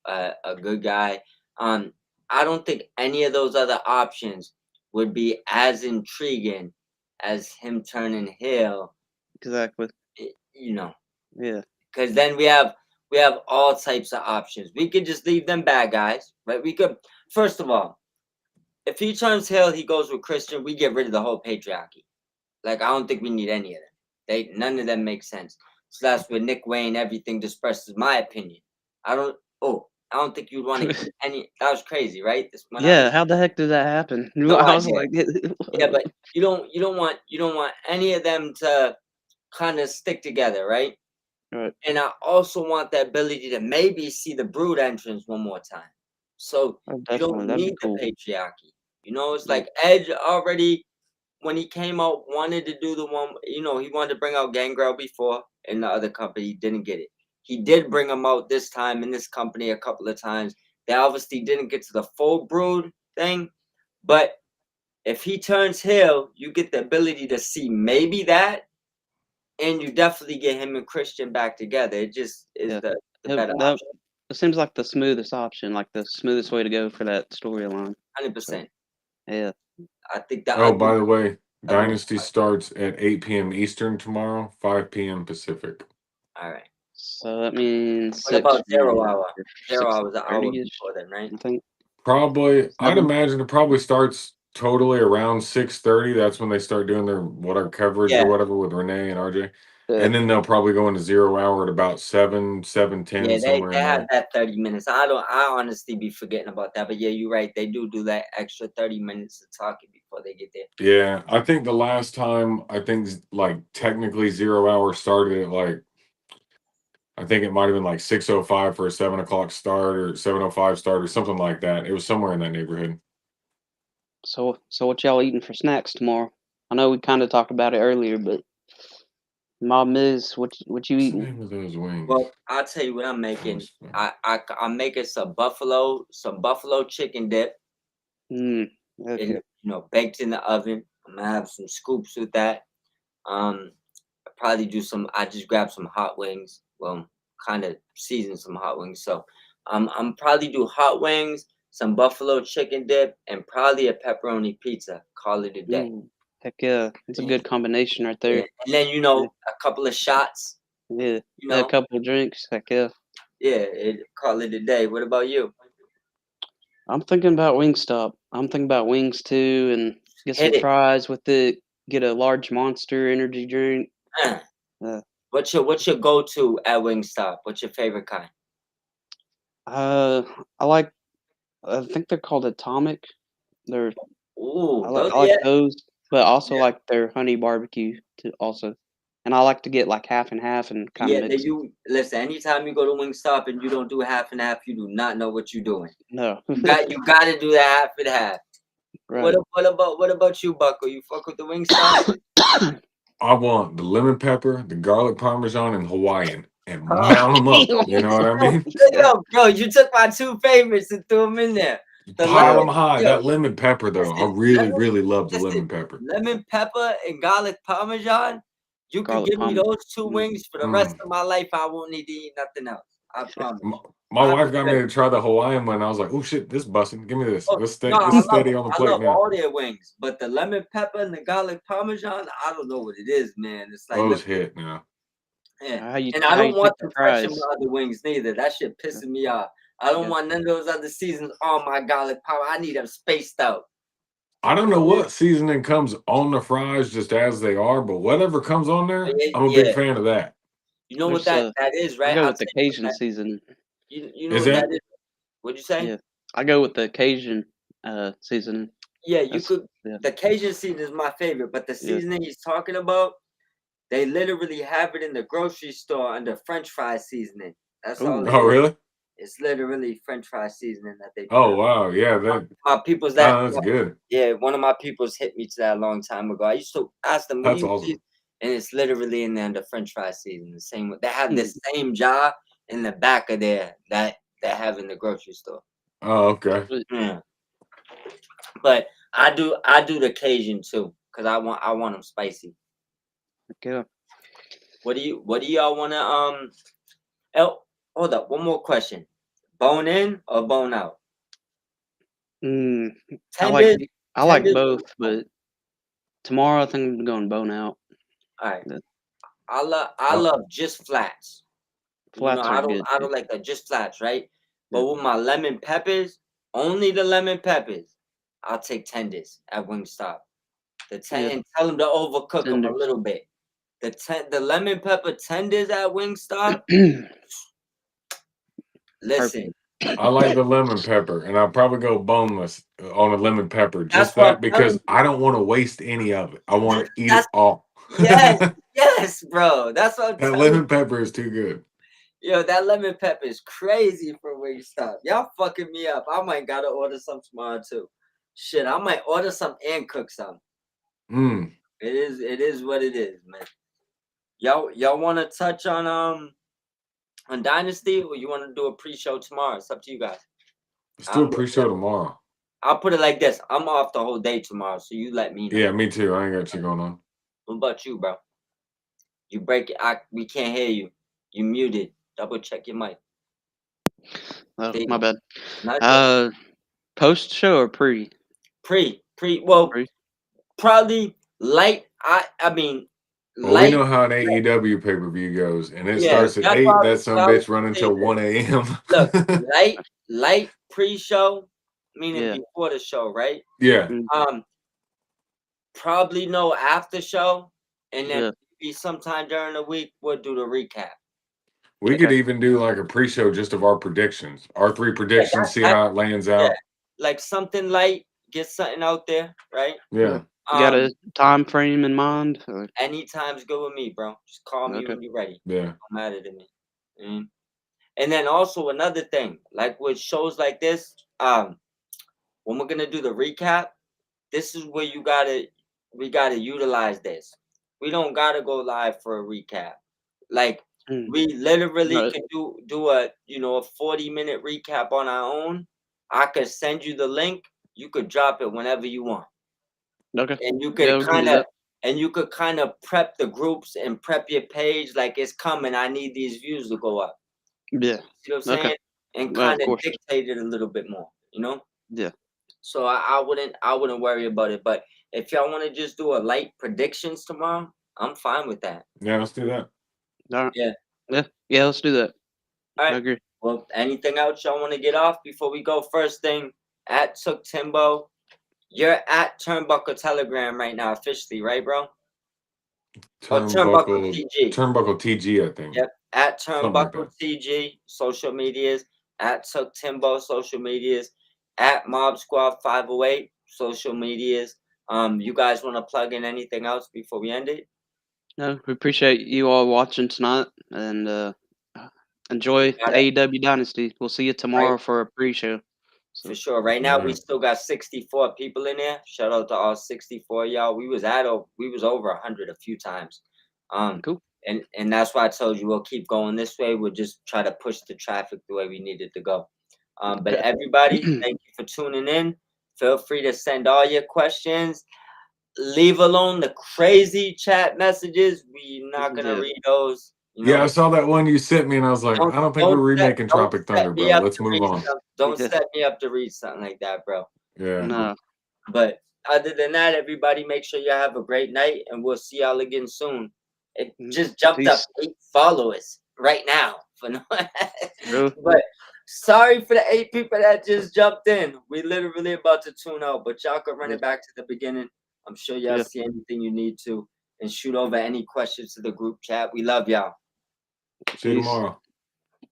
Speaker 2: a good guy. I don't think any of those other options would be as intriguing as him turning heel.
Speaker 1: Exactly. Yeah.
Speaker 2: Because then we have all types of options. We could just leave them bad guys, right? We could, first of all, if he turns heel, he goes with Christian. We get rid of the whole patriarchy. Like, I don't think we need any of them. None of them make sense. So that's with Nick Wayne. Everything disperses. My opinion. I don't think you'd want to keep any. That was crazy, right?
Speaker 1: Yeah. How the heck did that happen?
Speaker 2: No
Speaker 1: I was
Speaker 2: idea.
Speaker 1: like,
Speaker 2: yeah, but you don't want any of them to kind of stick together, right?
Speaker 1: Right.
Speaker 2: And I also want the ability to maybe see the Brood entrance one more time. So you don't need the patriarchy. It's like Edge already, when he came out, wanted to do the one, he wanted to bring out Gangrel before in the other company. He didn't get it. He did bring him out this time in this company a couple of times. They obviously didn't get to the full Brood thing. But if he turns heel, you get the ability to see maybe that. And you definitely get him and Christian back together. It just is the better option.
Speaker 1: It seems like the smoothest option, like the smoothest way to go for that storyline.
Speaker 2: 100%.
Speaker 1: Yeah.
Speaker 2: I think that.
Speaker 3: Oh, by the way, Dynasty starts at 8 p.m. Eastern tomorrow, 5 p.m. Pacific.
Speaker 2: All right.
Speaker 1: So that means
Speaker 2: what about 0 hour? 0 hour is an hour
Speaker 1: 6:30-ish,
Speaker 2: before then, right?
Speaker 1: I think.
Speaker 3: Probably, I'd
Speaker 1: 7.
Speaker 3: imagine it probably starts totally around 6:30. That's when they start doing their whatever coverage
Speaker 2: Yeah.
Speaker 3: or whatever with Renee and RJ.
Speaker 1: Yeah.
Speaker 3: And then they'll probably go into 0 hour at about 7:10.
Speaker 2: Yeah, they
Speaker 3: somewhere in
Speaker 2: had
Speaker 3: there.
Speaker 2: that 30 minutes. I honestly be forgetting about that. But yeah, you're right. They do that extra 30 minutes of talking before they get there.
Speaker 3: Yeah, I think the last time, like technically 0 hour started at like, I think it might have been like 6:05 for a 7 o'clock start or 7:05 start or something like that. It was somewhere in that neighborhood.
Speaker 1: So what y'all eating for snacks tomorrow? I know we kind of talked about it earlier, but Mob Miz, what you
Speaker 3: What's the
Speaker 1: eating?
Speaker 3: name of those wings?
Speaker 2: Well, I'll tell you what I'm making. I'm making some buffalo chicken dip.
Speaker 1: Okay.
Speaker 2: And baked in the oven. I'm gonna have some scoops with that. Probably I just grabbed some hot wings. Well, kind of season some hot wings. So I'm probably do hot wings, some buffalo chicken dip, and probably a pepperoni pizza. Call it a day.
Speaker 1: Heck yeah. It's a good combination right there.
Speaker 2: Yeah. And then a couple of shots.
Speaker 1: Yeah. A couple of drinks. Heck yeah.
Speaker 2: Yeah, call it a day. What about you?
Speaker 1: I'm thinking about Wingstop. I'm thinking about wings too, and get some fries with it. Get a large Monster energy drink.
Speaker 2: What's your go-to at Wingstop? What's your favorite kind?
Speaker 1: I think they're called Atomic. I like those, but also like their honey barbecue too, also. And I like to get like half and half and kind of mix.
Speaker 2: Listen, anytime you go to Wingstop and you don't do half and half, you do not know what you're doing.
Speaker 1: No.
Speaker 2: you got to do that half and half. Right. What about you, Bucko? You fuck with the Wingstop?
Speaker 3: I want the lemon pepper, the garlic parmesan, and Hawaiian, and mount them up. You know what I mean?
Speaker 2: Bro, you took my two favorites and threw them in there.
Speaker 3: Pile them high. That lemon pepper, though, I really love the lemon pepper.
Speaker 2: Lemon pepper and garlic parmesan. You can give me those two wings for the rest of my life. I won't need to eat nothing else. I promise.
Speaker 3: My wife got me to try the Hawaiian one. I was like, "Oh shit, this busting! Give me this. Let's stay steady on the plate
Speaker 2: now." I love
Speaker 3: now.
Speaker 2: all their wings, but the lemon pepper and the garlic parmesan, I don't know what it is, man. It's like
Speaker 3: those hit now.
Speaker 2: Yeah, and I don't want the fresh in my other wings neither. That shit pisses me off. I don't want none of those other seasons on my garlic powder. I need them spaced out.
Speaker 3: I don't know what seasoning comes on the fries just as they are, but whatever comes on there, I'm a big fan of that.
Speaker 2: You know what that is, right?
Speaker 1: I go with the Cajun seasoning.
Speaker 2: You know what that is? What'd you say?
Speaker 1: Yeah, I go with the Cajun seasoning.
Speaker 2: Yeah, you
Speaker 1: That's
Speaker 2: could.
Speaker 1: yeah.
Speaker 2: The Cajun season is my favorite, but the
Speaker 1: Yeah.
Speaker 2: seasoning he's talking about, they literally have it in the grocery store under French fry seasoning. That's all
Speaker 1: Ooh.
Speaker 2: it
Speaker 3: Oh,
Speaker 2: is.
Speaker 3: really?
Speaker 2: It's literally French fry seasoning that they put
Speaker 3: Oh,
Speaker 2: on.
Speaker 3: wow. Yeah, that
Speaker 2: My people's
Speaker 3: that's good.
Speaker 2: yeah, one of my people's hit me to that a long time ago. I used to ask them, "What do
Speaker 3: That's
Speaker 2: you
Speaker 3: awesome.
Speaker 2: use?" And it's literally in there under French fry seasoning. The same. They have the
Speaker 1: Hmm.
Speaker 2: same jar in the back of there that they have in the grocery store.
Speaker 3: Oh, okay.
Speaker 2: Yeah. But I do the Cajun too, cause I want them spicy.
Speaker 1: Okay.
Speaker 2: What do y'all wanna oh, hold up, one more question. Bone in or bone out?
Speaker 1: Mm, I
Speaker 2: Tenders,
Speaker 1: like
Speaker 2: tenders.
Speaker 1: both, but tomorrow I think I'm going bone out.
Speaker 2: All right.
Speaker 1: The
Speaker 2: I love just flats.
Speaker 1: flats are good
Speaker 2: I
Speaker 1: too.
Speaker 2: don't like the just flats, right? But
Speaker 1: Yeah.
Speaker 2: with my lemon peppers, only the lemon peppers, I'll take tenders at Wingstop.
Speaker 1: Yeah.
Speaker 2: And tell them to overcook them a
Speaker 1: Tenders.
Speaker 2: little bit. The lemon pepper tenders at Wingstop. Listen,
Speaker 1: Perfect.
Speaker 3: I like the lemon pepper, and I'll probably go boneless on a lemon pepper.
Speaker 2: that's
Speaker 3: Just
Speaker 2: what I'm
Speaker 3: that
Speaker 2: telling
Speaker 3: because
Speaker 2: you.
Speaker 3: I don't want to waste any of it. I want to eat
Speaker 2: That's
Speaker 3: it all.
Speaker 2: yes,
Speaker 3: That
Speaker 2: yes, bro. That's what I'm telling
Speaker 3: lemon
Speaker 2: you.
Speaker 3: pepper is too good.
Speaker 2: Yo, that lemon pepper is crazy for Wingstop. Y'all fucking me up. I might gotta order some tomorrow too. Shit, I might order some and cook some.
Speaker 3: Mm.
Speaker 2: It is what it is, man. Y'all want to touch on Dynasty, or you want to do a pre-show tomorrow? It's up to you guys.
Speaker 3: Let's do a pre-show tomorrow.
Speaker 2: I'll put it like this: I'm off the whole day tomorrow, so you let me know.
Speaker 3: Yeah, me too. I ain't got you going on.
Speaker 2: What about you, bro? You break it. We can't hear you. You muted. Double check your mic.
Speaker 1: Oh, my bad.
Speaker 2: Not good.
Speaker 1: Post show or pre?
Speaker 2: Well,
Speaker 1: Pre.
Speaker 2: probably light. I mean,
Speaker 3: Well, we
Speaker 2: light.
Speaker 3: know how an AEW pay-per-view goes, and it
Speaker 2: Yeah,
Speaker 3: starts at
Speaker 2: that's
Speaker 3: 8.
Speaker 2: why
Speaker 3: That some
Speaker 2: I was
Speaker 3: bitch run
Speaker 2: gonna say
Speaker 3: until
Speaker 2: this.
Speaker 3: 1 a.m.
Speaker 2: Look, light pre-show, meaning
Speaker 1: Yeah.
Speaker 2: before the show, right?
Speaker 3: Yeah.
Speaker 1: Mm,
Speaker 2: Probably no after show, and then
Speaker 1: Yeah.
Speaker 2: maybe sometime during the week we'll do the recap.
Speaker 3: We
Speaker 1: Okay.
Speaker 3: could even do like a pre-show just of our predictions. Our 3 predictions, see
Speaker 2: That
Speaker 3: how it lands
Speaker 2: yeah,
Speaker 3: out.
Speaker 2: like something light, get something out there, right?
Speaker 3: Yeah.
Speaker 1: You got a time frame in mind? Or?
Speaker 2: Anytime's good with me, bro. Just call me
Speaker 1: Okay.
Speaker 2: when you're ready.
Speaker 3: Yeah.
Speaker 2: Don't matter to me. Mm. And then also another thing, like with shows like this, when we're gonna do the recap, this is where we gotta utilize this. We don't gotta go live for a recap. Like
Speaker 1: Mm,
Speaker 2: we literally
Speaker 1: Right.
Speaker 2: could do a a 40-minute recap on our own. I could send you the link. You could drop it whenever you want.
Speaker 1: Okay.
Speaker 2: And you
Speaker 1: Yeah,
Speaker 2: could
Speaker 1: we can do
Speaker 2: kind of
Speaker 1: that.
Speaker 2: prep the groups and prep your page like it's coming. I need these views to go up.
Speaker 1: Yeah.
Speaker 2: See what I'm
Speaker 1: Okay.
Speaker 2: saying? And
Speaker 1: Well, of
Speaker 2: kind of
Speaker 1: course.
Speaker 2: dictate it a little bit more,
Speaker 1: Yeah.
Speaker 2: So I wouldn't worry about it. But if y'all want to just do a light predictions tomorrow, I'm fine with that.
Speaker 3: Yeah, let's do that.
Speaker 1: All right.
Speaker 2: Yeah.
Speaker 1: Yeah. Yeah. Let's do that.
Speaker 2: All
Speaker 1: I
Speaker 2: right.
Speaker 1: agree.
Speaker 2: Well, anything else y'all want to get off before we go? First thing, at Took Timbo, you're at Turnbuckle Telegram right now officially, right, bro? Turnbuckle TG.
Speaker 3: Turnbuckle TG, I think.
Speaker 2: Yep. At
Speaker 3: Something like
Speaker 2: Turnbuckle
Speaker 3: that.
Speaker 2: TG, social medias. At Took Timbo, social medias. At Mob Squad 508, social medias. You guys want to plug in anything else before we end it?
Speaker 1: No, we appreciate you all watching tonight and enjoy the
Speaker 2: Got it.
Speaker 1: AEW Dynasty. We'll see you tomorrow for a pre-show.
Speaker 2: For
Speaker 1: So,
Speaker 2: sure. Right now, we
Speaker 3: Alright.
Speaker 2: still got 64 people in there. Shout out to all 64 y'all. We was over 100 a few times.
Speaker 1: cool.
Speaker 2: And that's why I told you we'll keep going this way. We'll just try to push the traffic the way we need it to go. But
Speaker 1: Okay.
Speaker 2: everybody, thank you for tuning in. Feel free to send all your questions. Leave alone the crazy chat messages. We're not gonna
Speaker 1: Yeah.
Speaker 2: read those.
Speaker 3: Yeah, I saw that one you sent me, and I was like, I don't think we're remaking Tropic Thunder, bro. Let's move on.
Speaker 2: Don't
Speaker 1: Yeah.
Speaker 2: set me up to read something like that, bro.
Speaker 3: Yeah.
Speaker 1: No.
Speaker 2: But other than that, everybody make sure you have a great night, and we'll see y'all again soon. It just jumped up
Speaker 1: Peace.
Speaker 2: 8 followers right now.
Speaker 1: Really?
Speaker 2: But sorry for the 8 people that just jumped in. We literally about to tune out, but y'all can run
Speaker 1: Yeah.
Speaker 2: it back to the beginning. I'm sure y'all
Speaker 1: Yeah.
Speaker 2: see anything you need to, and shoot over any questions to the group chat. We love y'all.
Speaker 3: See you
Speaker 1: Peace.
Speaker 3: tomorrow.